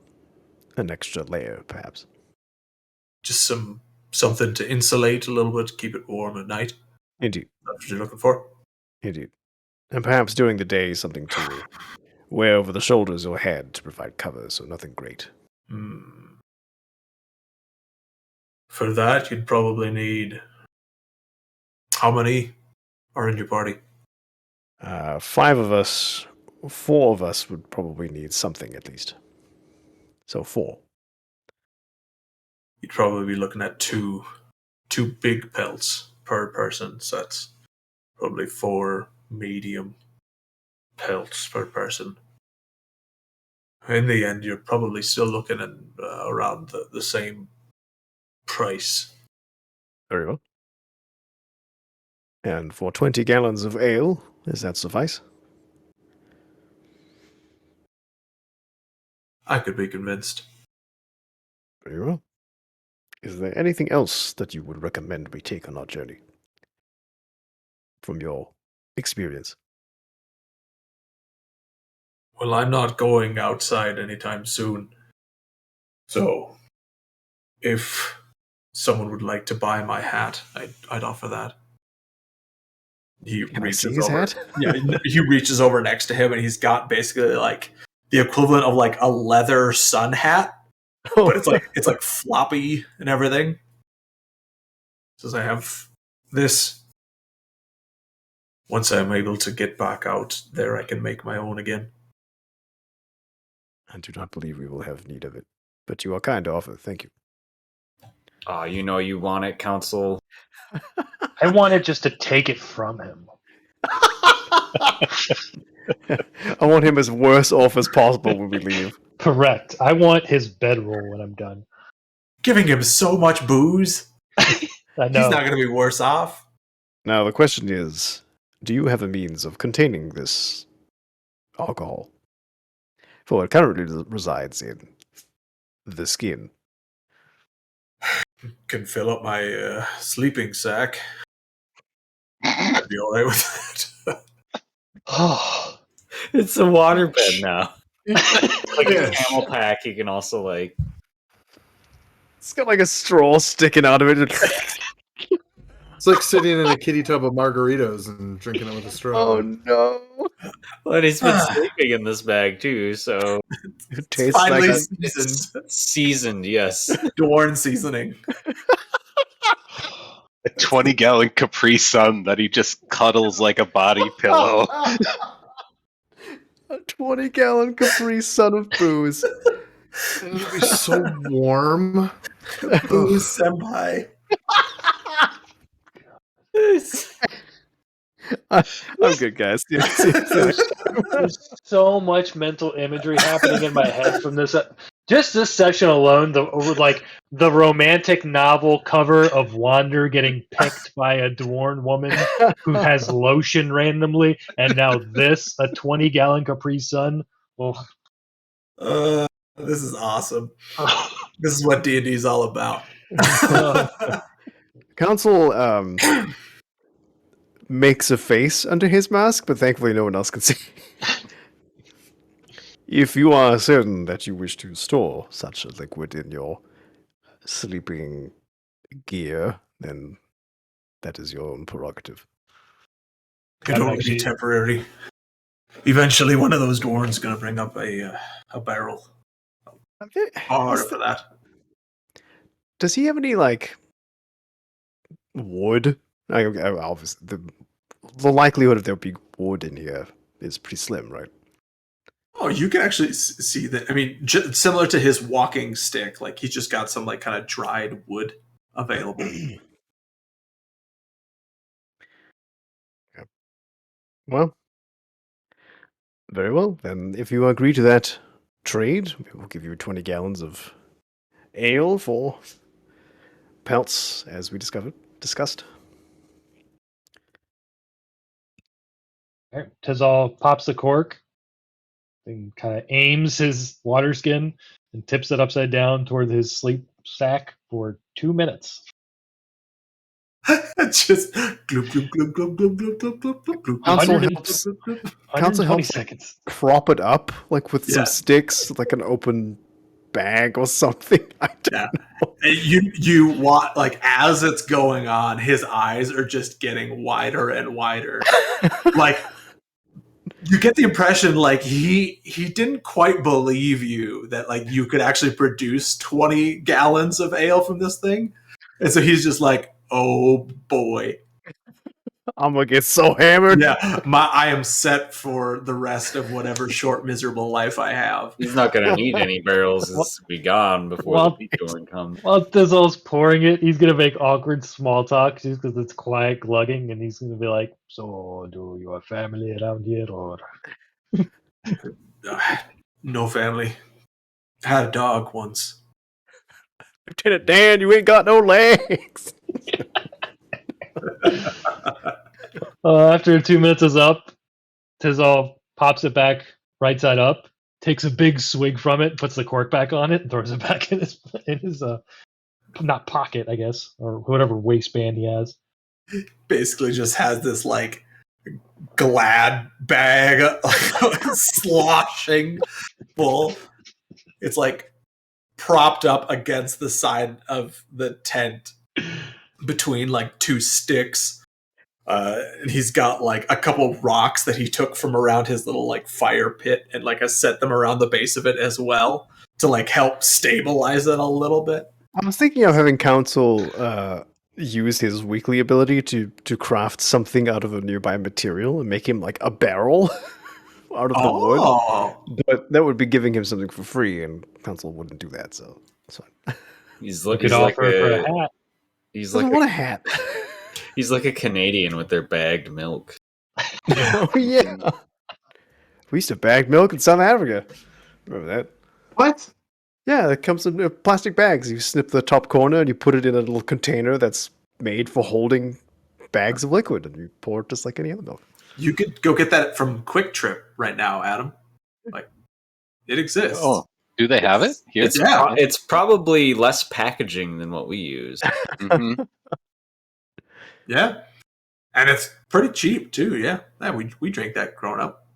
An extra layer, perhaps. Just something to insulate a little bit, keep it warm at night. Indeed. That's what you're looking for? Indeed. And perhaps during the day something to wear over the shoulders or head to provide cover, so nothing great. For that, you'd probably need... How many are in your party? 5 of us, 4 of us would probably need something at least. So 4. You'd probably be looking at two big pelts per person, so that's probably 4 medium pelts per person. In the end, you're probably still looking at around the same price. Very well. And for 20 gallons of ale, does that suffice? I could be convinced. Very well. Is there anything else that you would recommend we take on our journey? From your experience. Well, I'm not going outside anytime soon. So, if someone would like to buy my hat, I'd offer that. Can I see his hat? Yeah, he reaches over next to him, and he's got basically like the equivalent of like a leather sun hat, but it's like floppy and everything. Says I have this. Once I'm able to get back out there, I can make my own again. I do not believe we will have need of it, but you are kind to offer. Thank you. You know you want it, Council. I wanted just to take it from him. I want him as worse off as possible when we leave. Correct. I want his bedroll when I'm done. Giving him so much booze. I know. He's not going to be worse off. Now, the question is, do you have a means of containing this alcohol? For it currently resides in the skin. Can fill up my sleeping sack. I'd be alright with that. Oh, it's a waterbed now. Like a camel pack, you can also like... It's got like a straw sticking out of it. It's like sitting in a kitty tub of margaritas and drinking it with a straw. Oh no. Well, he's been sleeping in this bag too, so... It tastes Finally like seasoned. Seasoned, yes. Dorn seasoning. A 20-gallon Capri Sun that he just cuddles like a body pillow. a 20-gallon Capri Sun of booze. It'll be so warm. Booze senpai. I'm good, guys. There's so much mental imagery happening in my head from this. Just this section alone, the romantic novel cover of Wander getting picked by a Dwarn woman who has lotion randomly, and now this, a 20-gallon Capri Sun. Oh. This is awesome. This is what D&D is all about. Council makes a face under his mask, but thankfully no one else can see. If you are certain that you wish to store such a liquid in your sleeping gear, then that is your own prerogative. It'll only be temporary. Eventually, one of those dwarves going to bring up a barrel. For that. Does he have any wood? Obviously, the likelihood of there being wood in here is pretty slim, right? Oh, you can actually see that. I mean, similar to his walking stick, like he's just got some kind of dried wood available. Okay. Well, very well. Then if you agree to that trade, we will give you 20 gallons of ale for pelts, as we discussed. All right. Tizal pops the cork and kind of aims his water skin and tips it upside down toward his sleep sack for 2 minutes. Just gloop, gloop, gloop, gloop, gloop, gloop, gloop, gloop, gloop, gloop. Council helps seconds. Prop it up with some sticks, like an open bag or something. I don't know. You want as it's going on, his eyes are just getting wider and wider. You get the impression he didn't quite believe you that you could actually produce 20 gallons of ale from this thing, and so he's just like, oh boy, I'm gonna get so hammered. Yeah, I am set for the rest of whatever short miserable life I have. He's not gonna need any barrels to be gone before the Beatdoorn comes. While Thizzle's pouring it, he's gonna make awkward small talk just because it's quiet glugging, and he's gonna be like, "So, do you have family around here, or?" No family. Had a dog once. Lieutenant Dan, you ain't got no legs. After 2 minutes is up, Tizzle pops it back right side up, takes a big swig from it, puts the cork back on it, and throws it back in his not pocket, I guess, or whatever waistband he has. Basically just has this glad bag sloshing full. It's propped up against the side of the tent between two sticks. And he's got a couple rocks that he took from around his little fire pit and has set them around the base of it as well to help stabilize it a little bit. I was thinking of having Council use his weekly ability to craft something out of a nearby material and make him a barrel out of the wood. But that would be giving him something for free, and Council wouldn't do that, so it's fine. He's offer for a hat. He's I want a hat. He's like a Canadian with their bagged milk. Oh yeah. We used to bag milk in South Africa. Remember that? What? Yeah, it comes in plastic bags. You snip the top corner and you put it in a little container that's made for holding bags of liquid, and you pour it just like any other milk. You could go get that from Quick Trip right now, Adam. It exists. Oh, do they have it here? It's probably less packaging than what we use. Mm-hmm. Yeah, and it's pretty cheap too. Yeah, we drank that growing up.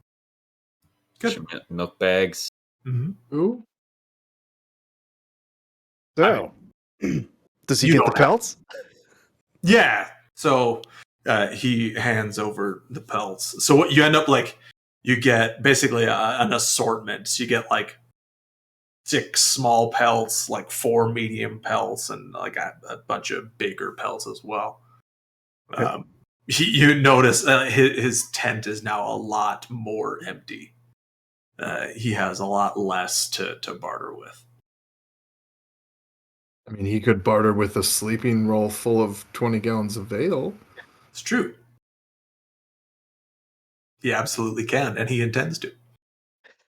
Good Milk bags. Mm-hmm. Ooh. So, does he get the pelts? Yeah. So he hands over the pelts. So what you end up you get basically an assortment. So you get 6 small pelts, 4 medium pelts, and a bunch of bigger pelts as well. Okay. You notice his tent is now a lot more empty. He has a lot less to barter with. I mean, he could barter with a sleeping roll full of 20 gallons of ale. It's true. He absolutely can, and he intends to.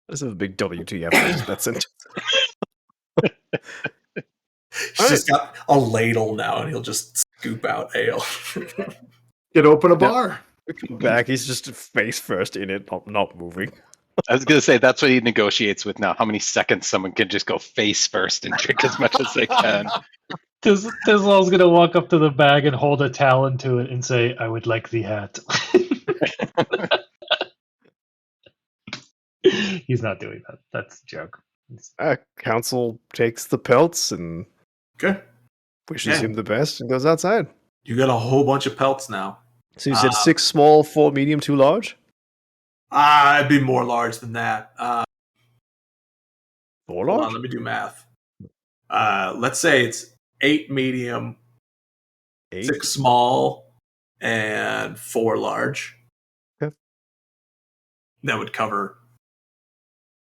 This is a big WTF. That's it. He's just got a ladle now, and he'll just scoop out ale. Could open a bar. Back, he's just face first in it, not moving. I was going to say, that's what he negotiates with now. How many seconds someone can just go face first and drink as much as they can. Tizzle's going to walk up to the bag and hold a talon to it and say, "I would like the hat." He's not doing that. That's a joke. Council takes the pelts and... Okay. wishes him the best, and goes outside. You got a whole bunch of pelts now. So you said 6 small, 4 medium, 2 large? I'd be more large than that. 4 Hold large? on, let me do math. Let's say it's 8 medium, 8? 6 small, and 4 large. Okay. That would cover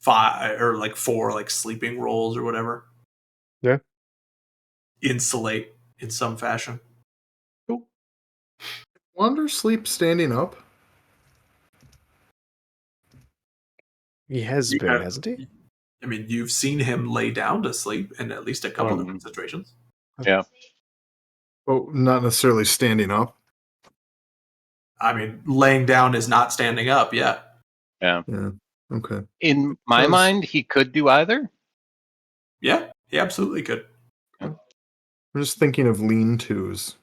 5 or like 4 like sleeping rolls or whatever. Yeah. Insulate in some fashion. Cool. Wander sleep standing up? He has been, hasn't he? I mean, you've seen him lay down to sleep in at least a couple different situations. Yeah. Oh, not necessarily standing up. I mean, laying down is not standing up. Yeah. Yeah. Okay. In my mind, he could do either. Yeah, he absolutely could. I'm just thinking of lean-tos.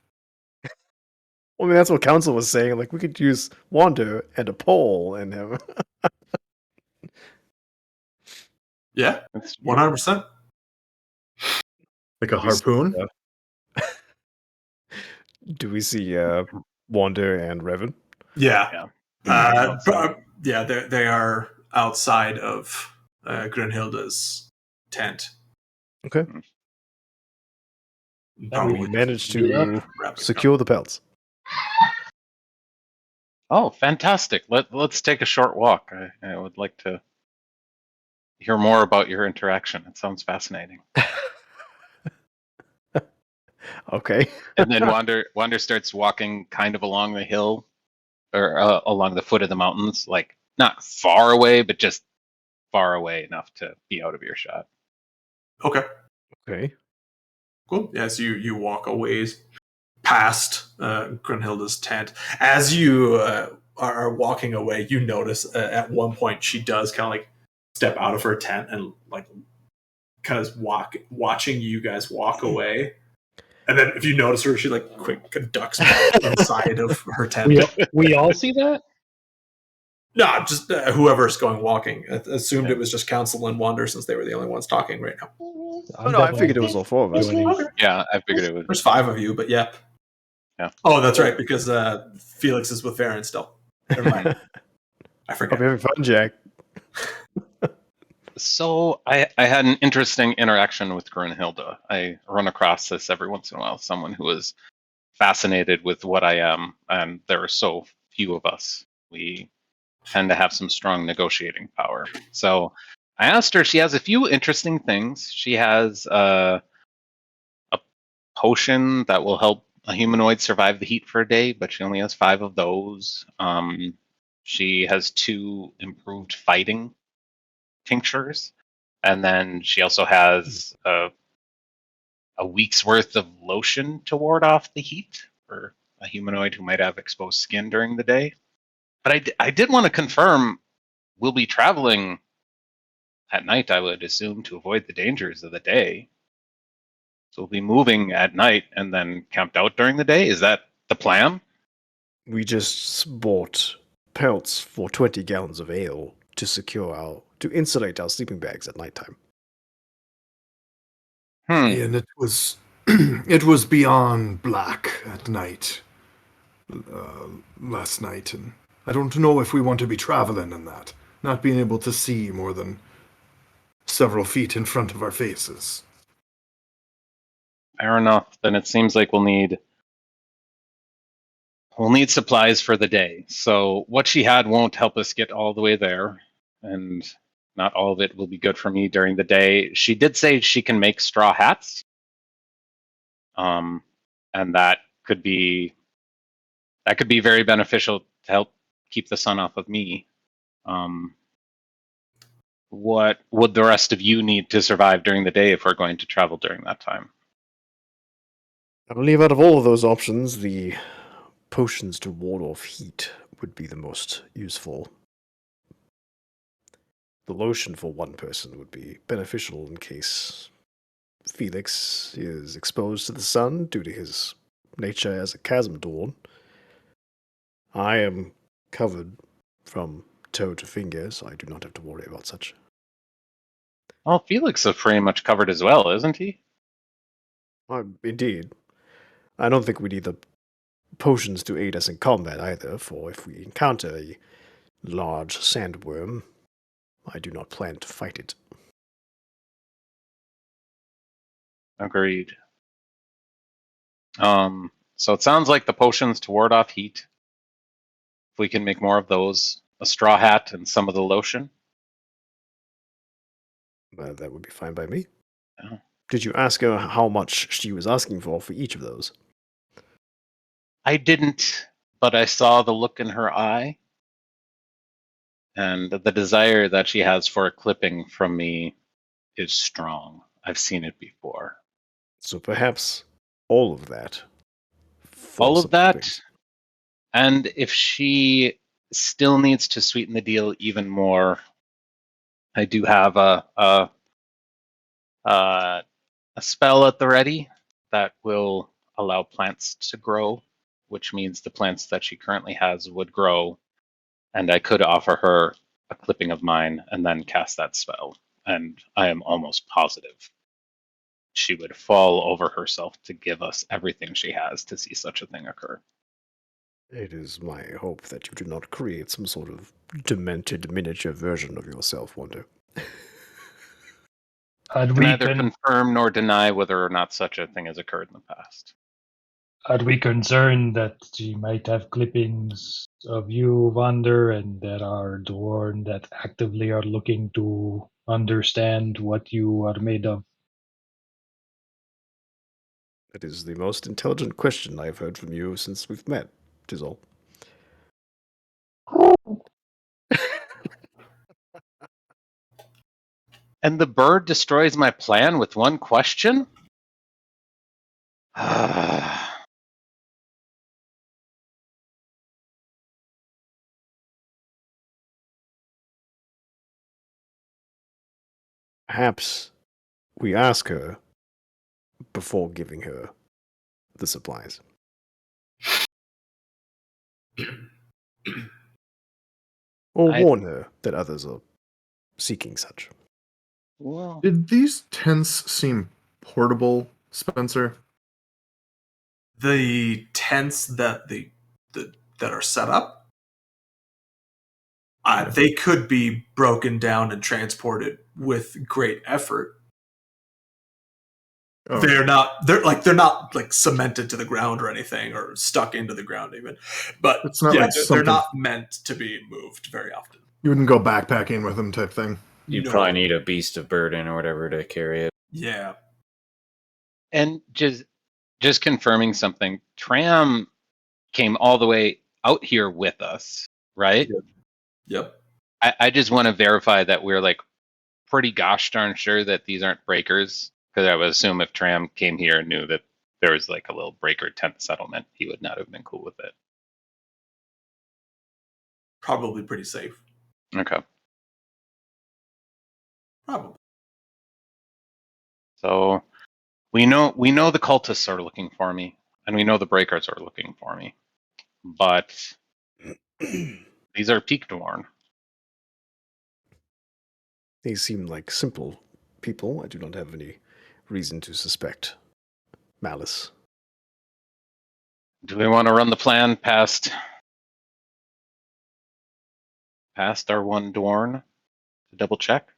Well, I mean, that's what Council was saying. Like, we could use Wander and a pole and him. Yeah, 100%. Like a harpoon? Do we see Wander and Revan? Yeah. Yeah, they are outside of Grenhilda's tent. Okay. We managed to secure the pelts. Oh, fantastic. Let's take a short walk. I would like to hear more about your interaction. It sounds fascinating. Okay. And then Wander starts walking kind of along the hill or along the foot of the mountains, like not far away, but just far away enough to be out of earshot. Okay. Okay. Cool. Yeah, so you walk a ways past Grenhilda's tent. As you are walking away, you notice at one point she does kind of like step out of her tent and like kind of watching you guys walk away. And then if you notice her, she like quick ducks back inside of her tent. We all see that? No, just whoever's going walking. I assumed it was just Council and Wander since they were the only ones talking right now. I figured it was all 4 of us. Okay. Yeah, I figured it was. There's 5 of you, but yeah. Yeah. Oh, that's right, because Felix is with Varen still. Never mind. I forgot. Hope you're having fun, Jack. So I had an interesting interaction with Grunhilda. I run across this every once in a while, someone who is fascinated with what I am, and there are so few of us. We tend to have some strong negotiating power. So I asked her, she has a few interesting things. She has a potion that will help a humanoid survive the heat for a day, but she only has 5 of those. She has 2 improved fighting tinctures, and then she also has a week's worth of lotion to ward off the heat for a humanoid who might have exposed skin during the day. But I did want to confirm we'll be traveling at night, I would assume, to avoid the dangers of the day. So we'll be moving at night and then camped out during the day. Is that the plan? We just bought pelts for 20 gallons of ale to insulate our sleeping bags at nighttime. And it was it was beyond black at night last night, and I don't know if we want to be traveling in that, not being able to see more than several feet in front of our faces. Fair enough. Then it seems like we'll need supplies for the day. So what she had won't help us get all the way there, and not all of it will be good for me during the day. She did say she can make straw hats, and that could be very beneficial to help keep the sun off of me. What would the rest of you need to survive during the day if we're going to travel during that time? I believe out of all of those options, the potions to ward off heat would be the most useful. The lotion for one person would be beneficial in case Felix is exposed to the sun due to his nature as a chasm dwarf. I am covered from toe to finger, so I do not have to worry about such. Well, Felix is pretty much covered as well, isn't he? Indeed. I don't think we need the potions to aid us in combat either, for if we encounter a large sandworm, I do not plan to fight it. Agreed. So it sounds like the potions to ward off heat. If we can make more of those, a straw hat and some of the lotion. That would be fine by me. Yeah. Did you ask her how much she was asking for each of those? I didn't, but I saw the look in her eye. And the desire that she has for a clipping from me is strong. I've seen it before. So perhaps all of that. All of that. And if she still needs to sweeten the deal even more, I do have a spell at the ready that will allow plants to grow, which means the plants that she currently has would grow, and I could offer her a clipping of mine and then cast that spell. And I am almost positive she would fall over herself to give us everything she has to see such a thing occur. It is my hope that you do not create some sort of demented miniature version of yourself, Wonder. I can neither confirm nor deny whether or not such a thing has occurred in the past. Are we concerned that she might have clippings of you, Wander, and there are Dorn that actively are looking to understand what you are made of? That is the most intelligent question I have heard from you since we've met, Tizzle. And the bird destroys my plan with one question? Perhaps we ask her before giving her the supplies. Or warn her that others are seeking such. Well, did these tents seem portable, Spencer? The tents that that are set up, they could be broken down and transported with great effort. Oh. They're not like cemented to the ground or anything, or stuck into the ground even. But it's not like they're not meant to be moved very often. You wouldn't go backpacking with them type thing. You'd probably need a beast of burden or whatever to carry it. Yeah. And just confirming something, Tram came all the way out here with us, right? Yep. I just want to verify that we're like pretty gosh darn sure that these aren't breakers, because I would assume if Tram came here and knew that there was like a little breaker tent settlement, he would not have been cool with it. Probably pretty safe. Okay. Probably. So we know the cultists are looking for me, and we know the breakers are looking for me, but these are Peakdorn. They seem like simple people. I do not have any reason to suspect malice. Do we want to run the plan past our one Dorn to double check?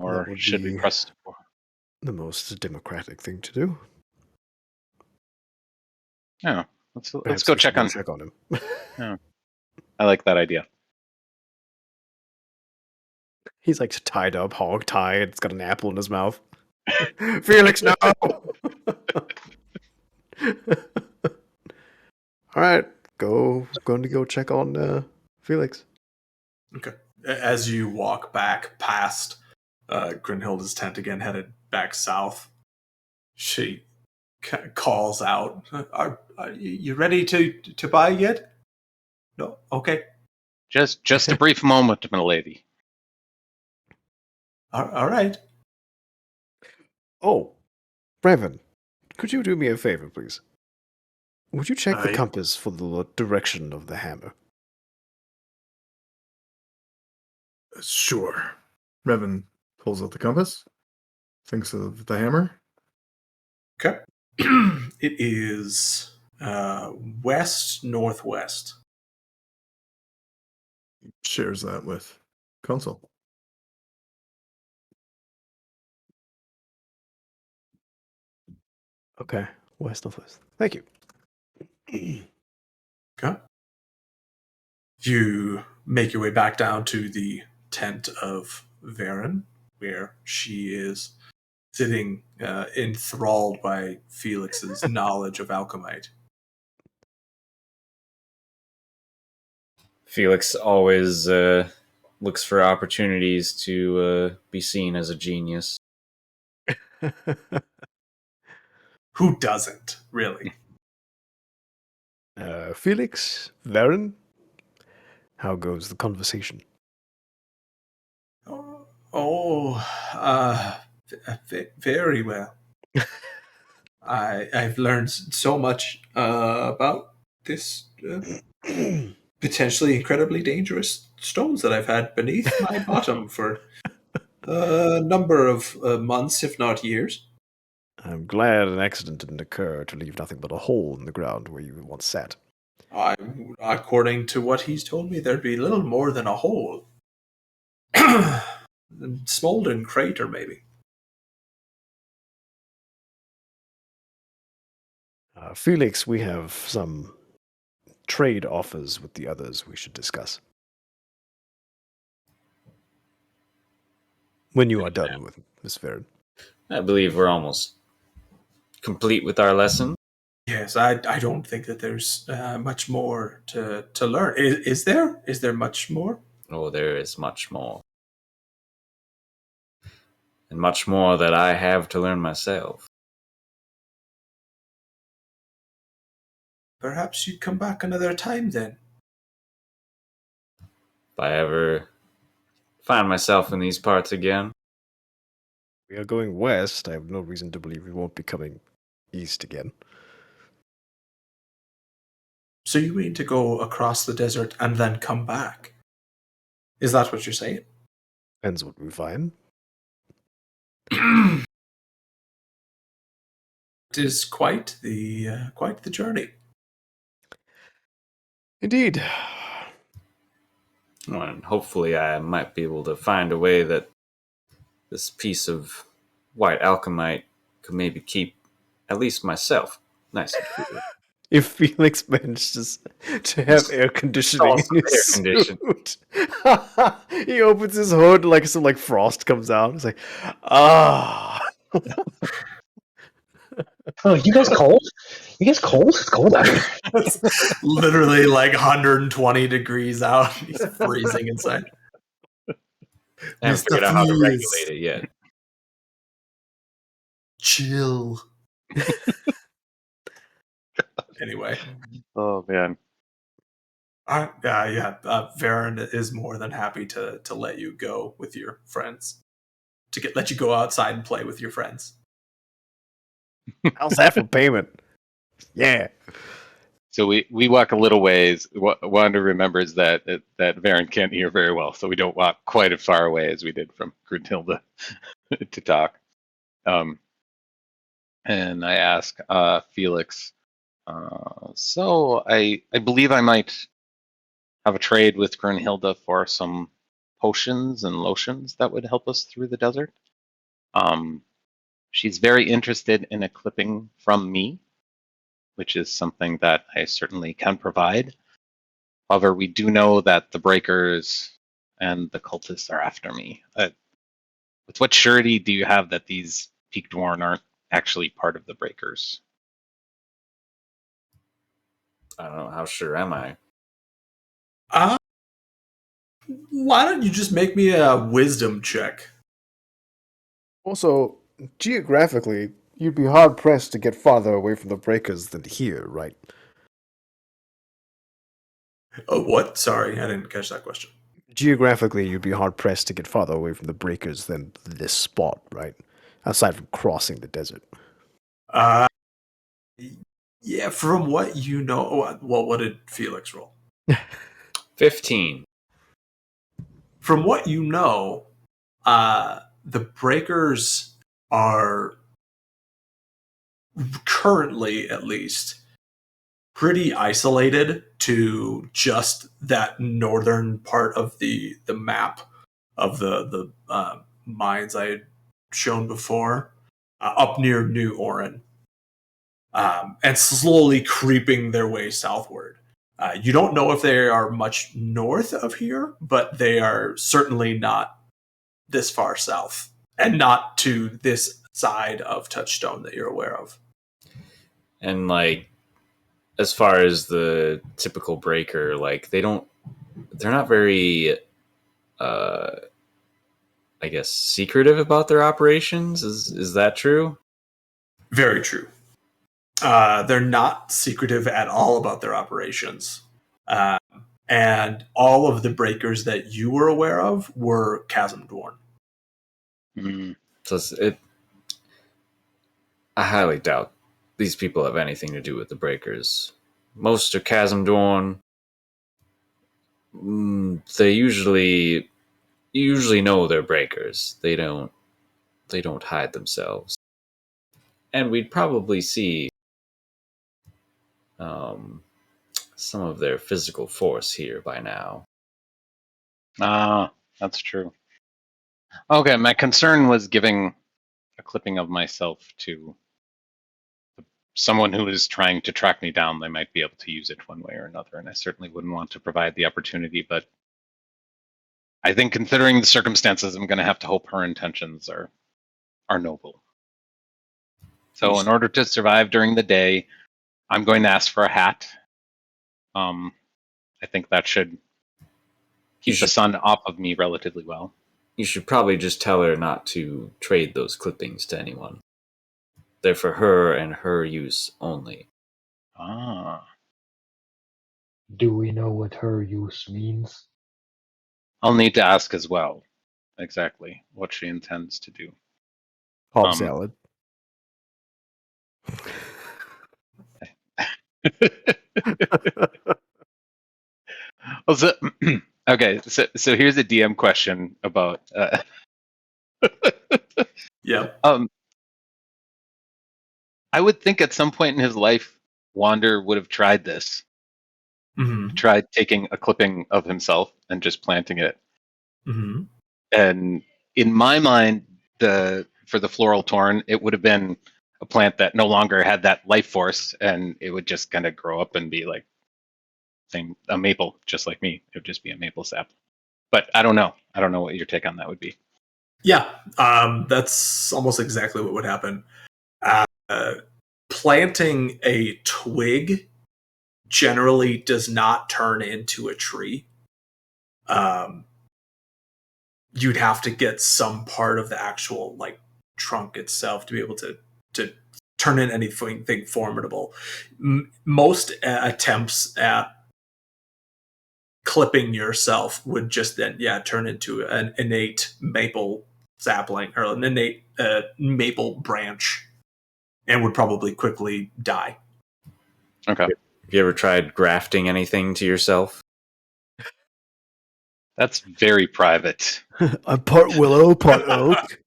Or should we press the most democratic thing to do? Yeah, let's go check on him. Yeah, I like that idea. He's like tied up, hog tied. It's got an apple in his mouth. Felix, no! All right, going to go check on Felix. Okay. As you walk back past Grinhilda's tent again, headed back south, she calls out, "Are you ready to buy yet?" No. Okay. Just a brief moment, milady. All right. Oh, Brevin, could you do me a favor, please? Would you check the compass for the direction of the hammer? Sure. Revan pulls out the compass, thinks of the hammer. Okay. It is west-northwest. Shares that with Council. Okay, west-northwest. Thank you. Okay. You make your way back down to the tent of Varen, where she is sitting enthralled by Felix's knowledge of alchemite. Felix always looks for opportunities to be seen as a genius. Who doesn't, really? Felix, Varen, how goes the conversation? Very well. I've learned so much about this potentially incredibly dangerous stones that I've had beneath my bottom for a number of months, if not years. I'm glad an accident didn't occur to leave nothing but a hole in the ground where you once sat. According to what he's told me, there'd be little more than a hole. A smoldering crater, maybe. Felix, we have some trade offers with the others we should discuss. When you are done with Miss Varen. I believe we're almost complete with our lesson. Yes, I don't think that there's much more to learn. Is there? Is there much more? Oh, there is much more. And much more that I have to learn myself. Perhaps you'd come back another time then. If I ever find myself in these parts again. We are going west. I have no reason to believe we won't be coming east again. So you mean to go across the desert and then come back? Is that what you're saying? Depends what we find. It is quite the journey. Indeed. Well, and hopefully I might be able to find a way that this piece of white alchemite could maybe keep at least myself nice and cool. If Felix manages to have air conditioning in his suit, he opens his hood like some frost comes out. It's like, ah. Oh, you guys cold? You guys cold? It's cold out here. It's literally like 120 degrees out. He's freezing inside. I haven't figured out how to regulate it yet. Chill. Anyway. Oh man. Varen is more than happy to let you go with your friends. Let you go outside and play with your friends. How's that for payment? Yeah. So we walk a little ways. Wanda remembers that Varen can't hear very well, so we don't walk quite as far away as we did from Gruntilda to talk. And I ask Felix, so I believe I might have a trade with Grunhilda for some potions and lotions that would help us through the desert. She's very interested in a clipping from me, which is something that I certainly can provide. However, we do know that the Breakers and the cultists are after me. With what surety do you have that these Peaked Warren aren't actually part of the Breakers? I don't know, how sure am I? Why don't you just make me a wisdom check? Also, geographically, you'd be hard-pressed to get farther away from the Breakers than here, right? Oh, what? Sorry, I didn't catch that question. Geographically, you'd be hard-pressed to get farther away from the Breakers than this spot, right? Aside from crossing the desert. Yeah, from what you know... Well, what did Felix roll? 15. From what you know, the Breakers are currently at least, pretty isolated to just that northern part of the map of the mines I had shown before, up near New Orin, and slowly creeping their way southward. You don't know if they are much north of here, but they are certainly not this far south, and not to this side of Touchstone that you're aware of. And like, as far as the typical breaker, like they're not very, I guess, secretive about their operations. Is that true? Very true. They're not secretive at all about their operations. And all of the breakers that you were aware of were Chasm Dwarn. So I highly doubt these people have anything to do with the breakers. Most are Chasm Dwarn. They usually know they're breakers. They don't hide themselves. And we'd probably see some of their physical force here by now. That's true. Okay, my concern was giving a clipping of myself to someone who is trying to track me down. They might be able to use it one way or another, and I certainly wouldn't want to provide the opportunity, but I think considering the circumstances, I'm going to have to hope her intentions are noble. So in order to survive during the day, I'm going to ask for a hat. I think that should keep the sun off of me relatively well. You should probably just tell her not to trade those clippings to anyone. They're for her and her use only. Do we know what her use means? I'll need to ask as well exactly what she intends to do. Cobb salad. Okay, so here's a DM question about. Yeah. I would think at some point in his life, Wander would have tried this. Mm-hmm. Tried taking a clipping of himself and just planting it. Mm-hmm. And in my mind, for the floral torn, it would have been a plant that no longer had that life force, and it would just kind of grow up and be like a maple, just like me. It would just be a maple sap. But I don't know. I don't know what your take on that would be. Yeah, that's almost exactly what would happen. Planting a twig generally does not turn into a tree. You'd have to get some part of the actual like trunk itself to be able to turn in anything formidable. Most attempts at clipping yourself would just then turn into an innate maple sapling or an innate maple branch, and would probably quickly die. Okay. Have you ever tried grafting anything to yourself? That's very private. I'm part willow, part oak.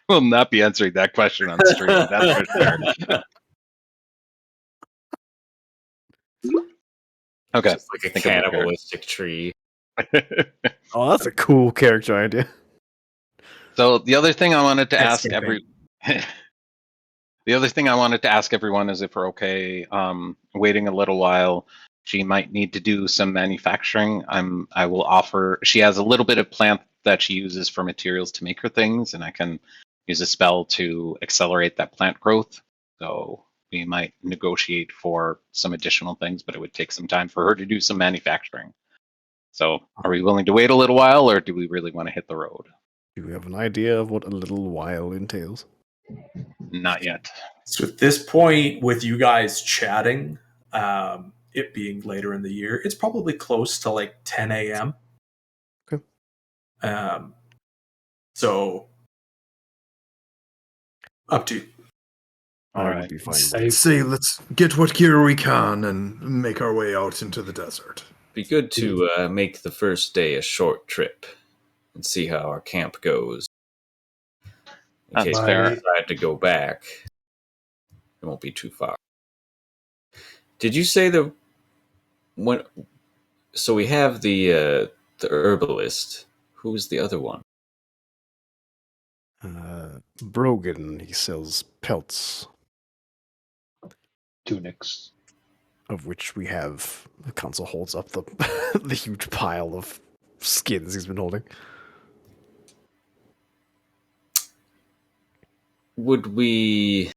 We'll not be answering that question on stream. That's for sure. Okay. Just like a cannibalistic tree. Oh, that's a cool character idea. So the other thing I wanted to ask everyone is if we're okay waiting a little while. She might need to do some manufacturing. I will offer. She has a little bit of plant that she uses for materials to make her things, and I can use a spell to accelerate that plant growth. So we might negotiate for some additional things, but it would take some time for her to do some manufacturing. So are we willing to wait a little while, or do we really want to hit the road? Do we have an idea of what a little while entails? Not yet. So at this point, with you guys chatting, it being later in the year, it's probably close to like 10 a.m. Okay. So up to you. All I right. would be fine. I'd say let's get what gear we can and make our way out into the desert. Be good to make the first day a short trip and see how our camp goes. In case we fair. decide to go back, it won't be too far. Did you say when? So we have the herbalist. Who's the other one? Brogan, he sells pelts, Tunics. of which we have. The council holds up the the huge pile of skins he's been holding. Would we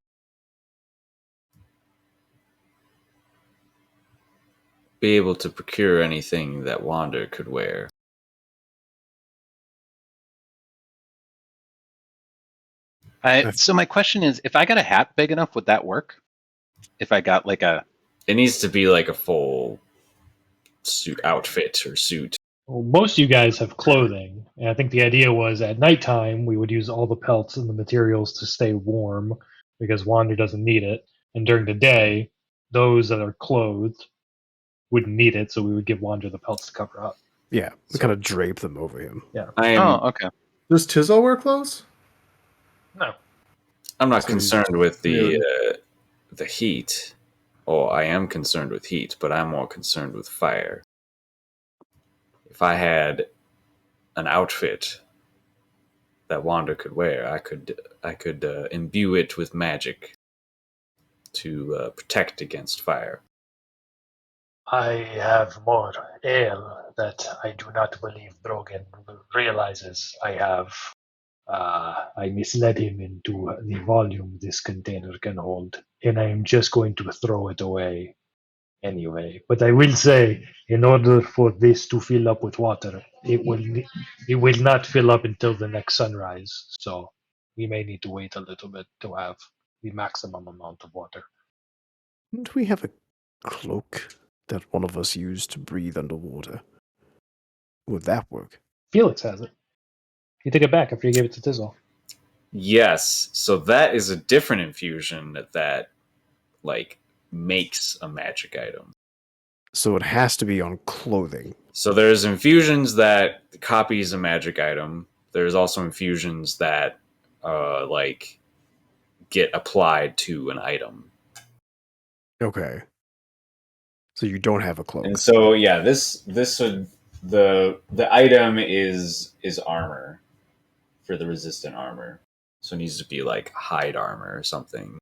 be able to procure anything that Wander could wear? So my question is, if I got a hat big enough, would that work? If I got like a... It needs to be like a full suit outfit or suit. Well, most of you guys have clothing, and I think the idea was at nighttime we would use all the pelts and the materials to stay warm because Wander doesn't need it, and during the day, those that are clothed wouldn't need it, so we would give Wander the pelts to cover up. Yeah, we kind of drape them over him. Yeah. okay. Does Tizzle wear clothes? No. I'm not So concerned with the heat. Oh, I am concerned with heat, but I'm more concerned with fire. If I had an outfit that Wander could wear, I could imbue it with magic to protect against fire. I have more ale that I do not believe Brogan realizes I have. I misled him into the volume this container can hold, and I am just going to throw it away anyway. But I will say, in order for this to fill up with water, it will not fill up until the next sunrise. So we may need to wait a little bit to have the maximum amount of water. Didn't we have a cloak that one of us used to breathe underwater? Would that work? Felix has it. You took it back after you gave it to Tizzle. Yes, so that is a different infusion that like makes a magic item. So it has to be on clothing. So there's infusions that copies a magic item. There's also infusions that like get applied to an item. Okay. So you don't have a cloak. And so yeah, this would the item is armor for the resistant armor. So it needs to be like hide armor or something.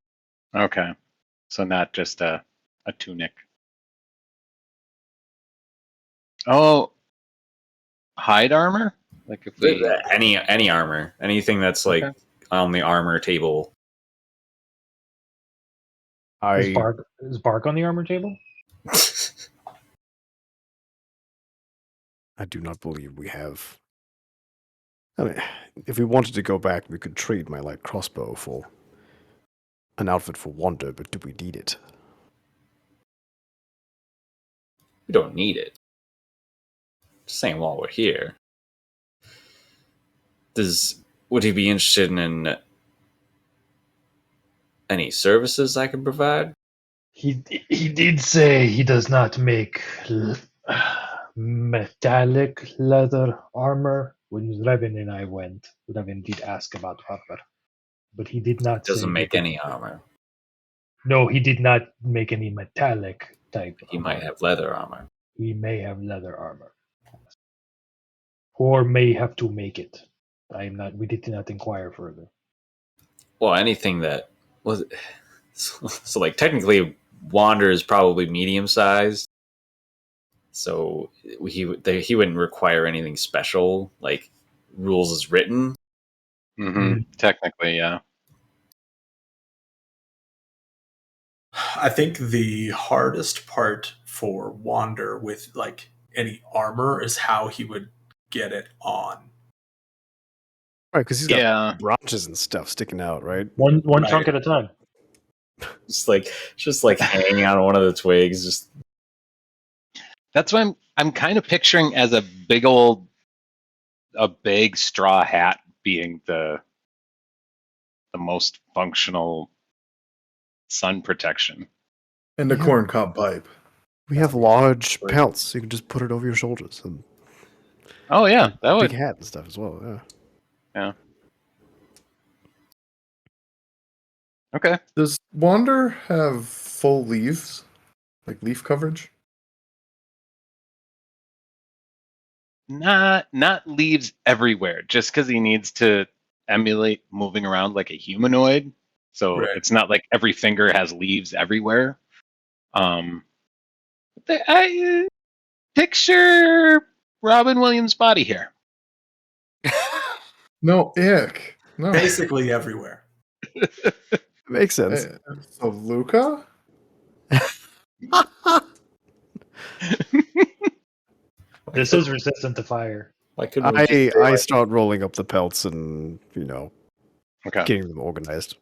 Okay. So not just a tunic. Oh, hide armor? Like if we... Any armor, anything that's like on the armor table. Is Bark on the armor table? I do not believe we have. I mean, if we wanted to go back, we could trade my light crossbow for an outfit for Wander, but do we need it? We don't need it. Just saying while we're here. Would he be interested in any services I could provide? He did say he does not make metallic leather armor. When Revin and I went, Revin did ask about armor, but he did not. Doesn't make any armor. No, he did not make any metallic type. He might have leather armor. He may have leather armor, or may have to make it. I am not. We did not inquire further. Well, anything that was so like technically Wander is probably medium sized, so he wouldn't require anything special like rules as written. Technically, yeah. I think the hardest part for Wander with like any armor is how he would get it on. Right, because he's got branches and stuff sticking out, right? One trunk at a time. Just like hanging on one of the twigs. Just that's what I'm kind of picturing as a big straw hat being the most functional sun protection. And a corncob pipe. We have large pelts, so you can just put it over your shoulders. And oh yeah, that would big hat and stuff as well. Yeah. Okay. Does Wander have full leaves? Like leaf coverage? Not leaves everywhere, just because he needs to emulate moving around like a humanoid. So Right. it's not like every finger has leaves everywhere. I picture Robin Williams' body hair. No, ick. No. Basically everywhere. Makes sense. So Luca? This is resistant to fire. Why couldn't we just I start rolling up the pelts and Okay. getting them organized.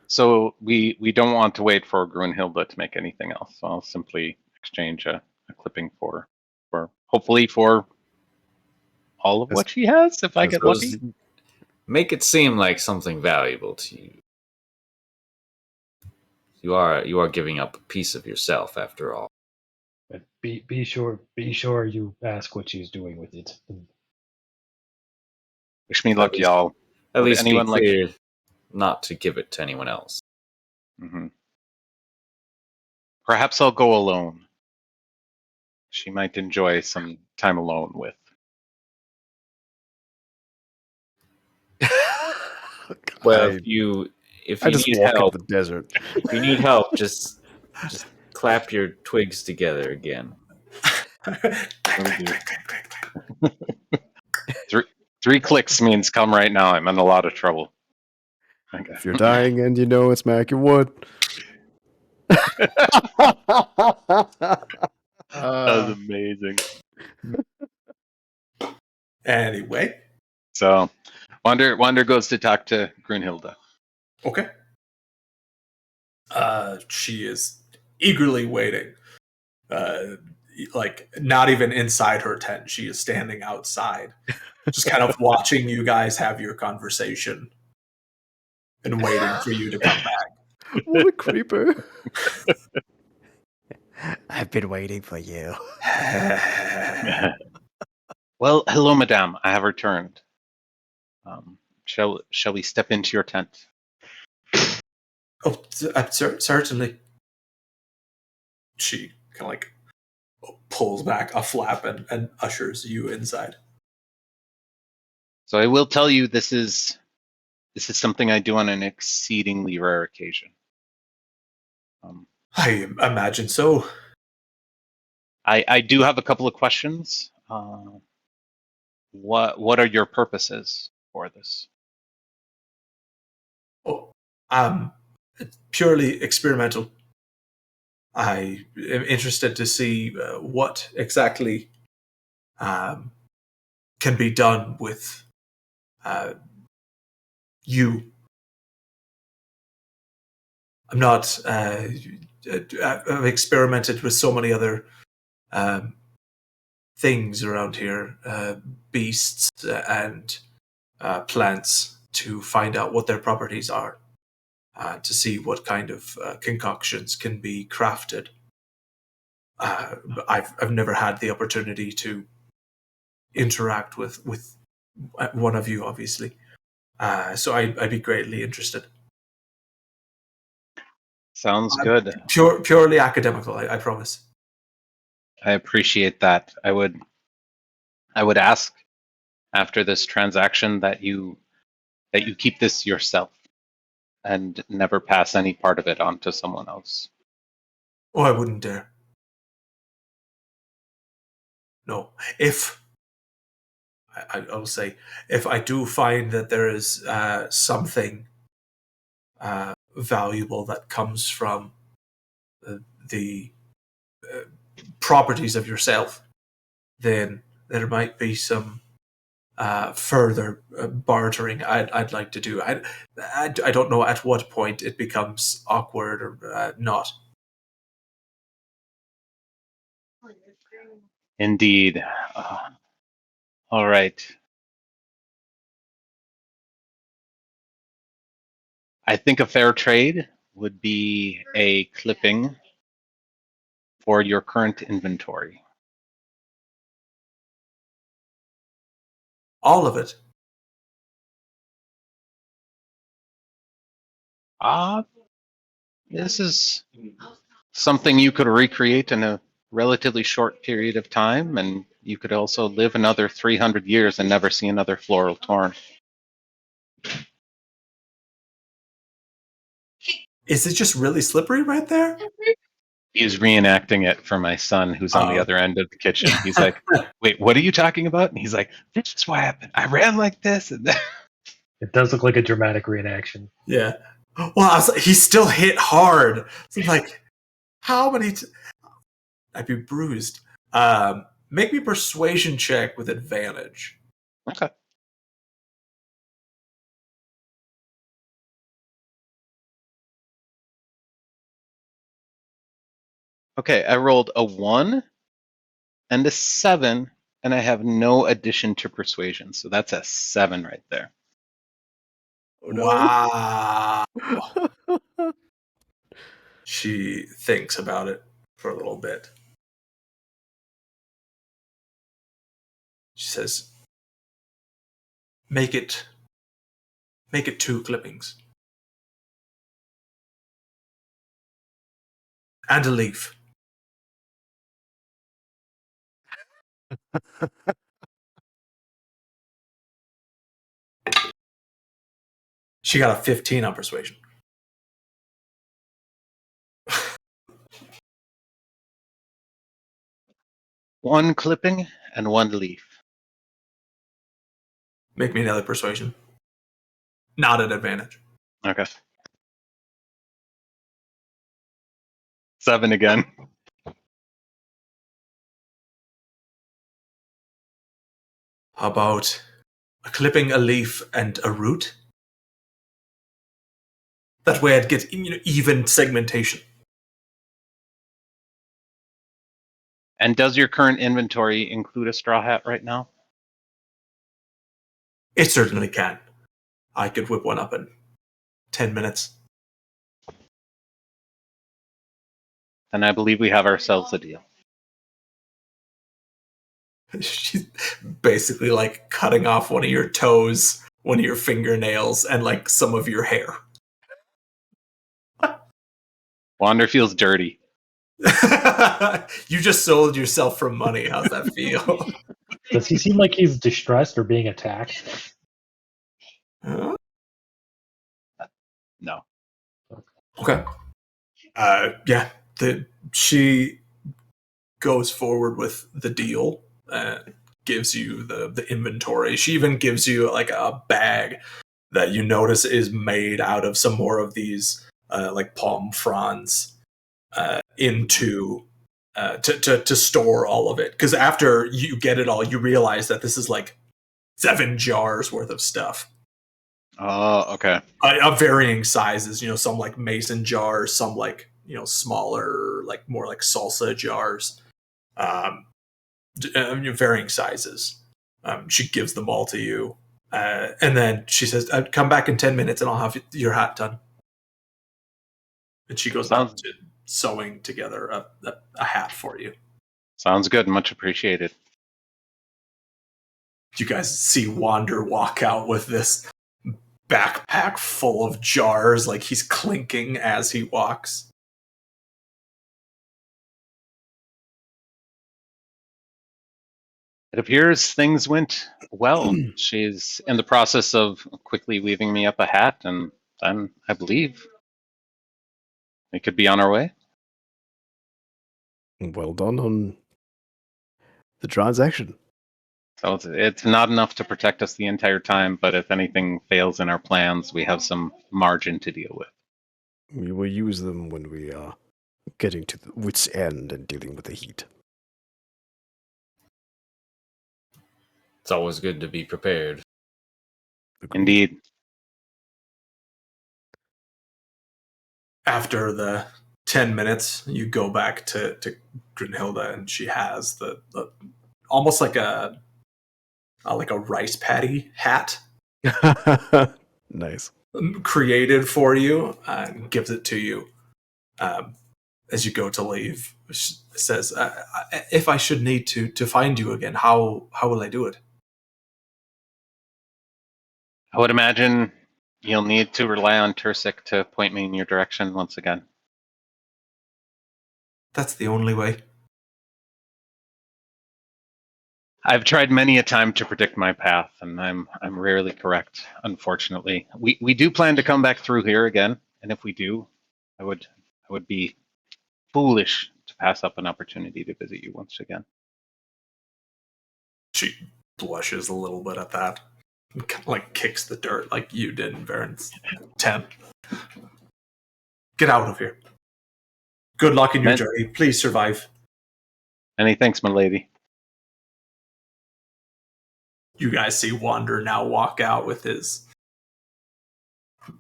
So we don't want to wait for Grunhilde to make anything else. So I'll simply exchange a clipping for hopefully for all of what she has if I get lucky. Make it seem like something valuable to you. You are giving up a piece of yourself after all. But be sure you ask what she's doing with it. Wish me luck, least- y'all. At Would least be anyone like- clear not to give it to anyone else. Mhm. Perhaps I'll go alone. She might enjoy some time alone with. Well, I if you I just need walk help, in the desert. if you need help, just clap your twigs together again. Three clicks means come right now. I'm in a lot of trouble. Okay. If you're dying and you know it's Mac, you would. That was amazing. Anyway. So, Wander goes to talk to Grunhilde. Okay. She is eagerly waiting. Like not even inside her tent. She is standing outside, just kind of watching you guys have your conversation and waiting for you to come back. What a creeper. I've been waiting for you. Well, hello, madame. I have returned. Shall we step into your tent? Oh, certainly. She kind of like pulls back a flap and ushers you inside. So I will tell you, this is something I do on an exceedingly rare occasion. I imagine so. I do have a couple of questions. What are your purposes for this? Oh, it's purely experimental. I am interested to see what exactly can be done with you. I'm not. I've experimented with so many other things around here, beasts and plants, to find out what their properties are, to see what kind of concoctions can be crafted. I've never had the opportunity to interact with one of you, obviously. So I'd be greatly interested. Sounds good. Purely academical, I promise. I appreciate that. I would ask after this transaction that you keep this yourself and never pass any part of it on to someone else. Oh, I wouldn't dare. No. If I'll say, if I do find that there is something valuable that comes from the properties of yourself, then there might be some further bartering I'd like to do. I don't know at what point it becomes awkward or not. Indeed. All right. I think a fair trade would be a clipping for your current inventory. All of it. This is something you could recreate in a relatively short period of time, and you could also live another 300 years and never see another floral torn. Is it just really slippery right there? He's reenacting it for my son, who's on the other end of the kitchen. He's like, "Wait, what are you talking about?" And he's like, "This is what happened. I ran like this." And then... It does look like a dramatic reenaction. Yeah. Well, he still hit hard. So I'm like, how many? I'd be bruised. Make me persuasion check with advantage. Okay. Okay, I rolled a 1 and a 7, and I have no addition to persuasion. So that's a 7 right there. Oh, no. Wow. She thinks about it for a little bit. She says, make it 2 clippings. And a leaf. She got a 15 on persuasion. One clipping and 1 leaf. Make me another persuasion. Not at advantage. Okay. 7 again. How about a clipping, a leaf, and a root? That way I'd get even segmentation. And does your current inventory include a straw hat right now? It certainly can. I could whip one up in 10 minutes. Then I believe we have ourselves a deal. She's basically like cutting off one of your toes, one of your fingernails, and like some of your hair. Wander feels dirty. You just sold yourself for money. How's that feel? Does he seem like he's distressed or being attacked? Huh? No. Okay. Yeah. She goes forward with the deal and gives you the inventory. She even gives you like a bag that you notice is made out of some more of these like palm fronds into to store all of it. Because after you get it all, you realize that this is like 7 jars worth of stuff. Oh, okay. Of varying sizes, some like mason jars, some like, smaller, like more like salsa jars, varying sizes. She gives them all to you. And then she says, come back in 10 minutes and I'll have your hat done. And she goes out to sewing together a hat for you. Sounds good. Much appreciated. You guys see Wander walk out with this backpack full of jars, like he's clinking as he walks. It appears things went well. She's in the process of quickly weaving me up a hat, and then I believe we could be on our way. Well done on the transaction. So it's not enough to protect us the entire time, but if anything fails in our plans, we have some margin to deal with. We will use them when we are getting to the wit's end and dealing with the heat. It's always good to be prepared. Indeed. After the 10 minutes, you go back to Grunhilde, and she has the almost like a rice patty hat. Nice. Created for you, and gives it to you. As you go to leave, she says, if I should need to find you again, how will I do it? I would imagine You'll need to rely on Tursik to point me in your direction once again. That's the only way. I've tried many a time to predict my path, and I'm rarely correct, unfortunately. We do plan to come back through here again, and if we do, I would be foolish to pass up an opportunity to visit you once again. She blushes a little bit at that. And kind of like kicks the dirt like you did in Baron's tent. Get out of here. Good luck in your journey. Please survive. Many thanks, my lady. You guys see Wander now walk out with his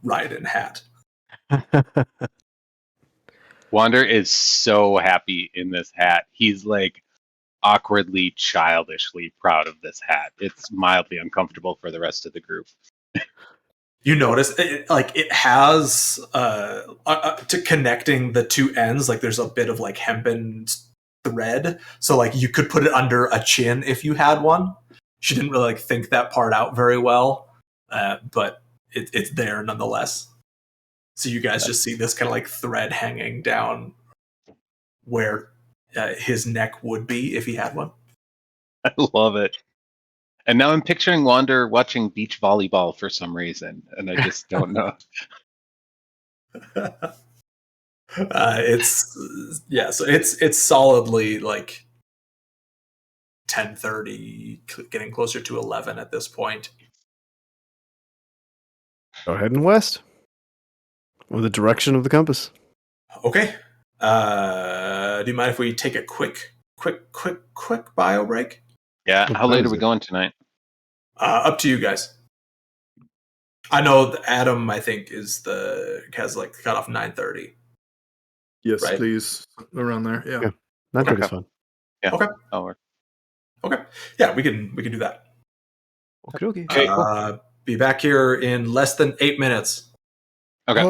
Raiden hat. Wander is so happy in this hat. He's like awkwardly, childishly proud of this hat. It's mildly uncomfortable for the rest of the group. You notice it has to connecting the two ends, like there's a bit of like hempen thread, so like you could put it under a chin if you had one. She didn't really like think that part out very well, but it's there nonetheless. So you guys just see this kind of like thread hanging down where his neck would be if he had one. I love it. And now I'm picturing Wander watching beach volleyball for some reason, and I just don't know. So it's solidly like 10:30, getting closer to 11 at this point. Go heading west, or the direction of the compass. Okay. Do you mind if we take a quick bio break? Yeah. How late are we going tonight? Up to you guys. I know that Adam, I think, has like cut off 9:30. Yes, right? please. Around there. Yeah. 9:30 is fine. Yeah. Okay. That'll work. Okay. Yeah, we can do that. Okay. Be back here in less than 8 minutes. Okay.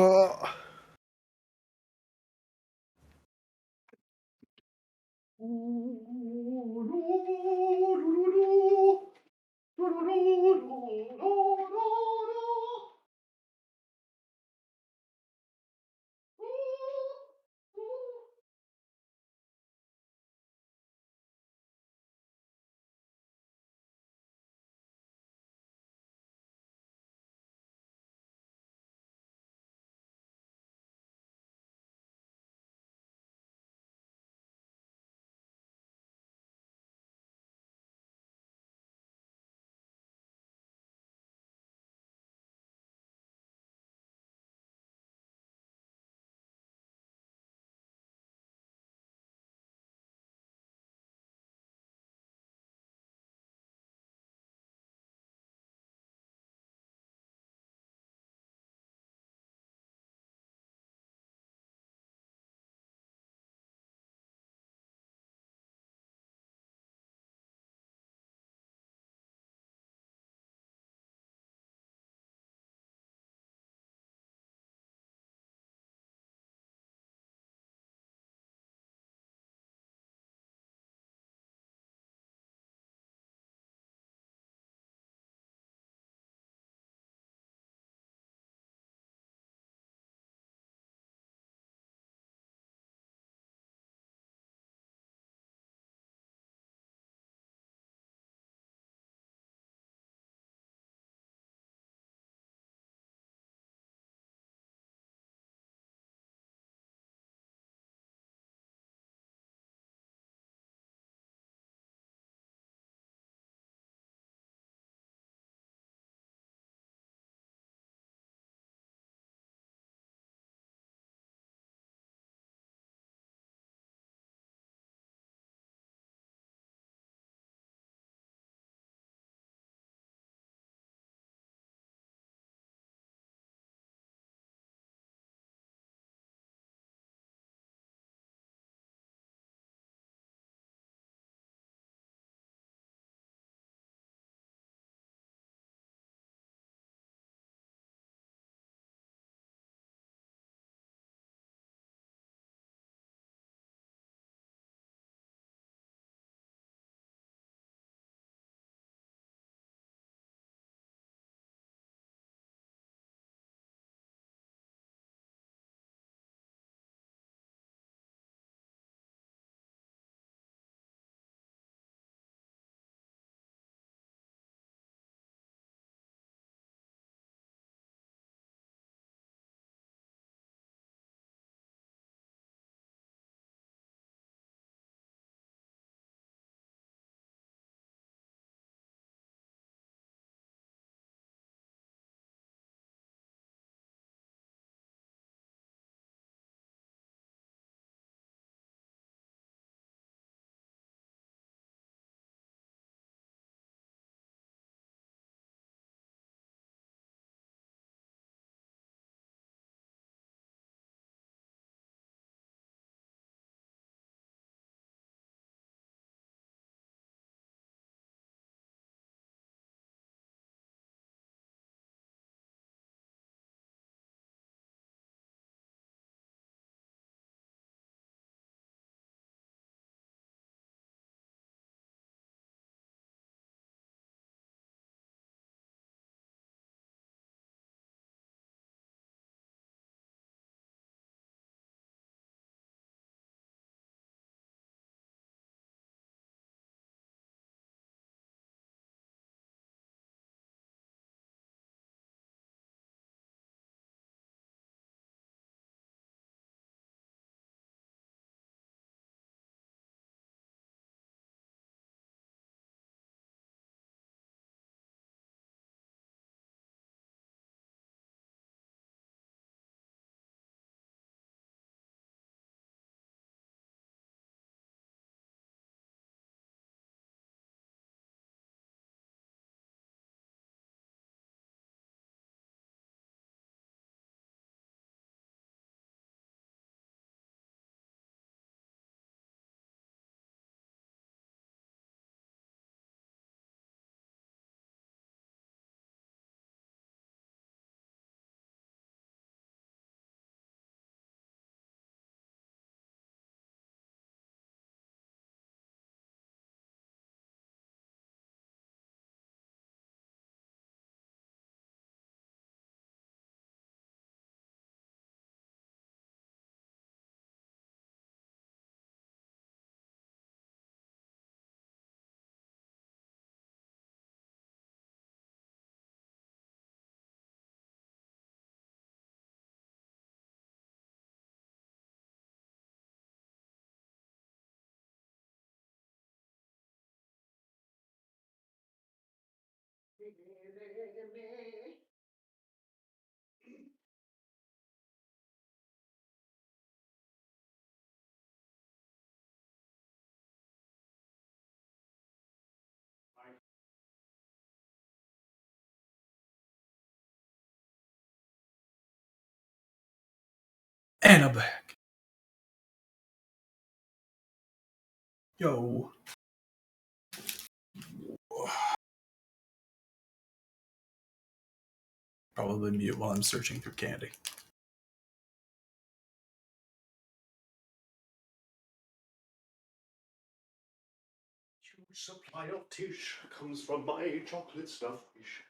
And I'm back. Yo. Probably mute while I'm searching through candy. Supply of tish comes from my chocolate stuff fish.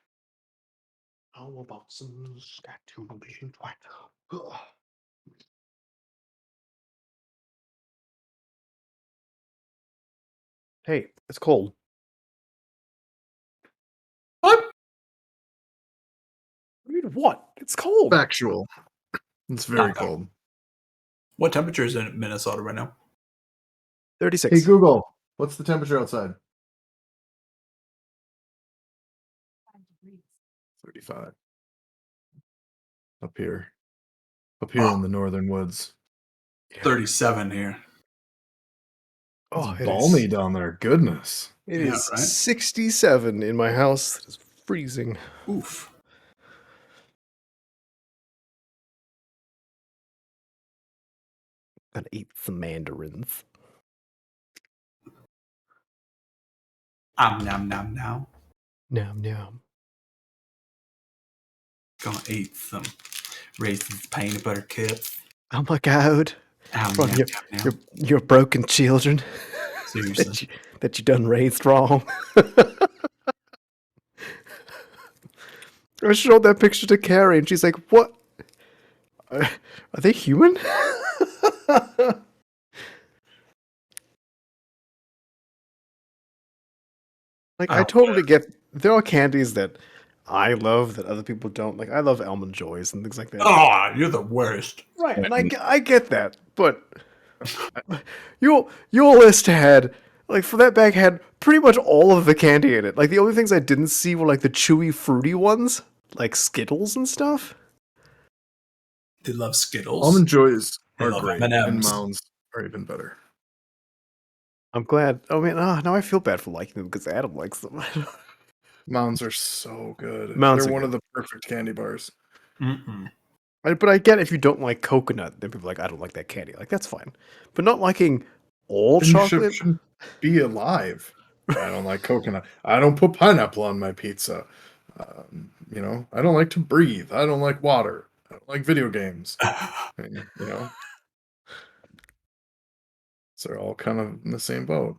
How about some scatulation twat? Hey, it's cold. What? I mean, what? It's cold. Factual. It's very Not cold. What temperature is in Minnesota right now? 36. Hey Google, what's the temperature outside? 35. Up here. Up here in the northern woods. 37 here. It's Oh, balmy down there. Goodness. It Yeah, is right? 67 in my house. It is freezing. Oof. Gonna eat some mandarins. Nom nom nom. Nom nom. Gonna eat some Reese's peanut butter cups. Oh my god. From Nom, nom, nom. your broken children Seriously. that you done raised wrong. I showed that picture to Carrie and she's like, what? Are they human? Like, I totally get, there are candies that I love that other people don't. Like, I love almond joys and things like that. Oh, you're the worst. Right, and I get that, but your list had, like, for that bag had pretty much all of the candy in it. Like, the only things I didn't see were, like, the chewy, fruity ones, like Skittles and stuff. They love Skittles. Almond Joys They are love great, M&Ms. and Mounds are even better. I'm glad. Oh, man, now I feel bad for liking them because Adam likes them. Mounds are so good. Mounds They're are one good. of the perfect candy bars. Mm-mm. But I get if you don't like coconut, then people are like, I don't like that candy. Like, that's fine. But not liking all Then you chocolate? shouldn't be alive. I don't like coconut. I don't put pineapple on my pizza. I don't like to breathe. I don't like water. I don't like video games. And, so they're all kind of in the same boat.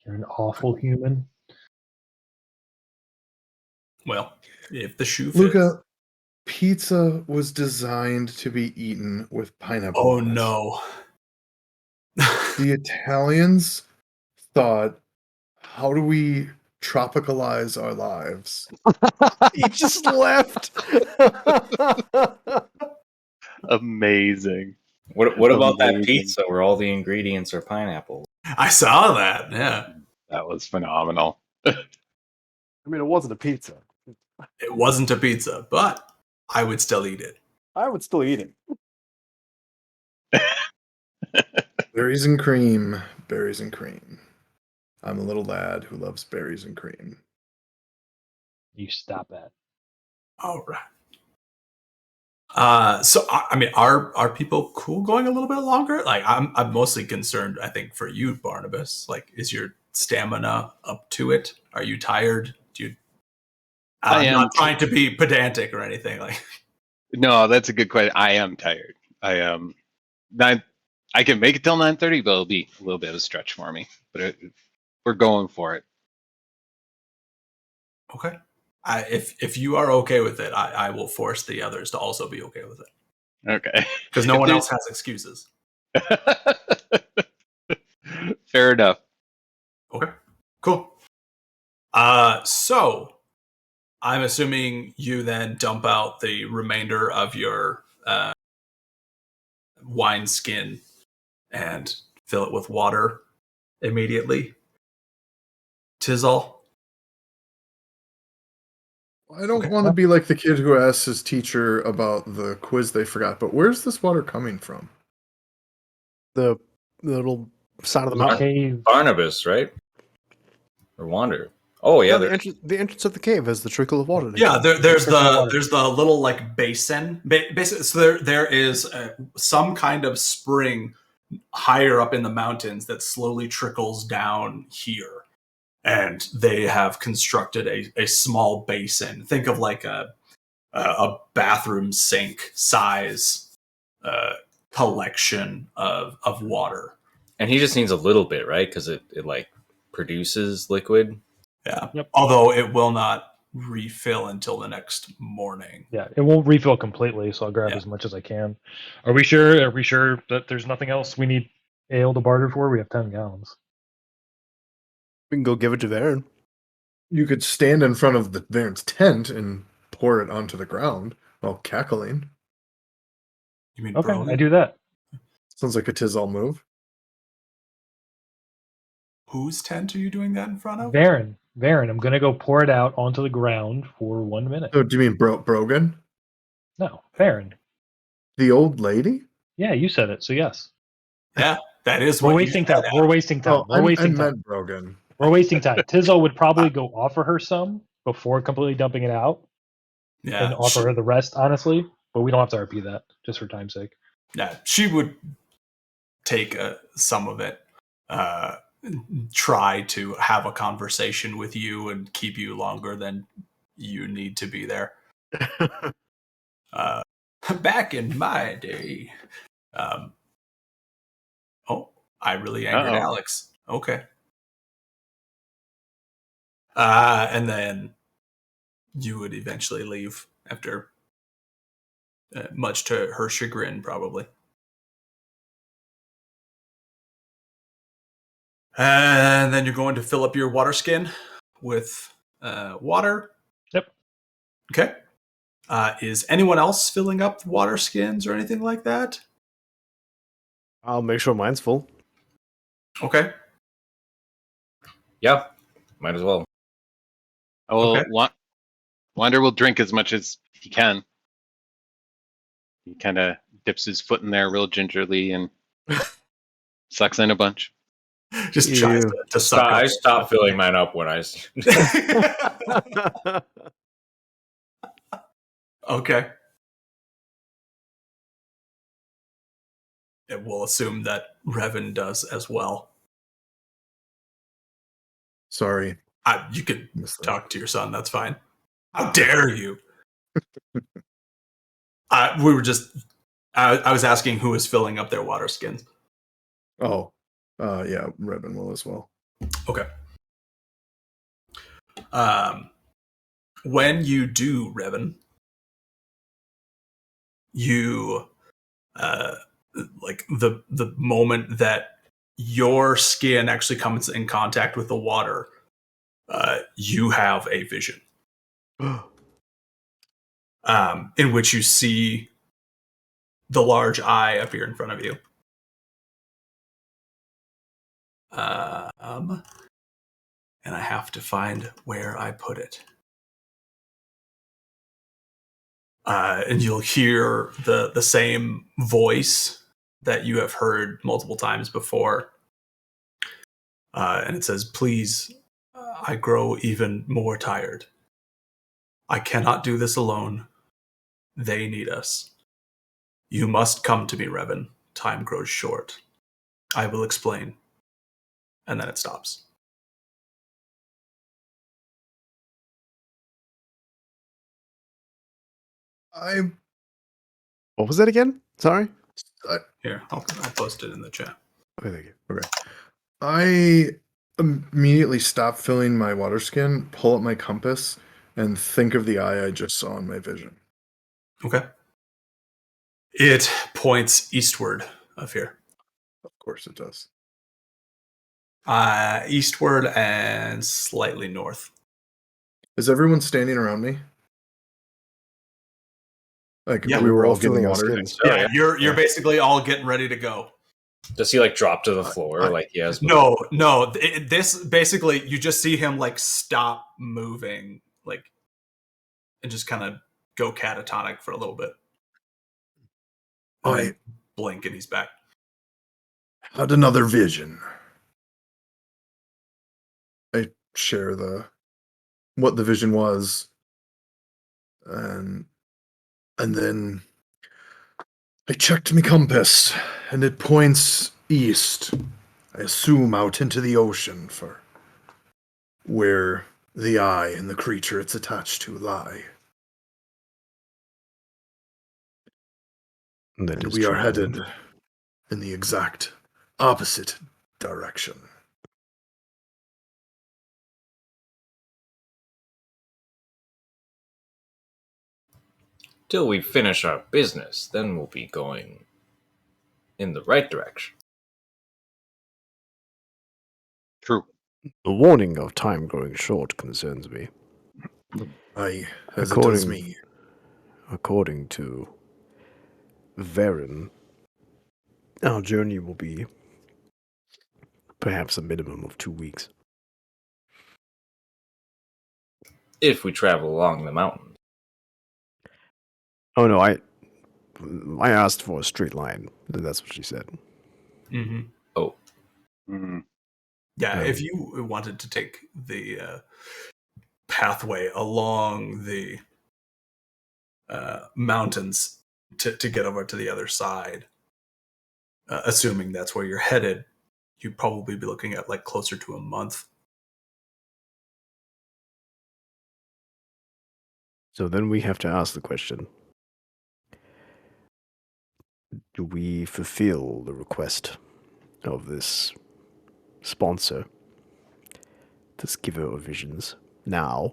You're an awful human. Well, if the shoe fits. Luca, pizza was designed to be eaten with pineapple. Oh, on it. no. The Italians thought, how do we tropicalize our lives? He just left. Amazing. What about that Amazing. pizza where all the ingredients are pineapple? I saw that, yeah. That was phenomenal. I mean, it wasn't a pizza. It wasn't a pizza, but I would still eat it. I would still eat it. Berries and cream. Berries and cream. I'm a little lad who loves berries and cream. You stop that. All right. So I mean, are people cool going a little bit longer? Like, I'm mostly concerned, I think, for you, Barnabas. Like, is your stamina up to it? Are you tired? Do you? I'm not trying to be pedantic or anything. Like, No, that's a good question. I am tired. I am I can make it till 9:30, but it'll be a little bit of a stretch for me. But we're going for it. okay. If you are okay with it, I will force the others to also be okay with it. Okay. Because no one else has excuses. Fair enough. Okay. Cool. So I'm assuming you then dump out the remainder of your wine skin and fill it with water immediately. Tizzle. I don't want to be like the kid who asks his teacher about the quiz they forgot, but where's this water coming from? The little side of the mountain. Cave. Barnabas, right? Or Wander. Oh yeah, the entrance of the cave has the trickle of water. Yeah, there's the little like basin. Basically, so there is some kind of spring higher up in the mountains that slowly trickles down here, and they have constructed a small basin. Think of like a bathroom sink size collection of water. and he just needs a little bit, right? Because it like produces liquid. Yeah. Yep. Although it will not refill until the next morning. Yeah, it won't refill completely, so I'll grab as much as I can. Are we sure that there's nothing else we need ale to barter for? We have 10 gallons. We can go give it to Varen. You could stand in front of the Varen's tent and pour it onto the ground while cackling. You mean Okay, Brogan? I do that. Sounds like a Tizal move. Whose tent are you doing that in front of? Varen, I'm gonna go pour it out onto the ground for 1 minute. Oh, do you mean Brogan? No, Varen. The old lady? Yeah, you said it, so yes. Yeah, that is We're what wasting time. We're wasting time. Oh, We're wasting I time. meant Brogan. We're wasting time. Tizzle would probably go offer her some before completely dumping it out Yeah, and offer her the rest, honestly. But we don't have to RP that, just for time's sake. yeah, she would take some of it, try to have a conversation with you and keep you longer than you need to be there. Back in my day, I really angered Alex. Okay. And then you would eventually leave after, much to her chagrin, probably. And then you're going to fill up your water skin with water. Yep. Okay. Is anyone else filling up water skins or anything like that? I'll make sure mine's full. Okay. Yeah, might as well. Well, Wander will drink as much as he can. He kind of dips his foot in there real gingerly and sucks in a bunch. Just tries to suck. I stopped filling mine up when I. Okay. It will assume that Revan does as well. Sorry. You could talk to your son. That's fine. How dare you? We were just. I was asking who is filling up their water skins. Oh, yeah, Revan will as well. Okay. When you do, Revan, you like the moment that your skin actually comes in contact with the water, you have a vision. In which you see the large eye appear in front of you. And I have to find where I put it. And you'll hear the same voice that you have heard multiple times before. And it says, "Please, I grow even more tired. I cannot do this alone. They need us. You must come to me, Revan. Time grows short. I will explain." And then it stops. What was that again? Sorry. Here, I'll post it in the chat. Okay, thank you. Okay. I immediately stop filling my water skin, pull up my compass, and think of the eye I just saw in my vision. Okay. It points eastward of here. Of course it does. Eastward and slightly north. Is everyone standing around me? Like Yeah, we were all filling getting our water. skins. Yeah, you're basically all getting ready to go. Does he like drop to the floor like he has? No. This basically, you just see him like stop moving, like and just kind of go catatonic for a little bit. I blink and he's back. Had another vision. I share what the vision was, and then I checked my compass, and it points east. I assume out into the ocean for where the eye and the creature it's attached to lie. And we are headed in the exact opposite direction. Till we finish our business, then we'll be going in the right direction. True. The warning of time growing short concerns me. Aye, as it does me. According to Varen, our journey will be perhaps a minimum of 2 weeks. If we travel along the mountain. Oh no, I asked for a straight line. That's what she said. Mm-hmm. Oh. Mm-hmm. Yeah, if you wanted to take the pathway along the mountains to get over to the other side, assuming that's where you're headed, you'd probably be looking at like closer to a month. So then we have to ask the question, do we fulfill the request of this sponsor, this giver of visions, now,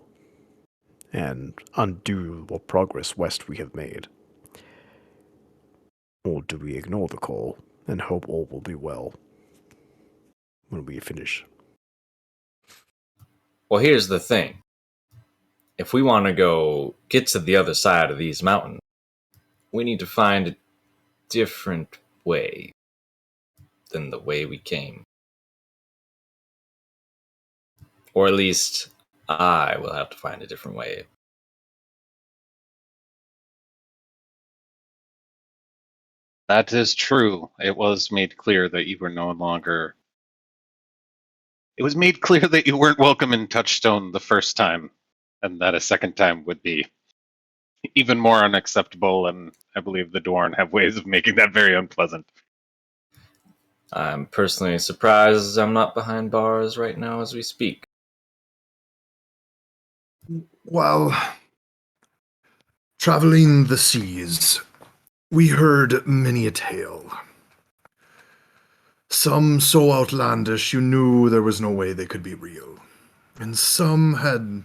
and undo what progress west we have made? Or do we ignore the call and hope all will be well when we finish? Well, here's the thing. If we want to go get to the other side of these mountains, we need to find a different way than the way we came. Or at least I will have to find a different way. That is true. It was made clear that you were no longer... It was made clear that you weren't welcome in Touchstone the first time, and that a second time would be even more unacceptable, and I believe the Dorn have ways of making that very unpleasant. I'm personally surprised I'm not behind bars right now as we speak. Well, traveling the seas, we heard many a tale. Some so outlandish you knew there was no way they could be real. And some had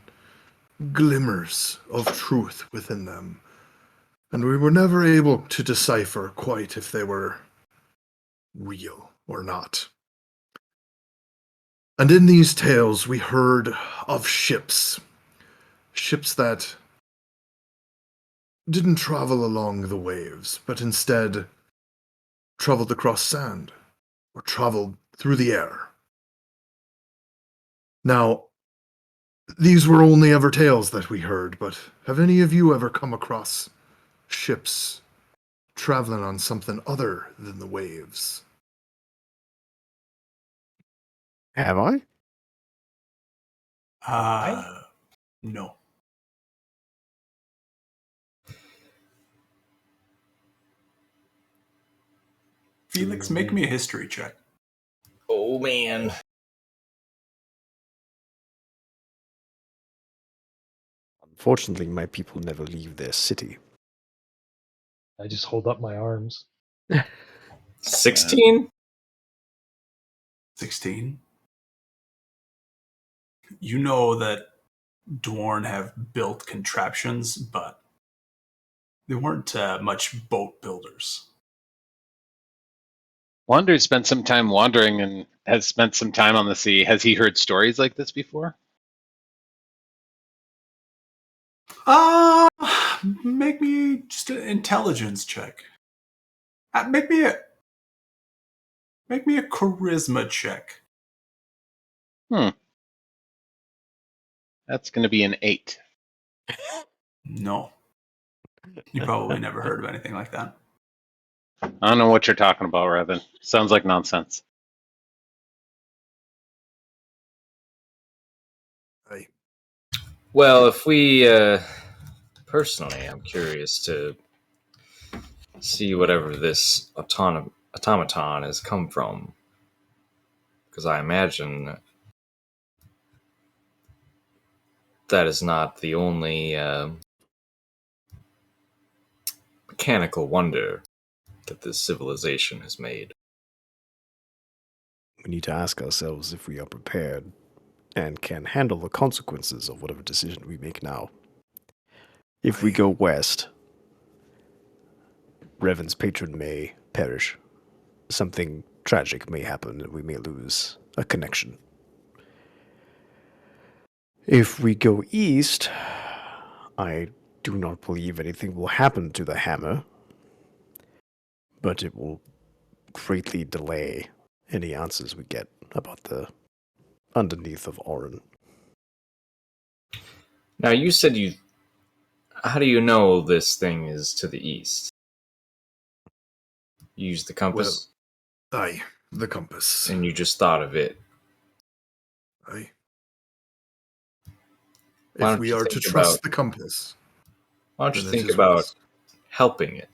glimmers of truth within them. And we were never able to decipher quite if they were real or not. And in these tales we heard of ships. Ships that didn't travel along the waves, but instead traveled across sand, or traveled through the air. Now, these were only ever tales that we heard, but have any of you ever come across ships traveling on something other than the waves? Have I? No. Felix, make me a history check. Oh, man. Unfortunately, my people never leave their city. I just hold up my arms. 16? 16. You know that Dorn have built contraptions, but they weren't much boat builders. Wander spent some time wandering and has spent some time on the sea. Has he heard stories like this before? Make me just an intelligence check. Make me a charisma check. That's going to be an 8. No. You probably never heard of anything like that. I don't know what you're talking about, Revan. Sounds like nonsense. Aye. Well, if we personally, I'm curious to see whatever this automaton has come from, because I imagine that is not the only mechanical wonder that this civilization has made. We need to ask ourselves if we are prepared and can handle the consequences of whatever decision we make now. If we go west, Revan's patron may perish. Something tragic may happen and we may lose a connection. If we go east, I do not believe anything will happen to the hammer, but it will greatly delay any answers we get about the underneath of Orin. Now, you said you... How do you know this thing is to the east? You used the compass? Well, aye, the compass. And you just thought of it. Aye. Why If don't we you are think to trust about- the compass, Why don't you then it think is about west. helping it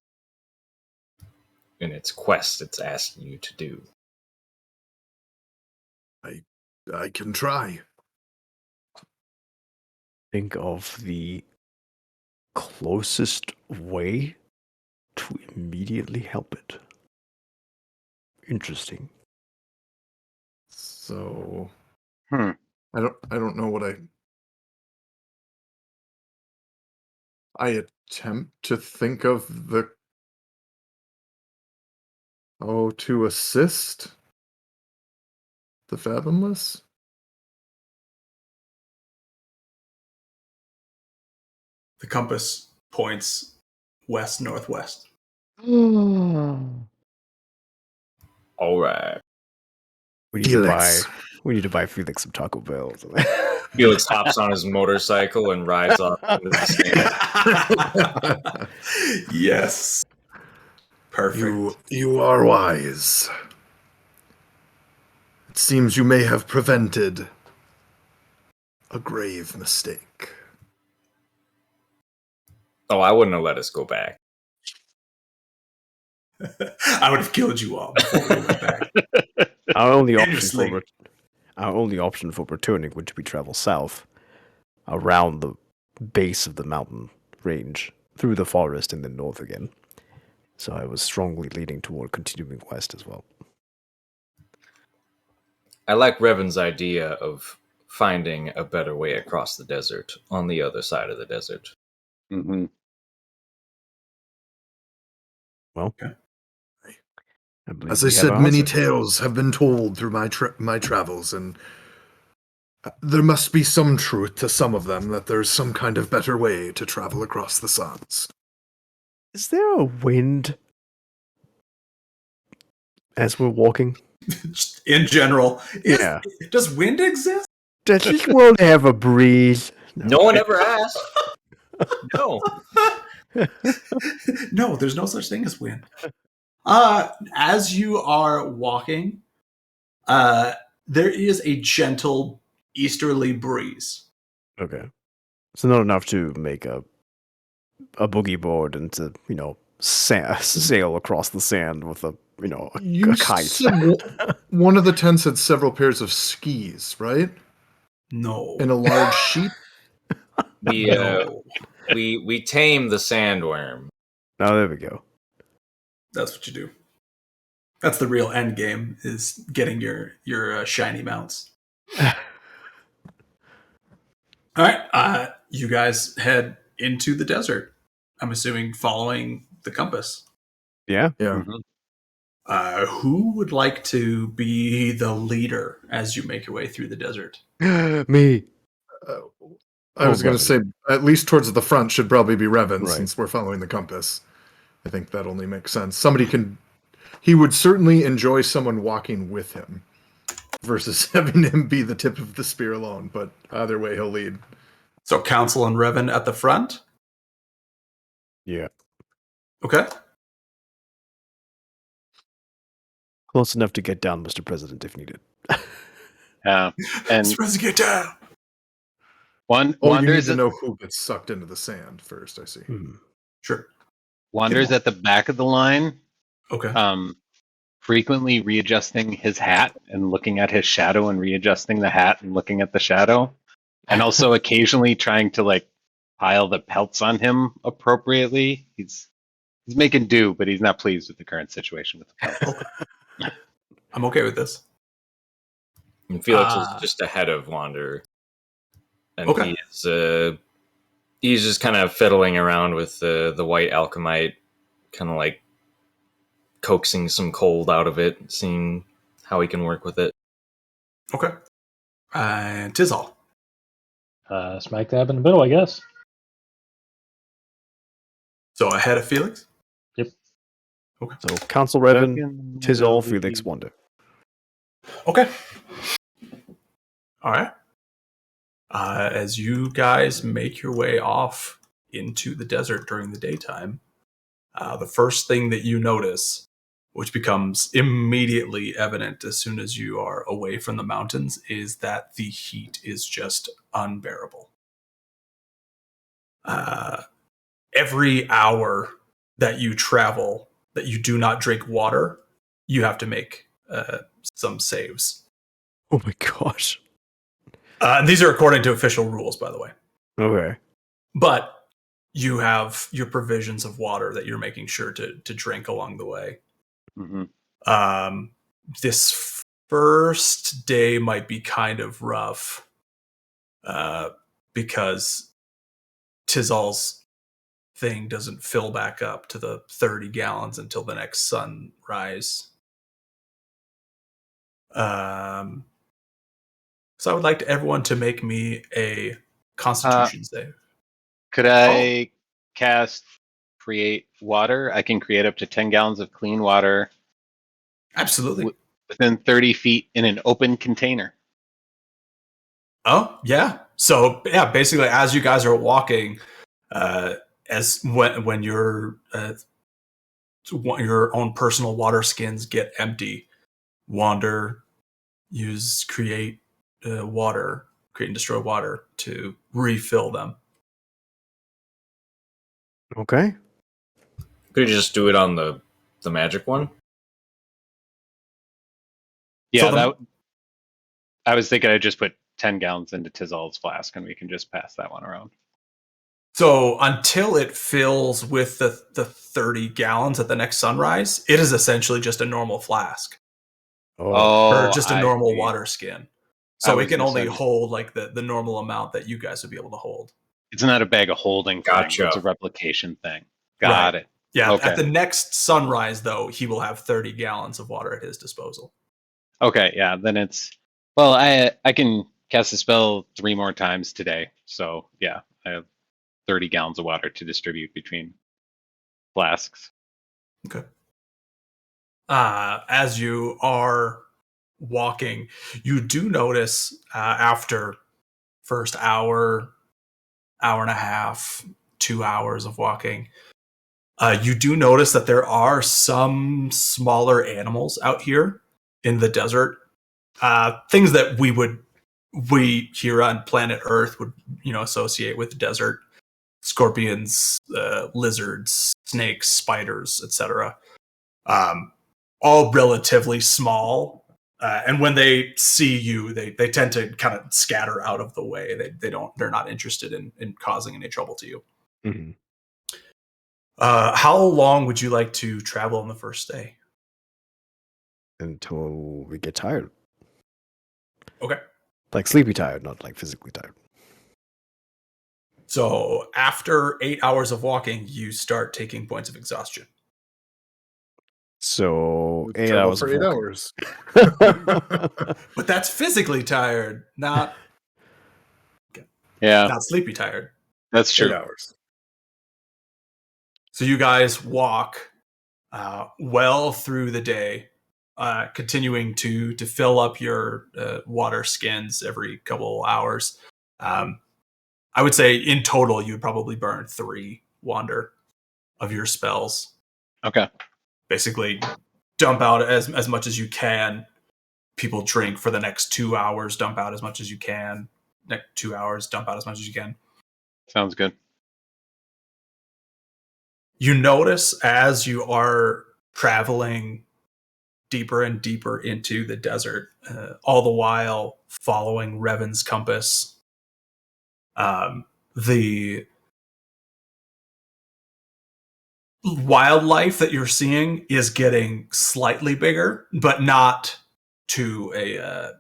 in its quest it's asking you to do? I can try. Think of the closest way to immediately help it. Interesting. So Hmm. I don't know what I attempt to think of to assist the fathomless. The compass points west-northwest. All right. We need Felix. to buy Felix some Taco Bell. Felix hops on his motorcycle and rides off into the sand. Yes. Perfect. You are wise. It seems you may have prevented a grave mistake. Oh, I wouldn't have let us go back. I would have killed you all before we went back. Our only Interesting. option for returning would be travel south, around the base of the mountain range, through the forest, and then north again. So I was strongly leaning toward continuing west as well. I like Revan's idea of finding a better way across the desert on the other side of the desert. Mm-hmm. Well, Okay. I believe As I we have said, our many answer. tales have been told through my travels, and there must be some truth to some of them, that there's some kind of better way to travel across the suns. Is there a wind as we're walking? Just in general. Yeah. Does wind exist? Does this world have a breeze? No one ever asked. No. No, there's no such thing as wind. As you are walking, there is a gentle easterly breeze. Okay. So not enough to make a boogie board and to, sail across the sand with a kite. Said one of the tents had several pairs of skis, right? No. In a large sheet? No. We tame the sandworm. Oh, there we go. That's what you do. That's the real end game, is getting your shiny mounts. All right, you guys head into the desert. I'm assuming following the compass. Yeah. Yeah. Mm-hmm. Who would like to be the leader as you make your way through the desert? Me. I was going to say, at least towards the front should probably be Revan, Right. since we're following the compass. I think that only makes sense. He would certainly enjoy someone walking with him versus having him be the tip of the spear alone, but either way he'll lead. So Council and Revan at the front? Yeah. Okay. Close enough to get down, Mr. President, if needed. And Mr. President, get down. one Oh, you need wanders to know who gets sucked into the sand first, I see. Sure. wanders at the back of the line, Okay. frequently readjusting his hat and looking at his shadow and readjusting the hat and looking at the shadow, and also occasionally trying to like pile the pelts on him appropriately. He's making do, but he's not pleased with the current situation with the pelts. I'm okay with this. And Felix is just ahead of Wander. And Okay. he's just kind of fiddling around with the white alchemite, kind of like coaxing some cold out of it, seeing how he can work with it. Okay. And Tizal. Smack dab in the middle, I guess. So ahead of Felix? Yep. Okay. So Council Revan, Tizal, Felix, Wander. Okay. All right. As you guys make your way off into the desert during the daytime, the first thing that you notice, which becomes immediately evident as soon as you are away from the mountains, is that the heat is just unbearable. Every hour that you travel, that you do not drink water, you have to make some saves. Oh my gosh. And these are according to official rules, by the way. Okay. But you have your provisions of water that you're making sure to drink along the way. Mm-hmm. This first day might be kind of rough because Tizal's thing doesn't fill back up to the 30 gallons until the next sunrise. So I would like everyone to make me a Constitution save. Could I cast create water? I can create up to 10 gallons of clean water. Absolutely. Within 30 feet in an open container. Oh, yeah. So, yeah, basically, as you guys are walking, when your own personal water skins get empty, Wander create and destroy water to refill them. Okay. Could you just do it on the magic one? Yeah, So I was thinking I'd just put 10 gallons into Tizal's flask and we can just pass that one around. So until it fills with the 30 gallons at the next sunrise, it is essentially just a normal flask. Or just a normal water skin. So it can only hold like the normal amount that you guys would be able to hold. It's not a bag of holding Gotcha. thing. It's a replication thing. Got it. Yeah, Okay. At the next sunrise, though, he will have 30 gallons of water at his disposal. Okay, yeah, then it's... Well, I can cast the spell 3 more times today. So, yeah, I have 30 gallons of water to distribute between flasks. Okay. As you are walking, you do notice after first hour and a half, 2 hours of walking, you do notice that there are some smaller animals out here in the desert. Things that we here on planet Earth would, associate with the desert: scorpions, lizards, snakes, spiders, etc. All relatively small, and when they see you, they tend to kind of scatter out of the way. They're not interested in causing any trouble to you. Mm-hmm. How long would you like to travel on the first day? Until we get tired. Okay. Like sleepy tired, not like physically tired. So after 8 hours of walking, you start taking points of exhaustion. So 8 hours for 8 hours. But that's physically tired, not sleepy tired. That's true. 8 hours. So you guys walk well through the day, continuing to fill up your water skins every couple hours. I would say in total you would probably burn 3 Wander. of your spells. Okay. Basically, dump out as much as you can. People drink for the next 2 hours. Dump out as much as you can. Next 2 hours, dump out as much as you can. Sounds good. You notice as you are traveling deeper and deeper into the desert, all the while following Revan's compass, the wildlife that you're seeing is getting slightly bigger, but not to a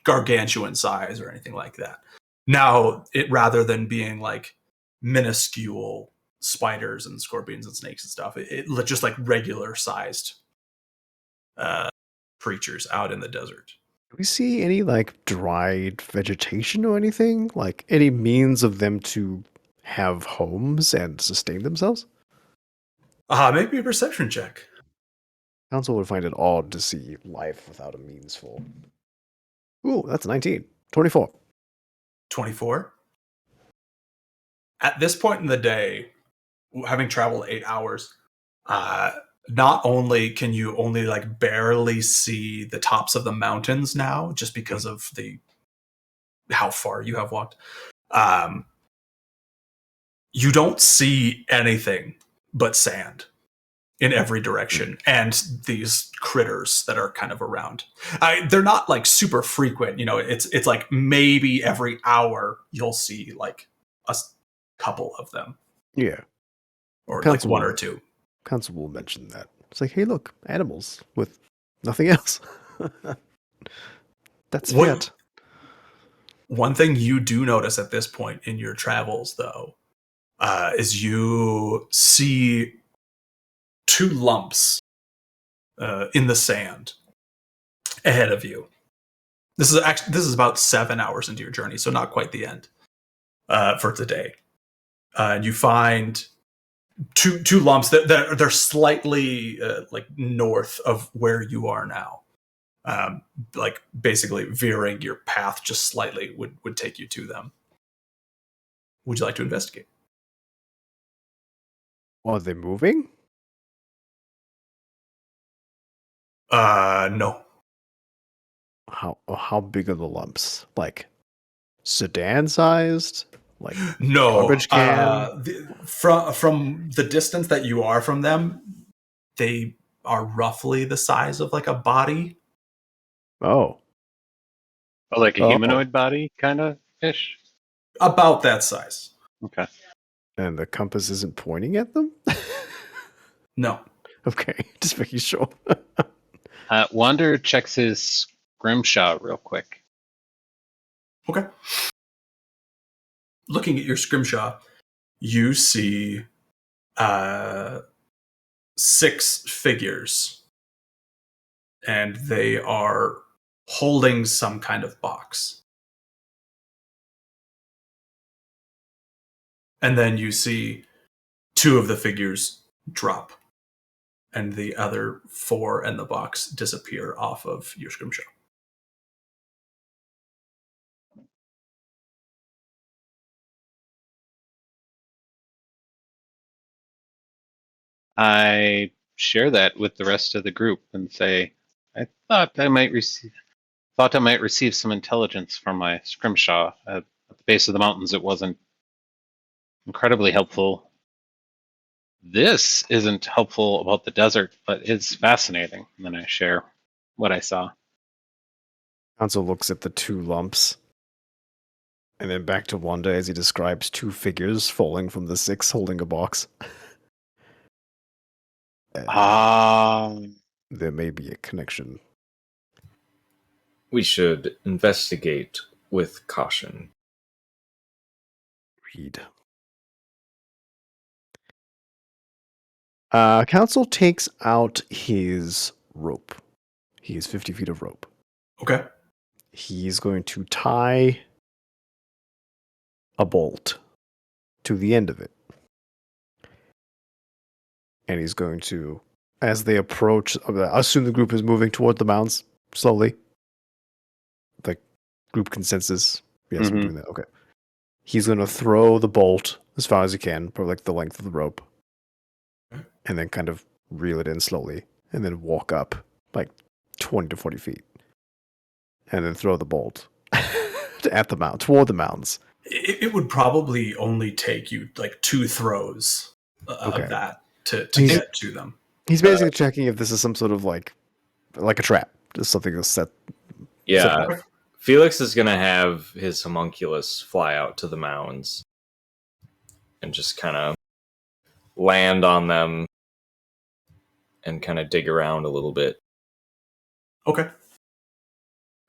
gargantuan size or anything like that. Now, rather than being like minuscule spiders and scorpions and snakes and stuff, it just like regular sized creatures out in the desert. Do we see any like dried vegetation or anything? Like any means of them to have homes and sustain themselves? Maybe a perception check. Council would find it odd to see life without a means for. Ooh, that's 19. 24. 24. At this point in the day, having traveled 8 hours, not only can you only like barely see the tops of the mountains now, just because of how far you have walked. You don't see anything but sand in every direction, and these critters that are kind of around. They're not like super frequent, it's like maybe every hour you'll see like a couple of them. Yeah. Or like one or two. Constable mentioned that. It's like, hey, look, animals with nothing else. That's it. One thing you do notice at this point in your travels, though, is you see 2 lumps in the sand ahead of you. This is about 7 hours into your journey, so not quite the end for today. And you find two lumps that they're slightly like north of where you are now. Like basically veering your path just slightly would take you to them. Would you like to investigate? Are they moving? No. How big are the lumps? Like sedan sized? Like no garbage can? From the distance that you are from them, they are roughly the size of like a body. Oh. Like a humanoid body, kind of ish? About that size. Okay. And the compass isn't pointing at them? No. Okay, just making sure. Wander checks his scrimshaw real quick. Okay. Looking at your scrimshaw, you see 6 figures, and they are holding some kind of box. And then you see 2 of the figures drop, and the other 4 and the box disappear off of your scrimshaw. I share that with the rest of the group and say, I thought I might receive some intelligence from my scrimshaw. At the base of the mountains, it wasn't incredibly helpful. This isn't helpful about the desert, but it's fascinating. And then I share what I saw. Council looks at the 2 lumps, and then back to Wanda as he describes 2 figures falling from the 6 holding a box. There may be a connection. We should investigate with caution. Read. Council takes out his rope. He has 50 feet of rope. Okay. He's going to tie a bolt to the end of it. And he's going to, as they approach, I assume the group is moving toward the mounds slowly. Like group consensus. Yes, we're doing that. Okay. He's going to throw the bolt as far as he can, for like the length of the rope. and then kind of reel it in slowly, and then walk up like 20 to 40 feet, and then throw the bolt at the mount toward the mounds. It would probably only take you like 2 throws of that to get to them. He's basically checking if this is some sort of like a trap, just something that's set. Yeah, Felix is going to have his homunculus fly out to the mounds and just kind of land on them and kind of dig around a little bit. Okay.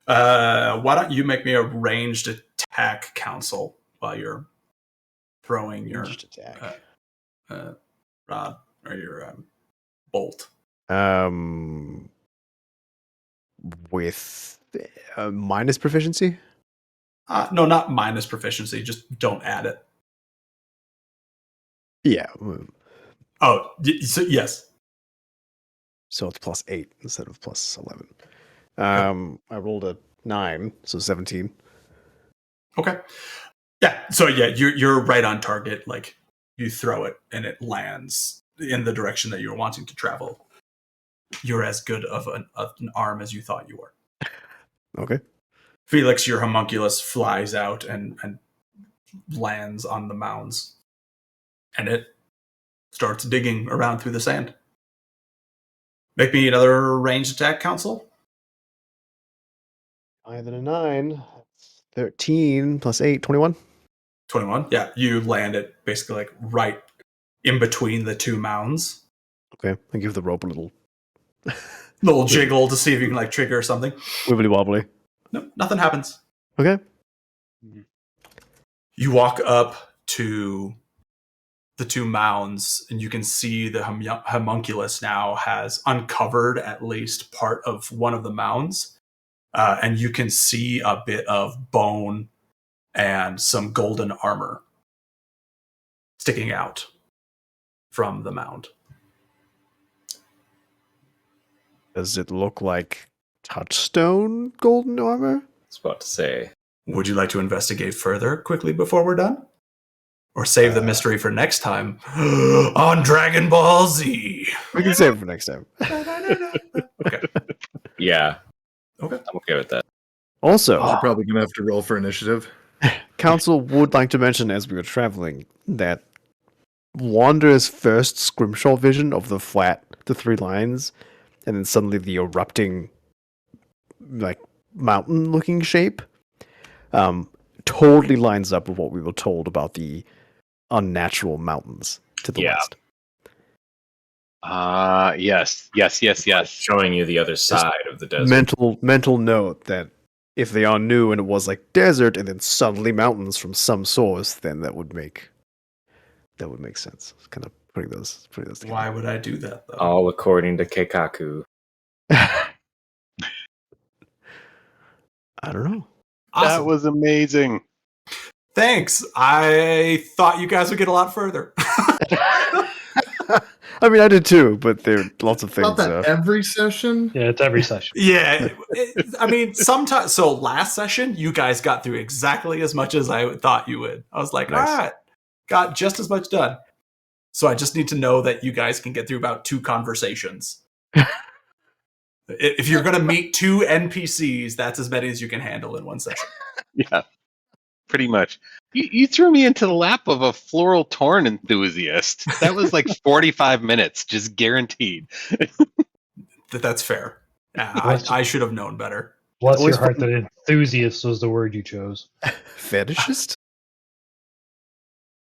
Why don't you make me a ranged attack council while you're throwing your rod or your bolt? With minus proficiency? No, not minus proficiency. Just don't add it. Yeah. Oh, so yes. So it's +8 instead of +11. I rolled a 9, so 17. Okay. Yeah. So yeah, you're right on target. Like you throw it and it lands in the direction that you're wanting to travel. You're as good of an arm as you thought you were. Okay. Felix, your homunculus flies out and lands on the mounds. And it starts digging around through the sand. Make me another ranged attack, council. Higher than a 9. That's 13 + 8, 21. 21. Yeah, you land it basically like right in between the 2 mounds. Okay, I give the rope a little jiggle to see if you can like trigger something. wibbly wobbly. No, nothing happens. Okay. You walk up to the 2 mounds and you can see the homunculus now has uncovered at least part of one of the mounds. And you can see a bit of bone and some golden armor sticking out from the mound. Does it look like touchstone golden armor? I was about to say. Would you like to investigate further quickly before we're done? Or save the mystery for next time on Dragon Ball Z? We can save it for next time. Okay. Yeah. Okay. I'm okay with that. Also, We're probably going to have to roll for initiative. Council would like to mention as we were traveling that Wander's first scrimshaw vision of the 3 lines, and then suddenly the erupting, like, mountain-looking shape, totally lines up with what we were told about the unnatural mountains to the west. Yes. Showing you the other side of the desert. Mental note that if they are new and it was like desert and then suddenly mountains from some source, then that would make sense. Kind of putting those together. Why would I do that, though? All according to Keikaku. I don't know. Awesome. That was amazing. Thanks. I thought you guys would get a lot further. I mean, I did too, but there are lots of things. Not that every session? Yeah, it's every session. Yeah. I mean, sometimes. So last session, you guys got through exactly as much as I thought you would. I was like, Nice. all right, got just as much done. So I just need to know that you guys can get through about 2 conversations. If you're going to meet 2 NPCs, that's as many as you can handle in one session. Yeah, pretty much. You threw me into the lap of a floral torn enthusiast. That was like 45 minutes, just guaranteed. That's fair. I should have known better. Bless your Always heart that enthusiast was the word you chose. Fetishist?